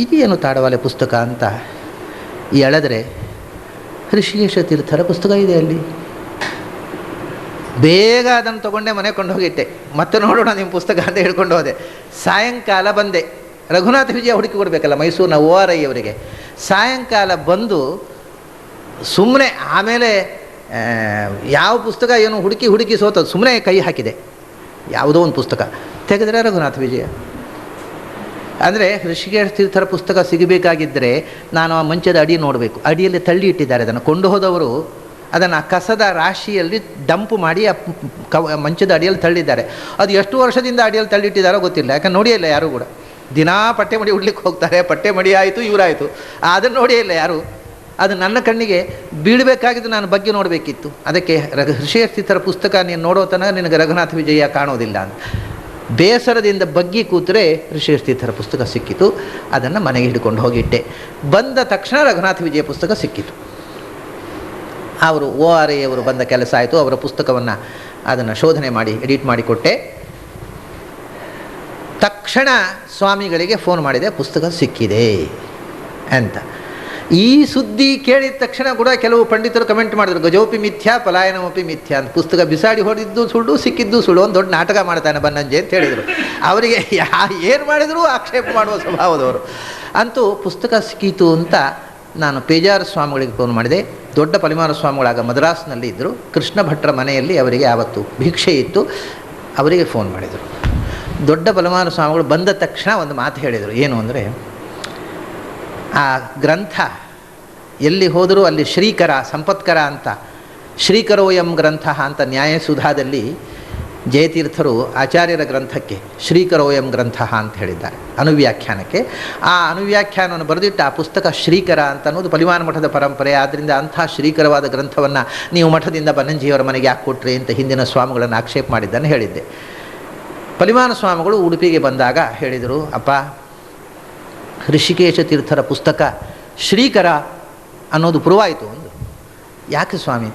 ಇದೇನು ತಾಡ್ವಾಲೆ ಪುಸ್ತಕ ಅಂತ ಎಳೆದರೆ ಋಷಿಕೇಶ ತೀರ್ಥರ ಪುಸ್ತಕ ಇದೆ ಅಲ್ಲಿ. ಬೇಗ ಅದನ್ನು ತೊಗೊಂಡೆ ಮನೆ ಕೊಂಡು ಹೋಗಿಟ್ಟೆ. ಮತ್ತೆ ನೋಡೋಣ ನಿಮ್ಮ ಪುಸ್ತಕ ಅಂತ ಹೇಳ್ಕೊಂಡು ಹೋದೆ. ಸಾಯಂಕಾಲ ಬಂದೆ. ರಘುನಾಥ ವಿಜಯ ಹುಡುಕಿ ಕೊಡಬೇಕಲ್ಲ ಮೈಸೂರಿನ ORI ಅವರಿಗೆ. ಸಾಯಂಕಾಲ ಬಂದು ಸುಮ್ಮನೆ ಆಮೇಲೆ ಯಾವ ಪುಸ್ತಕ ಏನು ಹುಡುಕಿ ಸೋತದ್ದು, ಸುಮ್ಮನೆ ಕೈ ಹಾಕಿದೆ. ಯಾವುದೋ ಒಂದು ಪುಸ್ತಕ ತೆಗೆದರೆ ರಘುನಾಥ ವಿಜಯ. ಅಂದರೆ ಋಷಿಕೇಶ ತೀರ್ಥರ ಪುಸ್ತಕ ಸಿಗಬೇಕಾಗಿದ್ದರೆ ನಾನು ಆ ಮಂಚದ ಅಡಿ ನೋಡಬೇಕು. ಅಡಿಯಲ್ಲಿ ತಳ್ಳಿ ಇಟ್ಟಿದ್ದಾರೆ. ಅದನ್ನು ಕೊಂಡು ಹೋದವರು ಅದನ್ನು ಆ ಕಸದ ರಾಶಿಯಲ್ಲಿ ಡಂಪ್ ಮಾಡಿ ಆ ಮಂಚದ ಅಡಿಯಲ್ಲಿ ತಳ್ಳಿದ್ದಾರೆ. ಅದು ಎಷ್ಟು ವರ್ಷದಿಂದ ಅಡಿಯಲ್ಲಿ ತಳ್ಳಿಟ್ಟಿದ್ದಾರೋ ಗೊತ್ತಿಲ್ಲ, ಯಾಕಂದ್ರೆ ನೋಡಿಯೇ ಇಲ್ಲ ಯಾರೂ ಕೂಡ. ದಿನಾ ಪಟ್ಟೆ ಮಡಿ ಉಡ್ಲಿಕ್ಕೆ ಹೋಗ್ತಾರೆ, ಪಟ್ಟೆ ಮಡಿ ಆಯಿತು ಇವರಾಯಿತು, ಅದನ್ನು ನೋಡಿಯೇ ಇಲ್ಲ ಯಾರು. ಅದು ನನ್ನ ಕಣ್ಣಿಗೆ ಬೀಳಬೇಕಾಗಿದ್ದು ನಾನು ಬಗ್ಗೆ ನೋಡಬೇಕಿತ್ತು. ಅದಕ್ಕೆ ಋಷಿಕೇಶ ತೀರ್ಥರ ಪುಸ್ತಕ ನೀನು ನೋಡೋ ತನಕ ನಿನಗೆ ರಘುನಾಥ ವಿಜಯ ಕಾಣೋದಿಲ್ಲ ಅಂತ ಬೇಸರದಿಂದ ಬಗ್ಗಿ ಕೂತರೆ ಋಷಿಕೇಶ ತೀರ್ಥರ ಪುಸ್ತಕ ಸಿಕ್ಕಿತು. ಅದನ್ನು ಮನೆಗೆ ಹಿಡ್ಕೊಂಡು ಹೋಗಿಟ್ಟೆ. ಬಂದ ತಕ್ಷಣ ರಘುನಾಥ ವಿಜಯ ಪುಸ್ತಕ ಸಿಕ್ಕಿತು. ಅವರು ORI ಅವರು ಬಂದ ಕೆಲಸ ಆಯಿತು. ಅವರ ಪುಸ್ತಕವನ್ನು ಅದನ್ನು ಶೋಧನೆ ಮಾಡಿ ಎಡಿಟ್ ಮಾಡಿಕೊಟ್ಟೆ. ತಕ್ಷಣ ಸ್ವಾಮಿಗಳಿಗೆ ಫೋನ್ ಮಾಡಿದೆ, ಪುಸ್ತಕ ಸಿಕ್ಕಿದೆ ಅಂತ. ಈ ಸುದ್ದಿ ಕೇಳಿದ ತಕ್ಷಣ ಕೂಡ ಕೆಲವು ಪಂಡಿತರು ಕಮೆಂಟ್ ಮಾಡಿದ್ರು, ಗಜೋಪಿ ಮಿಥ್ಯಾ ಪಲಾಯನಮಪಿ ಮಿಥ್ಯಾ ಅಂತ. ಪುಸ್ತಕ ಬಿಸಾಡಿ ಹೊಡೆದಿದ್ದು ಸುಳ್ಳು, ಸಿಕ್ಕಿದ್ದು ಸುಳ್ಳು, ಒಂದು ದೊಡ್ಡ ನಾಟಕ ಮಾಡ್ತಾನೆ ಬನ್ನಂಜೆ ಅಂತ ಹೇಳಿದರು. ಅವರಿಗೆ ಏನು ಮಾಡಿದರೂ ಆಕ್ಷೇಪ ಮಾಡುವ ಸ್ವಭಾವದವರು. ಅಂತೂ ಪುಸ್ತಕ ಸಿಕ್ಕಿತು ಅಂತ ನಾನು ಪೇಜಾರ ಸ್ವಾಮಿಗಳಿಗೆ ಫೋನ್ ಮಾಡಿದೆ. ದೊಡ್ಡ ಪರಿಮಾರ ಸ್ವಾಮಿಗಳಾಗ ಮದ್ರಾಸ್ನಲ್ಲಿ ಇದ್ದರು. ಕೃಷ್ಣ ಭಟ್ರ ಮನೆಯಲ್ಲಿ ಅವರಿಗೆ ಆವತ್ತು ಭಿಕ್ಷೆ ಇತ್ತು. ಅವರಿಗೆ ಫೋನ್ ಮಾಡಿದರು. ದೊಡ್ಡ ಬಲಮಾನ ಸ್ವಾಮಿಗಳು ಬಂದ ತಕ್ಷಣ ಒಂದು ಮಾತು ಹೇಳಿದರು. ಏನು ಅಂದರೆ, ಆ ಗ್ರಂಥ ಎಲ್ಲಿ ಹೋದರೂ ಅಲ್ಲಿ ಶ್ರೀಕರ ಸಂಪತ್ಕರ ಅಂತ, ಶ್ರೀಕರೋಯಂ ಗ್ರಂಥ ಅಂತ ನ್ಯಾಯಸುಧಾದಲ್ಲಿ ಜಯತೀರ್ಥರು ಆಚಾರ್ಯರ ಗ್ರಂಥಕ್ಕೆ ಶ್ರೀಕರೋಯಂ ಗ್ರಂಥ ಅಂತ ಹೇಳಿದ್ದಾರೆ ಅನುವ್ಯಾಖ್ಯಾನಕ್ಕೆ. ಆ ಅನುವ್ಯಾಖ್ಯಾನವನ್ನು ಬರೆದಿಟ್ಟು ಆ ಪುಸ್ತಕ ಶ್ರೀಕರ ಅಂತ ಅನ್ನೋದು ಪರಿಮಾನ ಮಠದ ಪರಂಪರೆ. ಆದ್ದರಿಂದ ಅಂಥ ಶ್ರೀಕರವಾದ ಗ್ರಂಥವನ್ನು ನೀವು ಮಠದಿಂದ ಬನ್ನಂಜಿಯವರ ಮನೆಗೆ ಯಾಕೆ ಕೊಟ್ರಿ ಅಂತ ಹಿಂದಿನ ಸ್ವಾಮಿಗಳನ್ನು ಆಕ್ಷೇಪ ಮಾಡಿದ್ದನ್ನು ಹೇಳಿದ್ದೆ. ಪರಿಮಾನ ಸ್ವಾಮಿಗಳು ಉಡುಪಿಗೆ ಬಂದಾಗ ಹೇಳಿದರು, ಅಪ್ಪ ಋಷಿಕೇಶ ತೀರ್ಥರ ಪುಸ್ತಕ ಶ್ರೀಕರ ಅನ್ನೋದು ಪುರವಾಯಿತು ಅಂದರು. ಯಾಕೆ ಸ್ವಾಮಿ?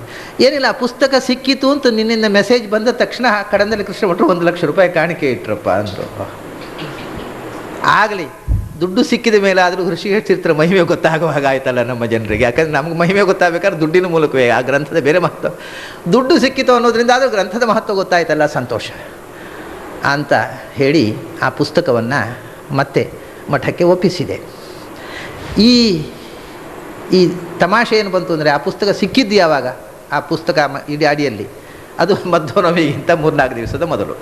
ಏನಿಲ್ಲ, ಪುಸ್ತಕ ಸಿಕ್ಕಿತು ಅಂತ ನಿನ್ನಿಂದ ಮೆಸೇಜ್ ಬಂದ ತಕ್ಷಣ ಕಡಂದಲ್ಲಿ ಕೃಷ್ಣ ಭಟ್ರು 1 ಲಕ್ಷ ರೂಪಾಯಿ ಕಾಣಿಕೆ ಇಟ್ರಪ್ಪ ಅಂದರು. ಆಗಲಿ, ದುಡ್ಡು ಸಿಕ್ಕಿದ ಮೇಲೆ ಆದರೂ ಋಷಿಕೇಶ ತೀರ್ಥರ ಮಹಿಮೆ ಗೊತ್ತಾಗುವ ಹಾಗಾಯ್ತಲ್ಲ ನಮ್ಮ ಜನರಿಗೆ. ಯಾಕಂದರೆ ನಮಗೆ ಮಹಿಮೆ ಗೊತ್ತಾಗಬೇಕಾದ್ರೆ ದುಡ್ಡಿನ ಮೂಲಕವೇ, ಆ ಗ್ರಂಥದ ಬೇರೆ ಮಹತ್ವ. ದುಡ್ಡು ಸಿಕ್ಕಿತು ಅನ್ನೋದ್ರಿಂದ ಆದರೂ ಗ್ರಂಥದ ಮಹತ್ವ ಗೊತ್ತಾಯ್ತಲ್ಲ, ಸಂತೋಷ ಅಂತ ಹೇಳಿ ಆ ಪುಸ್ತಕವನ್ನು ಮತ್ತೆ ಮಠಕ್ಕೆ ಒಪ್ಪಿಸಿದೆ. ಈ ತಮಾಷೆ ಏನು ಬಂತು ಅಂದರೆ, ಆ ಪುಸ್ತಕ ಸಿಕ್ಕಿದ್ದು ಯಾವಾಗ? ಆ ಪುಸ್ತಕ ಇಡೀ ಅಡಿಯಲ್ಲಿ ಅದು ಮಧ್ವನವಮಿಗಿಂತ 3-4 ದಿವಸದ ಮೊದಲು.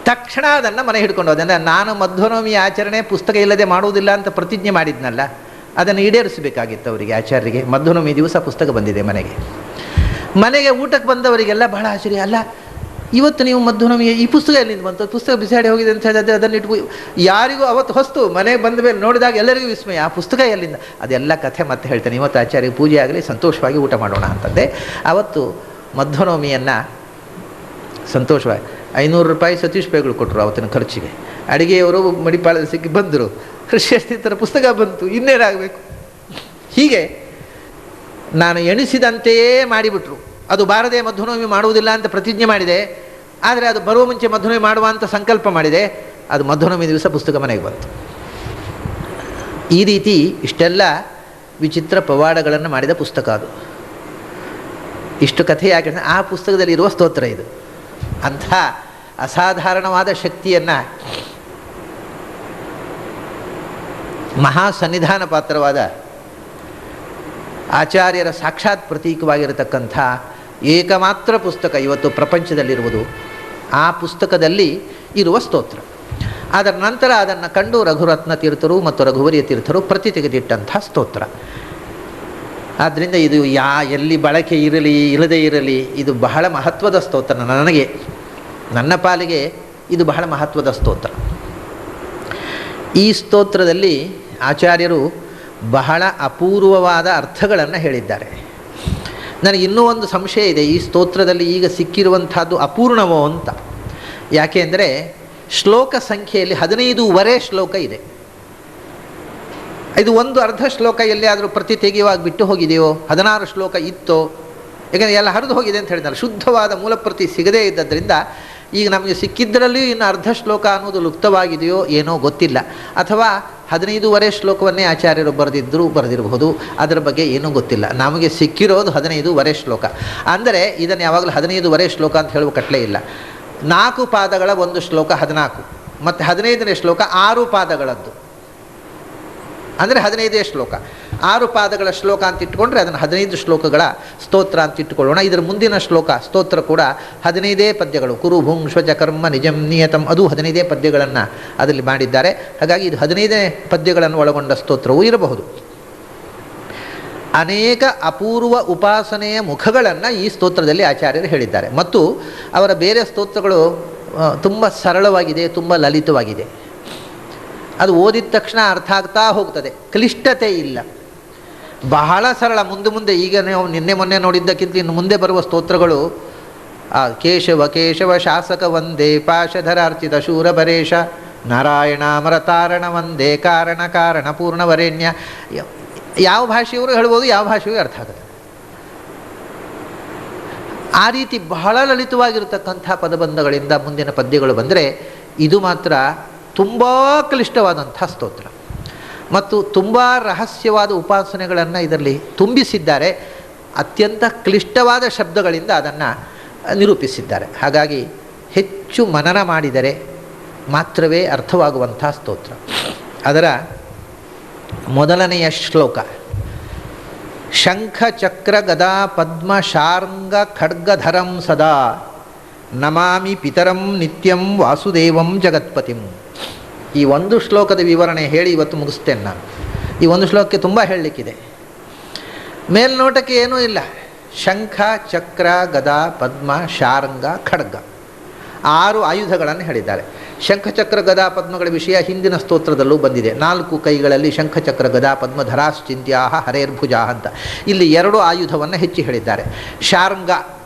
ತಕ್ಷಣ ಅದನ್ನು ಮನೆ ಹಿಡ್ಕೊಂಡು ಹೋದೆ. ಅಂದರೆ ನಾನು ಮಧ್ವನವಮಿ ಆಚರಣೆ ಪುಸ್ತಕ ಇಲ್ಲದೆ ಮಾಡುವುದಿಲ್ಲ ಅಂತ ಪ್ರತಿಜ್ಞೆ ಮಾಡಿದ್ನಲ್ಲ, ಅದನ್ನು ಈಡೇರಿಸಬೇಕಾಗಿತ್ತು ಅವರಿಗೆ, ಆಚಾರ್ಯರಿಗೆ. ಮಧ್ವನವಮಿ ದಿವಸ ಪುಸ್ತಕ ಬಂದಿದೆ ಮನೆಗೆ ಊಟಕ್ಕೆ ಬಂದವರಿಗೆಲ್ಲ ಬಹಳ ಆಶ್ಚರ್ಯ. ಅಲ್ಲ, ಇವತ್ತು ನೀವು ಮಧ್ವನವಮಿ ಈ ಪುಸ್ತಕ ಎಲ್ಲಿಂದ ಬಂತು? ಪುಸ್ತಕ ಬಿಸಾಡಿ ಹೋಗಿದೆ ಅಂತ ಹೇಳಿದ್ರೆ ಅದನ್ನು ಇಟ್ಕೊ. ಯಾರಿಗೂ ಅವತ್ತು ಹೊಸ್ತು ಮನೆಗೆ ಬಂದ ಮೇಲೆ ನೋಡಿದಾಗ ಎಲ್ಲರಿಗೂ ವಿಸ್ಮಯ, ಆ ಪುಸ್ತಕ ಎಲ್ಲಿಂದ? ಅದೆಲ್ಲ ಕಥೆ ಮತ್ತೆ ಹೇಳ್ತೇನೆ. ಇವತ್ತು ಆಚಾರ್ಯ ಪೂಜೆ ಆಗಲಿ, ಸಂತೋಷವಾಗಿ ಊಟ ಮಾಡೋಣ ಅಂತಂದೆ. ಅವತ್ತು ಮಧ್ವನವಮಿಯನ್ನು ಸಂತೋಷವಾಗಿ 500 ರೂಪಾಯಿ ಸತೀಶ್ ಪೈಗಳು ಕೊಟ್ಟರು ಅವತ್ತಿನ ಖರ್ಚಿಗೆ. ಅಡುಗೆಯವರು ಮಡಿಪಾಳದ ಸಿಕ್ಕಿ ಬಂದರು. ಋಷಿಕೇಶ ತೀರ್ಥರ ಪುಸ್ತಕ ಬಂತು, ಇನ್ನೇನಾಗಬೇಕು? ಹೀಗೆ ನಾನು ಎಣಿಸಿದಂತೆಯೇ ಮಾಡಿಬಿಟ್ರು. ಅದು ಬಾರದೆ ಮಧ್ವನವಮಿ ಮಾಡುವುದಿಲ್ಲ ಅಂತ ಪ್ರತಿಜ್ಞೆ ಮಾಡಿದೆ. ಆದರೆ ಅದು ಬರುವ ಮುಂಚೆ ಮಧ್ವನವಮಿ ಮಾಡುವ ಅಂತ ಸಂಕಲ್ಪ ಮಾಡಿದೆ. ಅದು ಮಧ್ವನವಮಿ ದಿವಸ ಪುಸ್ತಕ ಮನೆಗೆ ಬಂತು. ಈ ರೀತಿ ಇಷ್ಟೆಲ್ಲ ವಿಚಿತ್ರ ಪವಾಡಗಳನ್ನು ಮಾಡಿದ ಪುಸ್ತಕ ಅದು. ಇಷ್ಟು ಕಥೆ ಯಾಕೆ? ಆ ಪುಸ್ತಕದಲ್ಲಿ ಇರುವ ಸ್ತೋತ್ರ ಇದು. ಅಂಥ ಅಸಾಧಾರಣವಾದ ಶಕ್ತಿಯನ್ನು ಮಹಾ ಸನ್ನಿಧಾನ ಪಾತ್ರವಾದ ಆಚಾರ್ಯರ ಸಾಕ್ಷಾತ್ ಪ್ರತೀಕವಾಗಿರತಕ್ಕಂಥ ಏಕಮಾತ್ರ ಪುಸ್ತಕ ಇವತ್ತು ಪ್ರಪಂಚದಲ್ಲಿರುವುದು. ಆ ಪುಸ್ತಕದಲ್ಲಿ ಇರುವ ಸ್ತೋತ್ರ. ಅದರ ನಂತರ ಅದನ್ನು ಕಂಡು ರಘುರತ್ನ ತೀರ್ಥರು ಮತ್ತು ರಘುವರಿಯ ತೀರ್ಥರು ಪ್ರತಿ ತೆಗೆದಿಟ್ಟಂಥ ಸ್ತೋತ್ರ. ಆದ್ದರಿಂದ ಇದು ಎಲ್ಲಿ ಬಳಕೆ ಇರಲಿ ಇಲ್ಲದೇ ಇರಲಿ, ಇದು ಬಹಳ ಮಹತ್ವದ ಸ್ತೋತ್ರ. ನನಗೆ, ನನ್ನ ಪಾಲಿಗೆ ಇದು ಬಹಳ ಮಹತ್ವದ ಸ್ತೋತ್ರ. ಈ ಸ್ತೋತ್ರದಲ್ಲಿ ಆಚಾರ್ಯರು ಬಹಳ ಅಪೂರ್ವವಾದ ಅರ್ಥಗಳನ್ನು ಹೇಳಿದ್ದಾರೆ. ನನಗೆ ಇನ್ನೂ ಒಂದು ಸಂಶಯ ಇದೆ, ಈ ಸ್ತೋತ್ರದಲ್ಲಿ ಈಗ ಸಿಕ್ಕಿರುವಂಥದ್ದು ಅಪೂರ್ಣವೋ ಅಂತ. ಯಾಕೆ ಅಂದರೆ ಶ್ಲೋಕ ಸಂಖ್ಯೆಯಲ್ಲಿ 15 ಶ್ಲೋಕ ಇದೆ. ಇದು ಒಂದು ಅರ್ಧ ಶ್ಲೋಕ ಎಲ್ಲಿಯಾದರೂ ಪ್ರತಿ ತೆಗೆಯುವಾಗ ಬಿಟ್ಟು ಹೋಗಿದೆಯೋ, 16 ಶ್ಲೋಕ ಇತ್ತೋ, ಯಾಕೆಂದರೆ ಎಲ್ಲ ಹರಿದು ಹೋಗಿದೆ ಅಂತ ಹೇಳಿದ್ದಾರೆ. ಶುದ್ಧವಾದ ಮೂಲಪ್ರತಿ ಸಿಗದೇ ಇದ್ದದ್ರಿಂದ ಈಗ ನಮಗೆ ಸಿಕ್ಕಿದ್ದರಲ್ಲಿಯೂ ಇನ್ನು ಅರ್ಧ ಶ್ಲೋಕ ಅನ್ನೋದು ಲುಪ್ತವಾಗಿದೆಯೋ ಏನೋ ಗೊತ್ತಿಲ್ಲ. ಅಥವಾ 15 ಶ್ಲೋಕವನ್ನೇ ಆಚಾರ್ಯರು ಬರೆದಿರಬಹುದು, ಅದರ ಬಗ್ಗೆ ಏನೂ ಗೊತ್ತಿಲ್ಲ. ನಮಗೆ ಸಿಕ್ಕಿರೋದು 15 ಶ್ಲೋಕ. ಅಂದರೆ ಇದನ್ನು ಯಾವಾಗಲೂ 15 ಶ್ಲೋಕ ಅಂತ ಹೇಳುವ ಕಟ್ಟಲೇ ಇಲ್ಲ. 4 ಪಾದಗಳ ಒಂದು ಶ್ಲೋಕ 14, ಮತ್ತು 15ನೇ ಶ್ಲೋಕ 6 ಪಾದಗಳದ್ದು, ಅಂದರೆ 15 ಶ್ಲೋಕ. 6 ಪಾದಗಳ ಶ್ಲೋಕ ಅಂತ ಇಟ್ಕೊಂಡ್ರೆ ಅದನ್ನು 15 ಶ್ಲೋಕಗಳ ಸ್ತೋತ್ರ ಅಂತ ಇಟ್ಟುಕೊಳ್ಳೋಣ. ಇದರ ಮುಂದಿನ ಶ್ಲೋಕ ಸ್ತೋತ್ರ ಕೂಡ 15 ಪದ್ಯಗಳು. ಕುರು ಭುಂಶ್ವಚ ಕರ್ಮ ನಿಜಂ ನಿಯತಂ, ಅದು 15 ಪದ್ಯಗಳನ್ನು ಅದರಲ್ಲಿ ಮಾಡಿದ್ದಾರೆ. ಹಾಗಾಗಿ ಇದು 15 ಪದ್ಯಗಳನ್ನು ಒಳಗೊಂಡ ಸ್ತೋತ್ರವೂ ಇರಬಹುದು. ಅನೇಕ ಅಪೂರ್ವ ಉಪಾಸನೆಯ ಮುಖಗಳನ್ನು ಈ ಸ್ತೋತ್ರದಲ್ಲಿ ಆಚಾರ್ಯರು ಹೇಳಿದ್ದಾರೆ. ಮತ್ತು ಅವರ ಬೇರೆ ಸ್ತೋತ್ರಗಳು ತುಂಬ ಸರಳವಾಗಿದೆ, ತುಂಬ ಲಲಿತವಾಗಿದೆ. ಅದು ಓದಿದ ತಕ್ಷಣ ಅರ್ಥ ಆಗ್ತಾ ಹೋಗ್ತದೆ, ಕ್ಲಿಷ್ಟತೆ ಇಲ್ಲ, ಬಹಳ ಸರಳ. ಮುಂದೆ ಈಗ ನೀವು ನಿನ್ನೆ ಮೊನ್ನೆ ನೋಡಿದ್ದಕ್ಕಿಂತ ಇನ್ನು ಮುಂದೆ ಬರುವ ಸ್ತೋತ್ರಗಳು ಕೇಶವ ಕೇಶವ ಶಾಸಕ ವಂದೇ ಪಾಶಧರಾರ್ಚಿತ ಶೂರಭರೇಶ ನಾರಾಯಣಾಮರತಾರಣ ವಂದೇ ಕಾರಣ ಕಾರಣ ಪೂರ್ಣವರೇಣ್ಯ. ಯಾವ ಭಾಷೆಯವರು ಹೇಳ್ಬೋದು, ಯಾವ ಭಾಷೆಯೂ ಅರ್ಥ ಆಗುತ್ತೆ. ಆ ರೀತಿ ಬಹಳ ಲಲಿತವಾಗಿರತಕ್ಕಂಥ ಪದಬಂಧಗಳಿಂದ ಮುಂದಿನ ಪದ್ಯಗಳು ಬಂದರೆ ಇದು ಮಾತ್ರ ತುಂಬ ಕ್ಲಿಷ್ಟವಾದಂಥ ಸ್ತೋತ್ರ ಮತ್ತು ತುಂಬ ರಹಸ್ಯವಾದ ಉಪಾಸನೆಗಳನ್ನು ಇದರಲ್ಲಿ ತುಂಬಿಸಿದ್ದಾರೆ. ಅತ್ಯಂತ ಕ್ಲಿಷ್ಟವಾದ ಶಬ್ದಗಳಿಂದ ಅದನ್ನು ನಿರೂಪಿಸಿದ್ದಾರೆ. ಹಾಗಾಗಿ ಹೆಚ್ಚು ಮನನ ಮಾಡಿದರೆ ಮಾತ್ರವೇ ಅರ್ಥವಾಗುವಂಥ ಸ್ತೋತ್ರ. ಅದರ ಮೊದಲನೆಯ ಶ್ಲೋಕ ಶಂಖ ಚಕ್ರ ಗದಾ ಪದ್ಮ ಶಾರ್ಂಗ ಖಡ್ಗಧರಂ ಸದಾ ನಮಾಮಿ ಪಿತರಂ ನಿತ್ಯಂ ವಾಸುದೇವಂ ಜಗತ್ಪತಿಂ. ಈ ಒಂದು ಶ್ಲೋಕದ ವಿವರಣೆ ಹೇಳಿ ಇವತ್ತು ಮುಗಿಸ್ತೇನೆ ನಾನು. ಈ ಒಂದು ಶ್ಲೋಕಕ್ಕೆ ತುಂಬ ಹೇಳಲಿಕ್ಕಿದೆ. ಮೇಲ್ನೋಟಕ್ಕೆ ಏನೂ ಇಲ್ಲ. ಶಂಖ ಚಕ್ರ ಗದಾ ಪದ್ಮ ಶಾರ್ಂಗ ಖಡ್ಗ 6 ಆಯುಧಗಳನ್ನು ಹೇಳಿದ್ದಾರೆ. ಶಂಖಚಕ್ರ ಗದಾ ಪದ್ಮಗಳ ವಿಷಯ ಹಿಂದಿನ ಸ್ತೋತ್ರದಲ್ಲೂ ಬಂದಿದೆ. 4 ಕೈಗಳಲ್ಲಿ ಶಂಖಚಕ್ರ ಗದಾ ಪದ್ಮ ಧರಾಶ್ಚಿಂತ್ಯಾಹ ಹರೇರ್ಭುಜಾ ಅಂತ. ಇಲ್ಲಿ 2 ಆಯುಧವನ್ನು ಹೆಚ್ಚಿ ಹೇಳಿದ್ದಾರೆ. ಶಾರ್ಂಗ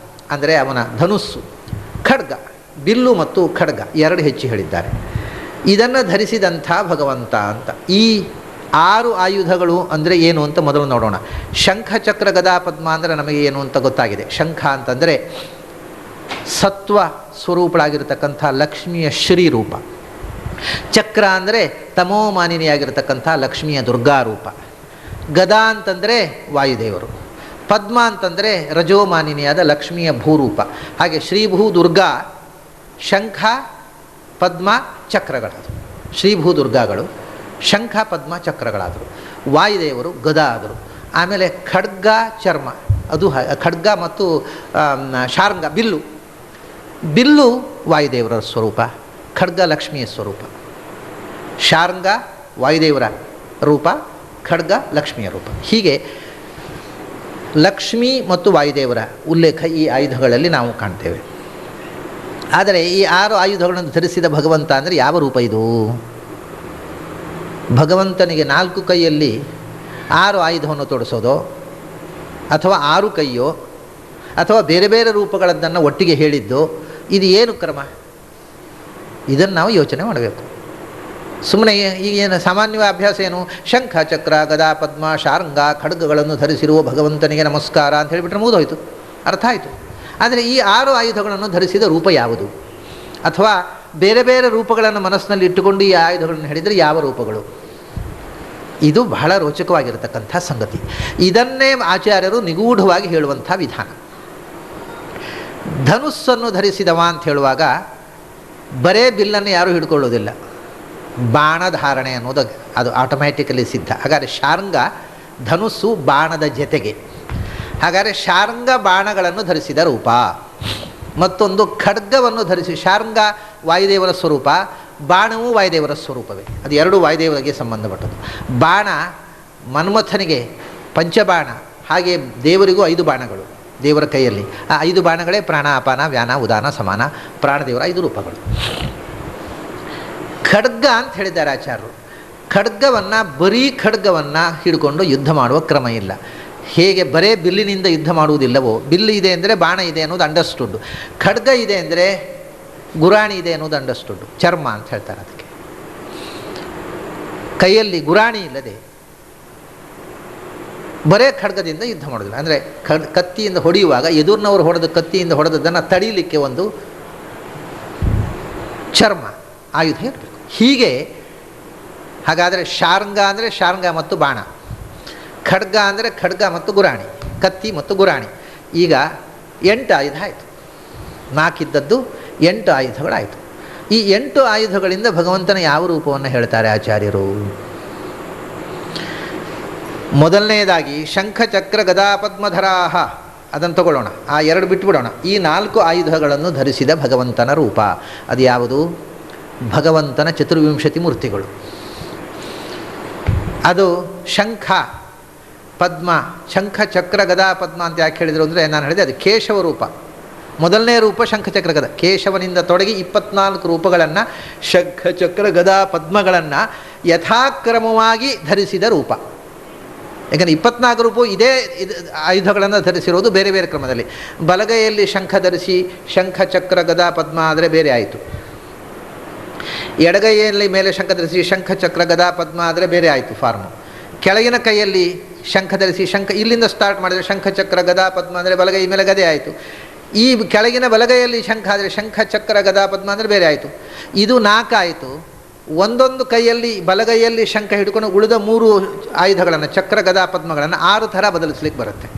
ಅಂದರೆ ಅವನ ಧನುಸ್ಸು, ಖಡ್ಗ ಬಿಲ್ಲು ಮತ್ತು ಖಡ್ಗ 2 ಹೆಚ್ಚಿ ಹೇಳಿದ್ದಾರೆ. ಇದನ್ನು ಧರಿಸಿದಂಥ ಭಗವಂತ ಅಂತ. ಈ 6 ಆಯುಧಗಳು ಅಂದರೆ ಏನು ಅಂತ ಮೊದಲು ನೋಡೋಣ. ಶಂಖಚಕ್ರ ಗದಾ ಪದ್ಮ ಅಂದರೆ ನಮಗೆ ಏನು ಅಂತ ಗೊತ್ತಾಗಿದೆ. ಶಂಖ ಅಂತಂದರೆ ಸತ್ವ ಸ್ವರೂಪಳಾಗಿರ್ತಕ್ಕಂಥ ಲಕ್ಷ್ಮಿಯ ಶ್ರೀರೂಪ. ಚಕ್ರ ಅಂದರೆ ತಮೋಮಾನಿನಿಯಾಗಿರ್ತಕ್ಕಂಥ ಲಕ್ಷ್ಮಿಯ ದುರ್ಗಾರೂಪ. ಗದಾ ಅಂತಂದರೆ ವಾಯುದೇವರು. ಪದ್ಮ ಅಂತಂದರೆ ರಜೋಮಾನಿನಿಯಾದ ಲಕ್ಷ್ಮಿಯ ಭೂರೂಪ. ಹಾಗೆ ಶ್ರೀಭೂ ದುರ್ಗಾ ಶಂಖ ಪದ್ಮ ಚಕ್ರಗಳಾದರು. ಶ್ರೀಭೂ ದುರ್ಗಾಗಳು ಶಂಖ ಪದ್ಮ ಚಕ್ರಗಳಾದರು. ವಾಯುದೇವರು ಗದಾ ಆದರು. ಆಮೇಲೆ ಖಡ್ಗ ಚರ್ಮ, ಅದು ಖಡ್ಗ ಮತ್ತು ಶಾರ್ಂಗ ಬಿಲ್ಲು. ಬಿಲ್ಲು ವಾಯುದೇವರ ಸ್ವರೂಪ, ಖಡ್ಗ ಲಕ್ಷ್ಮಿಯ ಸ್ವರೂಪ. ಶಾರ್ಂಗ ವಾಯುದೇವರ ರೂಪ, ಖಡ್ಗ ಲಕ್ಷ್ಮಿಯ ರೂಪ. ಹೀಗೆ ಲಕ್ಷ್ಮಿ ಮತ್ತು ವಾಯುದೇವರ ಉಲ್ಲೇಖ ಈ ಆಯುಧಗಳಲ್ಲಿ ನಾವು ಕಾಣ್ತೇವೆ. ಆದರೆ ಈ 6 ಆಯುಧಗಳನ್ನು ಧರಿಸಿದ ಭಗವಂತ ಅಂದರೆ ಯಾವ ರೂಪ ಇದು? ಭಗವಂತನಿಗೆ 4 ಕೈಯಲ್ಲಿ 6 ಆಯುಧವನ್ನು ತೋರಿಸೋದೋ, ಅಥವಾ 6 ಕೈಯೋ, ಅಥವಾ ಬೇರೆ ಬೇರೆ ರೂಪಗಳದ್ದನ್ನು ಒಟ್ಟಿಗೆ ಹೇಳಿದ್ದು, ಇದು ಏನು ಕ್ರಮ? ಇದನ್ನು ನಾವು ಯೋಚನೆ ಮಾಡಬೇಕು. ಸುಮ್ಮನೆ ಈಗೇನು ಸಾಮಾನ್ಯ ಅಭ್ಯಾಸ ಏನು? ಶಂಖ ಚಕ್ರ ಗದಾ ಪದ್ಮ ಶಾರ್ಂಗ ಖಡ್ಗಗಳನ್ನು ಧರಿಸಿರುವ ಭಗವಂತನಿಗೆ ನಮಸ್ಕಾರ ಅಂತ ಹೇಳಿಬಿಟ್ರೆ ಮುಗಿದೋಯ್ತು, ಅರ್ಥ ಆಯಿತು. ಆದರೆ ಈ 6 ಆಯುಧಗಳನ್ನು ಧರಿಸಿದ ರೂಪ ಯಾವುದು? ಅಥವಾ ಬೇರೆ ಬೇರೆ ರೂಪಗಳನ್ನು ಮನಸ್ಸಿನಲ್ಲಿ ಇಟ್ಟುಕೊಂಡು ಈ ಆಯುಧಗಳನ್ನು ಹೇಳಿದರೆ ಯಾವ ರೂಪಗಳು? ಇದು ಬಹಳ ರೋಚಕವಾಗಿರತಕ್ಕಂಥ ಸಂಗತಿ. ಇದನ್ನೇ ಆಚಾರ್ಯರು ನಿಗೂಢವಾಗಿ ಹೇಳುವಂಥ ವಿಧಾನ. ಧನುಸ್ಸನ್ನು ಧರಿಸಿದವ ಅಂತ ಹೇಳುವಾಗ ಬರೇ ಬಿಲ್ಲನ್ನು ಯಾರೂ ಹಿಡ್ಕೊಳ್ಳೋದಿಲ್ಲ. ಬಾಣಧಾರಣೆ ಅನ್ನೋದು ಅದು ಆಟೋಮ್ಯಾಟಿಕಲಿ ಸಿದ್ಧ. ಹಾಗಾದರೆ ಶಾರ್ಂಗ ಧನುಸ್ಸು ಬಾಣದ ಜೊತೆಗೆ. ಹಾಗಾದರೆ ಶಾರ್ಂಗ ಬಾಣಗಳನ್ನು ಧರಿಸಿದ ರೂಪ. ಮತ್ತೊಂದು ಖಡ್ಗವನ್ನು ಧರಿಸಿ, ಶಾರ್ಂಗ ವಾಯುದೇವರ ಸ್ವರೂಪ, ಬಾಣವು ವಾಯುದೇವರ ಸ್ವರೂಪವೇ. ಅದು ಎರಡು ವಾಯುದೇವರಿಗೆ ಸಂಬಂಧಪಟ್ಟದ್ದು. ಬಾಣ ಮನ್ಮಥನಿಗೆ ಪಂಚಬಾಣ, ಹಾಗೆ ದೇವರಿಗೂ 5 ಬಾಣಗಳು ದೇವರ ಕೈಯಲ್ಲಿ. ಆ 5 ಬಾಣಗಳೇ ಪ್ರಾಣ, ಅಪಾನ, ವ್ಯಾನ, ಉದಾನ, ಸಮಾನ, ಪ್ರಾಣದೇವರ 5 ರೂಪಗಳು. ಖಡ್ಗ ಅಂತ ಹೇಳಿದ್ದಾರೆ ಆಚಾರ್ಯರು. ಖಡ್ಗವನ್ನು, ಬರೀ ಖಡ್ಗವನ್ನು ಹಿಡ್ಕೊಂಡು ಯುದ್ಧ ಮಾಡುವ ಕ್ರಮ ಇಲ್ಲ. ಹೇಗೆ ಬರೇ ಬಿಲ್ಲಿನಿಂದ ಯುದ್ಧ ಮಾಡುವುದಿಲ್ಲವೋ, ಬಿಲ್ಲು ಇದೆ ಅಂದರೆ ಬಾಣ ಇದೆ ಅನ್ನೋದು ಅಂಡರ್ಸ್ಟುಡ್, ಖಡ್ಗ ಇದೆ ಅಂದರೆ ಗುರಾಣಿ ಇದೆ ಅನ್ನೋದು ಅಂಡರ್ಸ್ಟುಡ್. ಚರ್ಮ ಅಂತ ಹೇಳ್ತಾರೆ ಅದಕ್ಕೆ. ಕೈಯಲ್ಲಿ ಗುರಾಣಿ ಇಲ್ಲದೆ ಬರೇ ಖಡ್ಗದಿಂದ ಯುದ್ಧ ಮಾಡೋದಿಲ್ಲ. ಅಂದರೆ ಕತ್ತಿಯಿಂದ ಹೊಡೆಯುವಾಗ ಎದುರಿನವರು ಹೊಡೆದ ಕತ್ತಿಯಿಂದ ಹೊಡೆದದ್ದನ್ನು ತಡೀಲಿಕ್ಕೆ ಒಂದು ಚರ್ಮ ಆಯುಧ ಇರಬೇಕು. ಹೀಗೆ ಹಾಗಾದರೆ ಶಾರ್ಂಗ ಅಂದರೆ ಶಾರ್ಂಗ ಮತ್ತು ಬಾಣ, ಖಡ್ಗ ಅಂದರೆ ಖಡ್ಗ ಮತ್ತು ಗುರಾಣಿ, ಕತ್ತಿ ಮತ್ತು ಗುರಾಣಿ. ಈಗ 8 ಆಯುಧ ಆಯಿತು. 4 ಇದ್ದದ್ದು 8 ಆಯುಧಗಳಾಯಿತು. ಈ 8 ಆಯುಧಗಳಿಂದ ಭಗವಂತನ ಯಾವ ರೂಪವನ್ನು ಹೇಳ್ತಾರೆ ಆಚಾರ್ಯರು? ಮೊದಲನೆಯದಾಗಿ ಶಂಖ ಚಕ್ರ ಗದಾ ಪದ್ಮಧರಾಹ, ಅದನ್ನು ತಗೊಳ್ಳೋಣ. ಆ 2 ಬಿಟ್ಟುಬಿಡೋಣ. ಈ 4 ಆಯುಧಗಳನ್ನು ಧರಿಸಿದ ಭಗವಂತನ ರೂಪ ಅದು ಯಾವುದು? ಭಗವಂತನ ಚತುರ್ವಿಂಶತಿ ಮೂರ್ತಿಗಳು. ಅದು ಶಂಖ ಪದ್ಮ, ಶಂಖ ಚಕ್ರ ಗದಾ ಪದ್ಮ ಅಂತ ಯಾಕೆ ಹೇಳಿದರು ಅಂದರೆ, ನಾನು ಹೇಳಿದೆ ಅದು ಕೇಶವ ರೂಪ. ಮೊದಲನೇ ರೂಪ ಶಂಖಚಕ್ರ ಗದ, ಕೇಶವನಿಂದ ತೊಡಗಿ 24 ರೂಪಗಳನ್ನು, ಶಂಖ ಚಕ್ರ ಗದಾ ಪದ್ಮಗಳನ್ನು ಯಥಾಕ್ರಮವಾಗಿ ಧರಿಸಿದ ರೂಪ. ಯಾಕಂದರೆ 24 ರೂಪವು ಇದೇ ಆಯುಧಗಳನ್ನು ಧರಿಸಿರೋದು ಬೇರೆ ಬೇರೆ ಕ್ರಮದಲ್ಲಿ. ಬಲಗೈಯಲ್ಲಿ ಶಂಖ ಧರಿಸಿ ಶಂಖ ಚಕ್ರ ಗದಾ ಪದ್ಮ ಆದರೆ ಬೇರೆ ಆಯಿತು. ಎಡಗೈಯಲ್ಲಿ ಮೇಲೆ ಶಂಖ ಧರಿಸಿ ಶಂಖ ಚಕ್ರ ಗದಾ ಪದ್ಮ ಆದರೆ ಬೇರೆ ಆಯಿತು ಫಾರ್ಮು. ಕೆಳಗಿನ ಕೈಯಲ್ಲಿ ಶಂಖ ಧರಿಸಿ ಶಂಖ, ಇಲ್ಲಿಂದ ಸ್ಟಾರ್ಟ್ ಮಾಡಿದರೆ ಶಂಖ ಚಕ್ರ ಗದಾ ಪದ್ಮ ಅಂದರೆ ಬಲಗೈ ಮೇಲೆ ಗದೆ ಆಯಿತು. ಈ ಕೆಳಗಿನ ಬಲಗೈಯಲ್ಲಿ ಶಂಖ ಆದರೆ ಶಂಖ ಚಕ್ರ ಗದಾ ಪದ್ಮ ಅಂದರೆ ಬೇರೆ ಆಯಿತು. ಇದು 4 ಆಯಿತು. ಒಂದೊಂದು ಕೈಯಲ್ಲಿ ಬಲಗೈಯಲ್ಲಿ ಶಂಖ ಹಿಡ್ಕೊಂಡು ಉಳಿದ 3 ಆಯುಧಗಳನ್ನು ಚಕ್ರ ಗದಾ ಪದ್ಮಗಳನ್ನು 6 ಥರ ಬದಲಿಸ್ಲಿಕ್ಕೆ ಬರುತ್ತೆ.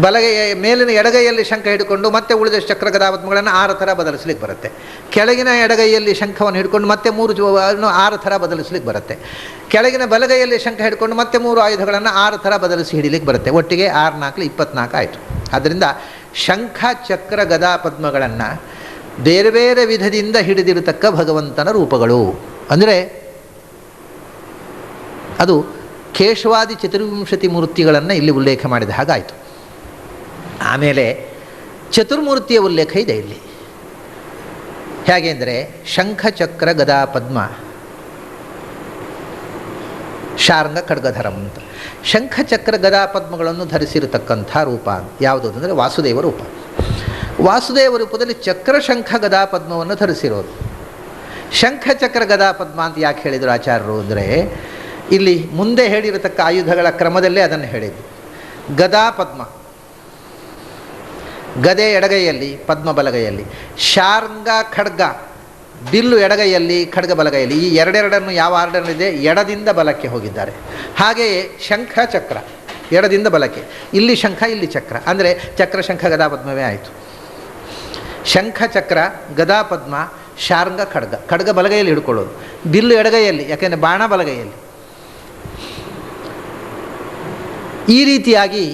ಬಲಗೈ ಮೇಲಿನ ಎಡಗೈಯಲ್ಲಿ ಶಂಖ ಹಿಡ್ಕೊಂಡು ಮತ್ತೆ ಉಳಿದ ಚಕ್ರ ಗದಾ ಪದ್ಮಗಳನ್ನು 6 ಥರ ಬದಲಿಸ್ಲಿಕ್ಕೆ ಬರುತ್ತೆ. ಕೆಳಗಿನ ಎಡಗೈಯಲ್ಲಿ ಶಂಖವನ್ನು ಹಿಡ್ಕೊಂಡು ಮತ್ತೆ 6 ಥರ ಬದಲಿಸ್ಲಿಕ್ಕೆ ಬರುತ್ತೆ. ಕೆಳಗಿನ ಬಲಗೈಯಲ್ಲಿ ಶಂಖ ಹಿಡ್ಕೊಂಡು ಮತ್ತೆ 3 ಆಯುಧಗಳನ್ನು 6 ಥರ ಬದಲಿಸಿ ಹಿಡಿಲಿಕ್ಕೆ ಬರುತ್ತೆ. ಒಟ್ಟಿಗೆ 6 4 24 ಆಯಿತು. ಆದ್ದರಿಂದ ಶಂಖ ಚಕ್ರ ಗದಾ ಪದ್ಮಗಳನ್ನು ಬೇರೆ ಬೇರೆ ವಿಧದಿಂದ ಹಿಡಿದಿರತಕ್ಕ ಭಗವಂತನ ರೂಪಗಳು. ಅಂದರೆ ಅದು ಕೇಶವಾದಿ ಚತುರ್ವಿಂಶತಿ ಮೂರ್ತಿಗಳನ್ನು ಇಲ್ಲಿ ಉಲ್ಲೇಖ ಮಾಡಿದ ಹಾಗಾಯಿತು. ಆಮೇಲೆ ಚತುರ್ಮೂರ್ತಿಯ ಉಲ್ಲೇಖ ಇದೆ ಇಲ್ಲಿ. ಹೇಗೆ ಅಂದರೆ ಶಂಖ ಚಕ್ರ ಗದಾ ಪದ್ಮ ಶಾರ್ಂಗ ಖಡ್ಗಧರಂ ಅಂತ. ಶಂಖ ಚಕ್ರ ಗದಾ ಪದ್ಮಗಳನ್ನು ಧರಿಸಿರತಕ್ಕಂಥ ರೂಪ ಯಾವುದು ಅಂದರೆ ವಾಸುದೇವ ರೂಪ. ವಾಸುದೇವ ರೂಪದಲ್ಲಿ ಚಕ್ರ ಶಂಖ ಗದಾ ಪದ್ಮವನ್ನು ಧರಿಸಿರೋದು. ಶಂಖ ಚಕ್ರ ಗದಾ ಪದ್ಮ ಅಂತ ಯಾಕೆ ಹೇಳಿದರು ಆಚಾರ್ಯರು ಅಂದರೆ, ಇಲ್ಲಿ ಮುಂದೆ ಹೇಳಿರತಕ್ಕ ಆಯುಧಗಳ ಕ್ರಮದಲ್ಲೇ ಅದನ್ನು ಹೇಳಿದ್ದು. ಗದಾ ಪದ್ಮ, ಗದೆ ಎಡಗೈಯಲ್ಲಿ, ಪದ್ಮ ಬಲಗೈಯಲ್ಲಿ. ಶಾರ್ಂಗ ಖಡ್ಗ, ಬಿಲ್ಲು ಎಡಗೈಯಲ್ಲಿ, ಖಡ್ಗ ಬಲಗೈಯಲ್ಲಿ. ಈ ಎರಡೆರಡನ್ನು ಯಾವ ಆರ್ಡರ್ನಿದೆ ಎಡದಿಂದ ಬಲಕ್ಕೆ ಹೋಗಿದ್ದಾರೆ. ಹಾಗೆಯೇ ಶಂಖ ಚಕ್ರ ಎಡದಿಂದ ಬಲಕ್ಕೆ, ಇಲ್ಲಿ ಶಂಖ ಇಲ್ಲಿ ಚಕ್ರ, ಅಂದರೆ ಚಕ್ರ ಶಂಖ ಗದಾ ಪದ್ಮವೇ ಆಯಿತು. ಶಂಖ ಚಕ್ರ ಗದಾ ಪದ್ಮ ಶಾರ್ಂಗ ಖಡ್ಗ, ಖಡ್ಗ ಬಲಗೈಯಲ್ಲಿ ಹಿಡ್ಕೊಳ್ಳೋದು, ಬಿಲ್ಲು ಎಡಗೈಯಲ್ಲಿ, ಯಾಕೆಂದರೆ ಬಾಣ ಬಲಗೈಯಲ್ಲಿ. ಈ ರೀತಿಯಾಗಿ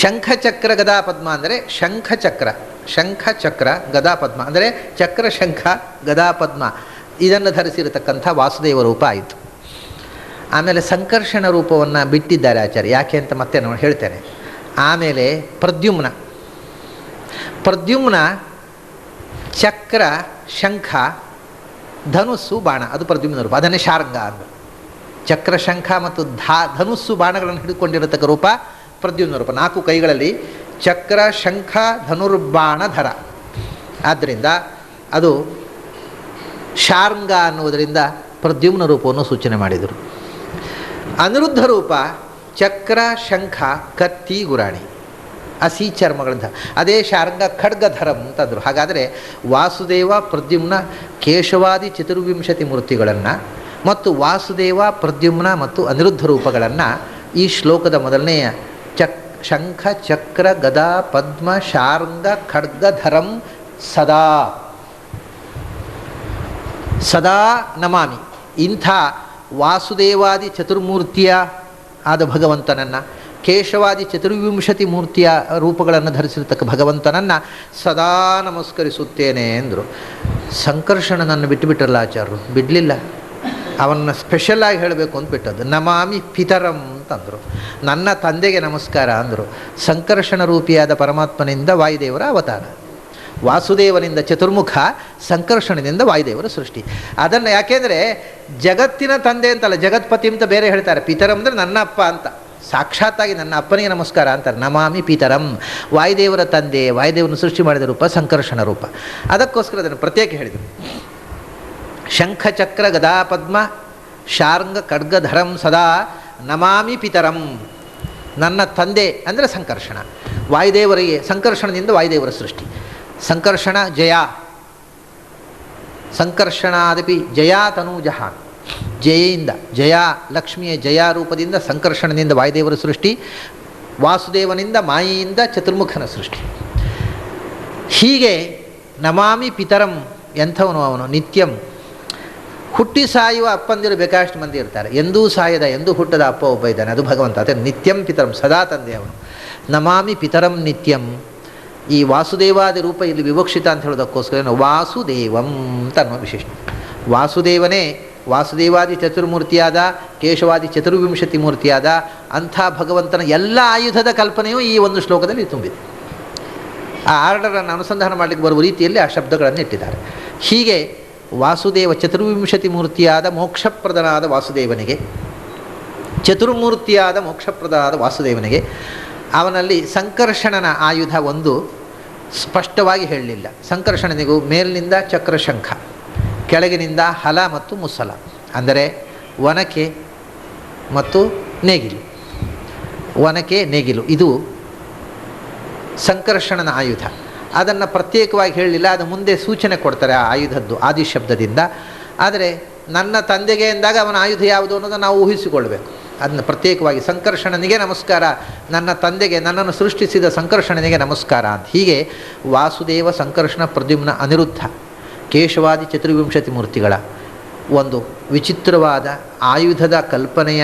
ಶಂಖಚಕ್ರ ಗದಾ ಪದ್ಮ ಅಂದರೆ ಶಂಖಚಕ್ರ, ಶಂಖಚಕ್ರ ಗದಾ ಪದ್ಮ ಅಂದರೆ ಚಕ್ರ ಶಂಖ ಗದಾ ಪದ್ಮ ಇದನ್ನು ಧರಿಸಿರತಕ್ಕಂಥ ವಾಸುದೇವ ರೂಪ ಆಯಿತು. ಆಮೇಲೆ ಸಂಕರ್ಷಣ ರೂಪವನ್ನು ಬಿಟ್ಟಿದ್ದಾರೆ ಆಚಾರ್ಯ, ಯಾಕೆ ಅಂತ ಮತ್ತೆ ನಾನು ಹೇಳ್ತೇನೆ. ಆಮೇಲೆ ಪ್ರದ್ಯುಮ್ನ, ಪ್ರದ್ಯುಮ್ನ ಚಕ್ರ ಶಂಖ ಧನುಸ್ಸು ಬಾಣ, ಅದು ಪ್ರದ್ಯುಮ್ನ ರೂಪ, ಅದನ್ನೇ ಶಾರ್ಂಗ ಅಂದ. ಚಕ್ರ ಶಂಖ ಮತ್ತು ಧನುಸ್ಸು ಬಾಣಗಳನ್ನು ಹಿಡ್ಕೊಂಡಿರತಕ್ಕ ರೂಪ ಪ್ರದ್ಯುಮ್ನ ರೂಪ. 4 ಕೈಗಳಲ್ಲಿ ಚಕ್ರ ಶಂಖ ಧನುರ್ಬಾಣಧರ. ಆದ್ದರಿಂದ ಅದು ಶಾರ್ಂಗ ಅನ್ನುವುದರಿಂದ ಪ್ರದ್ಯುಮ್ನ ರೂಪವನ್ನು ಸೂಚನೆ ಮಾಡಿದರು. ಅನಿರುದ್ಧ ರೂಪ ಚಕ್ರ ಶಂಖ ಕತ್ತಿ ಗುರಾಣಿ ಹಸಿ ಚರ್ಮಗಳಂಥ, ಅದೇ ಶಾರ್ಂಗ ಖಡ್ಗಧರಂ ಅಂತಂದರು. ಹಾಗಾದರೆ ವಾಸುದೇವ ಪ್ರದ್ಯುಮ್ನ ಕೇಶವಾದಿ ಚತುರ್ವಿಂಶತಿ ಮೂರ್ತಿಗಳನ್ನು ಮತ್ತು ವಾಸುದೇವ ಪ್ರದ್ಯುಮ್ನ ಮತ್ತು ಅನಿರುದ್ಧ ರೂಪಗಳನ್ನು ಈ ಶ್ಲೋಕದ ಮೊದಲನೆಯ ಶಂಖ ಚಕ್ರ ಗದಾ ಪದ್ಮ ಶಾರ್ಂಗ ಖಡ್ಗಧರಂ ಸದಾ ಸದಾ ನಮಾಮಿ. ಇಂಥ ವಾಸುದೇವಾದಿ ಚತುರ್ಮೂರ್ತಿಯ ಆದ ಭಗವಂತನನ್ನು, ಕೇಶವಾದಿ ಚತುರ್ವಿಂಶತಿ ಮೂರ್ತಿಯ ರೂಪಗಳನ್ನು ಧರಿಸಿರ್ತಕ್ಕ ಭಗವಂತನನ್ನು ಸದಾ ನಮಸ್ಕರಿಸುತ್ತೇನೆ ಎಂದರು. ಸಂಕರ್ಷಣನನ್ನು ಬಿಟ್ಟುಬಿಟ್ರಲ್ಲ ಆಚಾರ್ಯರು, ಬಿಡಲಿಲ್ಲ. ಅವನ್ನ ಸ್ಪೆಷಲಾಗಿ ಹೇಳಬೇಕು ಅಂತ ಬಿಟ್ಟದ್ದು. ನಮಾಮಿ ಪಿತರಂ ಅಂತಂದರು. ನನ್ನ ತಂದೆಗೆ ನಮಸ್ಕಾರ ಅಂದರು. ಸಂಕರ್ಷಣ ರೂಪಿಯಾದ ಪರಮಾತ್ಮನಿಂದ ವಾಯುದೇವರ ಅವತಾರ, ವಾಸುದೇವನಿಂದ ಚತುರ್ಮುಖ, ಸಂಕರ್ಷಣದಿಂದ ವಾಯುದೇವರ ಸೃಷ್ಟಿ. ಅದನ್ನು ಯಾಕೆಂದರೆ ಜಗತ್ತಿನ ತಂದೆ ಅಂತಲ್ಲ, ಜಗತ್ಪತಿ ಅಂತ ಬೇರೆ ಹೇಳ್ತಾರೆ. ಪಿತರಂ ಅಂದರೆ ನನ್ನ ಅಪ್ಪ ಅಂತ, ಸಾಕ್ಷಾತ್ತಾಗಿ ನನ್ನ ಅಪ್ಪನಿಗೆ ನಮಸ್ಕಾರ ಅಂತಾರೆ. ನಮಾಮಿ ಪಿತರಂ, ವಾಯುದೇವರ ತಂದೆ, ವಾಯುದೇವರನ್ನು ಸೃಷ್ಟಿ ಮಾಡಿದ ರೂಪ ಸಂಕರ್ಷಣ ರೂಪ. ಅದಕ್ಕೋಸ್ಕರ ಅದನ್ನು ಪ್ರತ್ಯೇಕ ಹೇಳಿದರು. ಶಂಖಚಕ್ರ ಗದಾ ಪದ್ಮ ಶಾರ್ಂಗ ಖಡ್ಗಧರಂ ಸದಾ ನಮಾಮಿ ಪಿತರಂ. ನನ್ನ ತಂದೆ ಅಂದರೆ ಸಂಕರ್ಷಣ, ವಾಯುದೇವರಿಗೆ ಸಂಕರ್ಷಣದಿಂದ ವಾಯುದೇವರ ಸೃಷ್ಟಿ. ಸಂಕರ್ಷಣ ಜಯ, ಸಂಕರ್ಷಣಾದಪಿ ಜಯಾ ತನೂಜಃ, ಜಯೆಯಿಂದ ಜಯ, ಲಕ್ಷ್ಮಿಯ ಜಯ ರೂಪದಿಂದ ಸಂಕರ್ಷಣದಿಂದ ವಾಯುದೇವರ ಸೃಷ್ಟಿ, ವಾಸುದೇವನಿಂದ ಮಾಯೆಯಿಂದ ಚತುರ್ಮುಖನ ಸೃಷ್ಟಿ. ಹೀಗೆ ನಮಾಮಿ ಪಿತರಂ. ಎಂಥವನು ಅವನು? ನಿತ್ಯಂ. ಹುಟ್ಟಿ ಸಾಯುವ ಅಪ್ಪಂದಿರು ಬೇಕಾಷ್ಟು ಮಂದಿ ಇರ್ತಾರೆ, ಎಂದೂ ಸಾಯದ ಎಂದೂ ಹುಟ್ಟದ ಅಪ್ಪ ಒಬ್ಬ ಇದ್ದಾನೆ, ಅದು ಭಗವಂತ. ಅದೇ ನಿತ್ಯಂ ಪಿತರಂ, ಸದಾ ತಂದೆ ಅವನು. ನಮಾಮಿ ಪಿತರಂ ನಿತ್ಯಂ. ಈ ವಾಸುದೇವಾದಿ ರೂಪ ಇಲ್ಲಿ ವಿವಕ್ಷಿತ ಅಂತ ಹೇಳೋದಕ್ಕೋಸ್ಕರ ವಾಸುದೇವಂ ಅಂತ ಅನ್ನೋ ವಿಶೇಷ. ವಾಸುದೇವನೇ ವಾಸುದೇವಾದಿ ಚತುರ್ಮೂರ್ತಿಯಾದ, ಕೇಶವಾದಿ ಚತುರ್ವಿಂಶತಿ ಮೂರ್ತಿಯಾದ ಅಂಥ ಭಗವಂತನ ಎಲ್ಲ ಆಯುಧದ ಕಲ್ಪನೆಯೂ ಈ ಒಂದು ಶ್ಲೋಕದಲ್ಲಿ ತುಂಬಿದೆ. ಆ ಆರ್ಡರನ್ನು ಅನುಸಂಧಾನ ಮಾಡಲಿಕ್ಕೆ ಬರುವ ರೀತಿಯಲ್ಲಿ ಆ ಶಬ್ದಗಳನ್ನು ಇಟ್ಟಿದ್ದಾರೆ. ಹೀಗೆ ವಾಸುದೇವ ಚತುರ್ವಿಂಶತಿ ಮೂರ್ತಿಯಾದ ಮೋಕ್ಷಪ್ರದನಾದ ವಾಸುದೇವನಿಗೆ, ಚತುರ್ಮೂರ್ತಿಯಾದ ಮೋಕ್ಷಪ್ರದನಾದ ವಾಸುದೇವನಿಗೆ, ಅವನಲ್ಲಿ ಸಂಕರ್ಷಣನ ಆಯುಧ ಒಂದು ಸ್ಪಷ್ಟವಾಗಿ ಹೇಳಲಿಲ್ಲ. ಸಂಕರ್ಷಣನಿಗೂ ಮೇಲಿನಿಂದ ಚಕ್ರಶಂಖ, ಕೆಳಗಿನಿಂದ ಹಲ ಮತ್ತು ಮುಸಲ, ಅಂದರೆ ಒನಕೆ ಮತ್ತು ನೇಗಿಲು. ಒನಕೆ ನೇಗಿಲು ಇದು ಸಂಕರ್ಷಣನ ಆಯುಧ. ಅದನ್ನು ಪ್ರತ್ಯೇಕವಾಗಿ ಹೇಳಲಿಲ್ಲ, ಅದು ಮುಂದೆ ಸೂಚನೆ ಕೊಡ್ತಾರೆ ಆ ಆಯುಧದ್ದು ಆದಿಶಬ್ದದಿಂದ. ಆದರೆ ನನ್ನ ತಂದೆಗೆ ಎಂದಾಗ ಅವನ ಆಯುಧ ಯಾವುದು ಅನ್ನೋದನ್ನು ನಾವು ಊಹಿಸಿಕೊಳ್ಬೇಕು. ಅದನ್ನು ಪ್ರತ್ಯೇಕವಾಗಿ ಸಂಕರ್ಷಣನಿಗೆ ನಮಸ್ಕಾರ, ನನ್ನ ತಂದೆಗೆ, ನನ್ನನ್ನು ಸೃಷ್ಟಿಸಿದ ಸಂಕರ್ಷಣನಿಗೆ ನಮಸ್ಕಾರ ಅಂತ. ಹೀಗೆ ವಾಸುದೇವ, ಸಂಕರ್ಷಣ, ಪ್ರದ್ಯುಮ್ನ, ಅನಿರುದ್ಧ, ಕೇಶವಾದಿ ಚತುರ್ವಿಂಶತಿ ಮೂರ್ತಿಗಳ ಒಂದು ವಿಚಿತ್ರವಾದ ಆಯುಧದ ಕಲ್ಪನೆಯ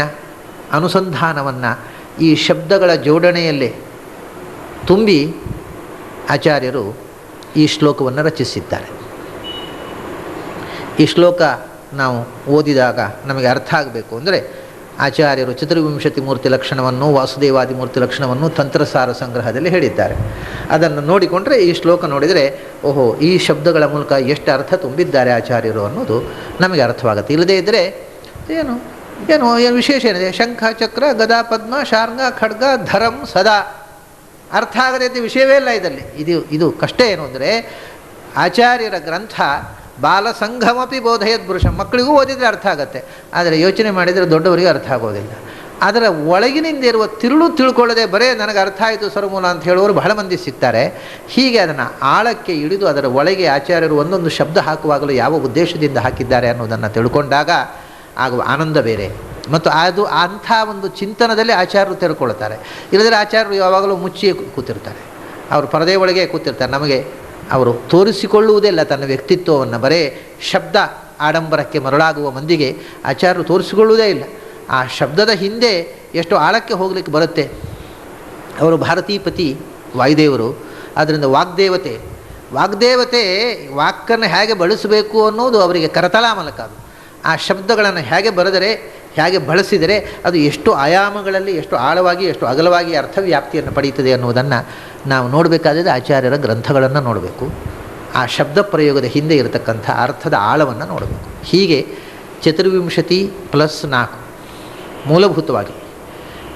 ಅನುಸಂಧಾನವನ್ನು ಈ ಶಬ್ದಗಳ ಜೋಡಣೆಯಲ್ಲೇ ತುಂಬಿ ಆಚಾರ್ಯರು ಈ ಶ್ಲೋಕವನ್ನು ರಚಿಸಿದ್ದಾರೆ. ಈ ಶ್ಲೋಕ ನಾವು ಓದಿದಾಗ ನಮಗೆ ಅರ್ಥ ಆಗಬೇಕು ಅಂದರೆ, ಆಚಾರ್ಯರು ಚತುರ್ವಿಂಶತಿ ಮೂರ್ತಿ ಲಕ್ಷಣವನ್ನು, ವಾಸುದೇವಾದಿ ಮೂರ್ತಿ ಲಕ್ಷಣವನ್ನು ತಂತ್ರಸಾರ ಸಂಗ್ರಹದಲ್ಲಿ ಹೇಳಿದ್ದಾರೆ. ಅದನ್ನು ನೋಡಿಕೊಂಡ್ರೆ ಈ ಶ್ಲೋಕ ನೋಡಿದರೆ, ಓಹೋ, ಈ ಶಬ್ದಗಳ ಮೂಲಕ ಎಷ್ಟು ಅರ್ಥ ತುಂಬಿದ್ದಾರೆ ಆಚಾರ್ಯರು ಅನ್ನೋದು ನಮಗೆ ಅರ್ಥವಾಗುತ್ತೆ. ಇಲ್ಲದೇ ಇದ್ದರೆ ಏನು ವಿಶೇಷ ಏನಿದೆ? ಶಂಖ ಚಕ್ರ ಗದಾ ಪದ್ಮ ಶಾರ್ಂಗ ಖಡ್ಗ ಧರಂ ಸದಾ, ಅರ್ಥ ಆಗದೇ ಇದ್ದ ವಿಷಯವೇ ಇಲ್ಲ ಇದರಲ್ಲಿ. ಇದು ಕಷ್ಟ ಏನು ಅಂದರೆ, ಆಚಾರ್ಯರ ಗ್ರಂಥ ಬಾಲಸಂಘಮಪಿ ಬೋಧಯದ್ ಪುರುಷಂ, ಮಕ್ಕಳಿಗೂ ಓದಿದರೆ ಅರ್ಥ ಆಗುತ್ತೆ, ಆದರೆ ಯೋಚನೆ ಮಾಡಿದರೆ ದೊಡ್ಡವರಿಗೆ ಅರ್ಥ ಆಗೋದಿಲ್ಲ. ಅದರ ಒಳಗಿನಿಂದ ಇರುವ ತಿಳ್ಕೊಳ್ಳದೆ ಬರೇ ನನಗೆ ಅರ್ಥ ಆಯಿತು ಸರ್ವಮೂಲ ಅಂತ ಹೇಳುವವರು ಬಹಳ ಮಂದಿ ಸಿಗ್ತಾರೆ. ಹೀಗೆ ಅದನ್ನು ಆಳಕ್ಕೆ ಇಳಿದು ಅದರ ಒಳಗೆ ಆಚಾರ್ಯರು ಒಂದೊಂದು ಶಬ್ದ ಹಾಕುವಾಗಲೂ ಯಾವ ಉದ್ದೇಶದಿಂದ ಹಾಕಿದ್ದಾರೆ ಅನ್ನೋದನ್ನು ತಿಳ್ಕೊಂಡಾಗ ಆಗುವ ಆನಂದ ಬೇರೆ. ಮತ್ತು ಅದು ಅಂಥ ಒಂದು ಚಿಂತನದಲ್ಲಿ ಆಚಾರ್ಯರು ತೆರೆದುಕೊಳ್ತಾರೆ. ಇಲ್ಲದ್ರೆ ಆಚಾರ್ಯರು ಯಾವಾಗಲೂ ಮುಚ್ಚಿಯೇ ಕೂತಿರ್ತಾರೆ, ಅವರು ಪರದೆ ಒಳಗೆ ಕೂತಿರ್ತಾರೆ. ನಮಗೆ ಅವರು ತೋರಿಸಿಕೊಳ್ಳುವುದೇ ಇಲ್ಲ ತನ್ನ ವ್ಯಕ್ತಿತ್ವವನ್ನು. ಬರೇ ಶಬ್ದ ಆಡಂಬರಕ್ಕೆ ಮರಳಾಗುವ ಮಂದಿಗೆ ಆಚಾರ್ಯರು ತೋರಿಸಿಕೊಳ್ಳುವುದೇ ಇಲ್ಲ. ಆ ಶಬ್ದದ ಹಿಂದೆ ಎಷ್ಟು ಆಳಕ್ಕೆ ಹೋಗಲಿಕ್ಕೆ ಬರುತ್ತೆ. ಅವರು ಭಾರತೀಪತಿ ವಾಯುದೇವರು, ಆದ್ದರಿಂದ ವಾಗ್ದೇವತೆ ವಾಕ್ಕನ್ನು ಹೇಗೆ ಬಳಸಬೇಕು ಅನ್ನೋದು ಅವರಿಗೆ ಕರತಲಾಮಲಕ. ಅದು ಆ ಶಬ್ದಗಳನ್ನು ಹೇಗೆ ಬರೆದರೆ, ಹೇಗೆ ಬಳಸಿದರೆ ಅದು ಎಷ್ಟು ಆಯಾಮಗಳಲ್ಲಿ, ಎಷ್ಟು ಆಳವಾಗಿ, ಎಷ್ಟು ಅಗಲವಾಗಿ ಅರ್ಥವ್ಯಾಪ್ತಿಯನ್ನು ಪಡೆಯುತ್ತದೆ ಅನ್ನುವುದನ್ನು ನಾವು ನೋಡಬೇಕಾದ್ರೆ ಆಚಾರ್ಯರ ಗ್ರಂಥಗಳನ್ನು ನೋಡಬೇಕು. ಆ ಶಬ್ದ ಪ್ರಯೋಗದ ಹಿಂದೆ ಇರತಕ್ಕಂಥ ಅರ್ಥದ ಆಳವನ್ನು ನೋಡಬೇಕು. ಹೀಗೆ ಚತುರ್ವಿಂಶತಿ ಪ್ಲಸ್ 4 ಮೂಲಭೂತವಾಗಿ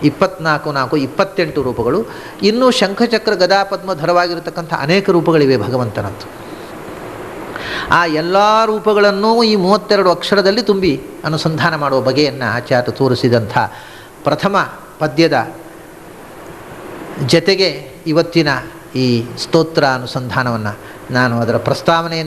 24 28 ರೂಪಗಳು. ಇನ್ನೂ ಶಂಖಚಕ್ರ ಗದಾ ಪದ್ಮಧರವಾಗಿರತಕ್ಕಂಥ ಅನೇಕ ರೂಪಗಳಿವೆ ಭಗವಂತನದ್ದು. ಆ ಎಲ್ಲ ರೂಪಗಳನ್ನು ಈ 32 ಅಕ್ಷರದಲ್ಲಿ ತುಂಬಿ ಅನುಸಂಧಾನ ಮಾಡುವ ಬಗೆಯನ್ನು ಆಚಾರ್ಯ ತೋರಿಸಿದಂಥ ಪ್ರಥಮ ಪದ್ಯದ ಜತೆಗೆ ಇವತ್ತಿನ ಈ ಸ್ತೋತ್ರ ಅನುಸಂಧಾನವನ್ನು ನಾನು ಅದರ ಪ್ರಸ್ತಾವನೆಯನ್ನೇ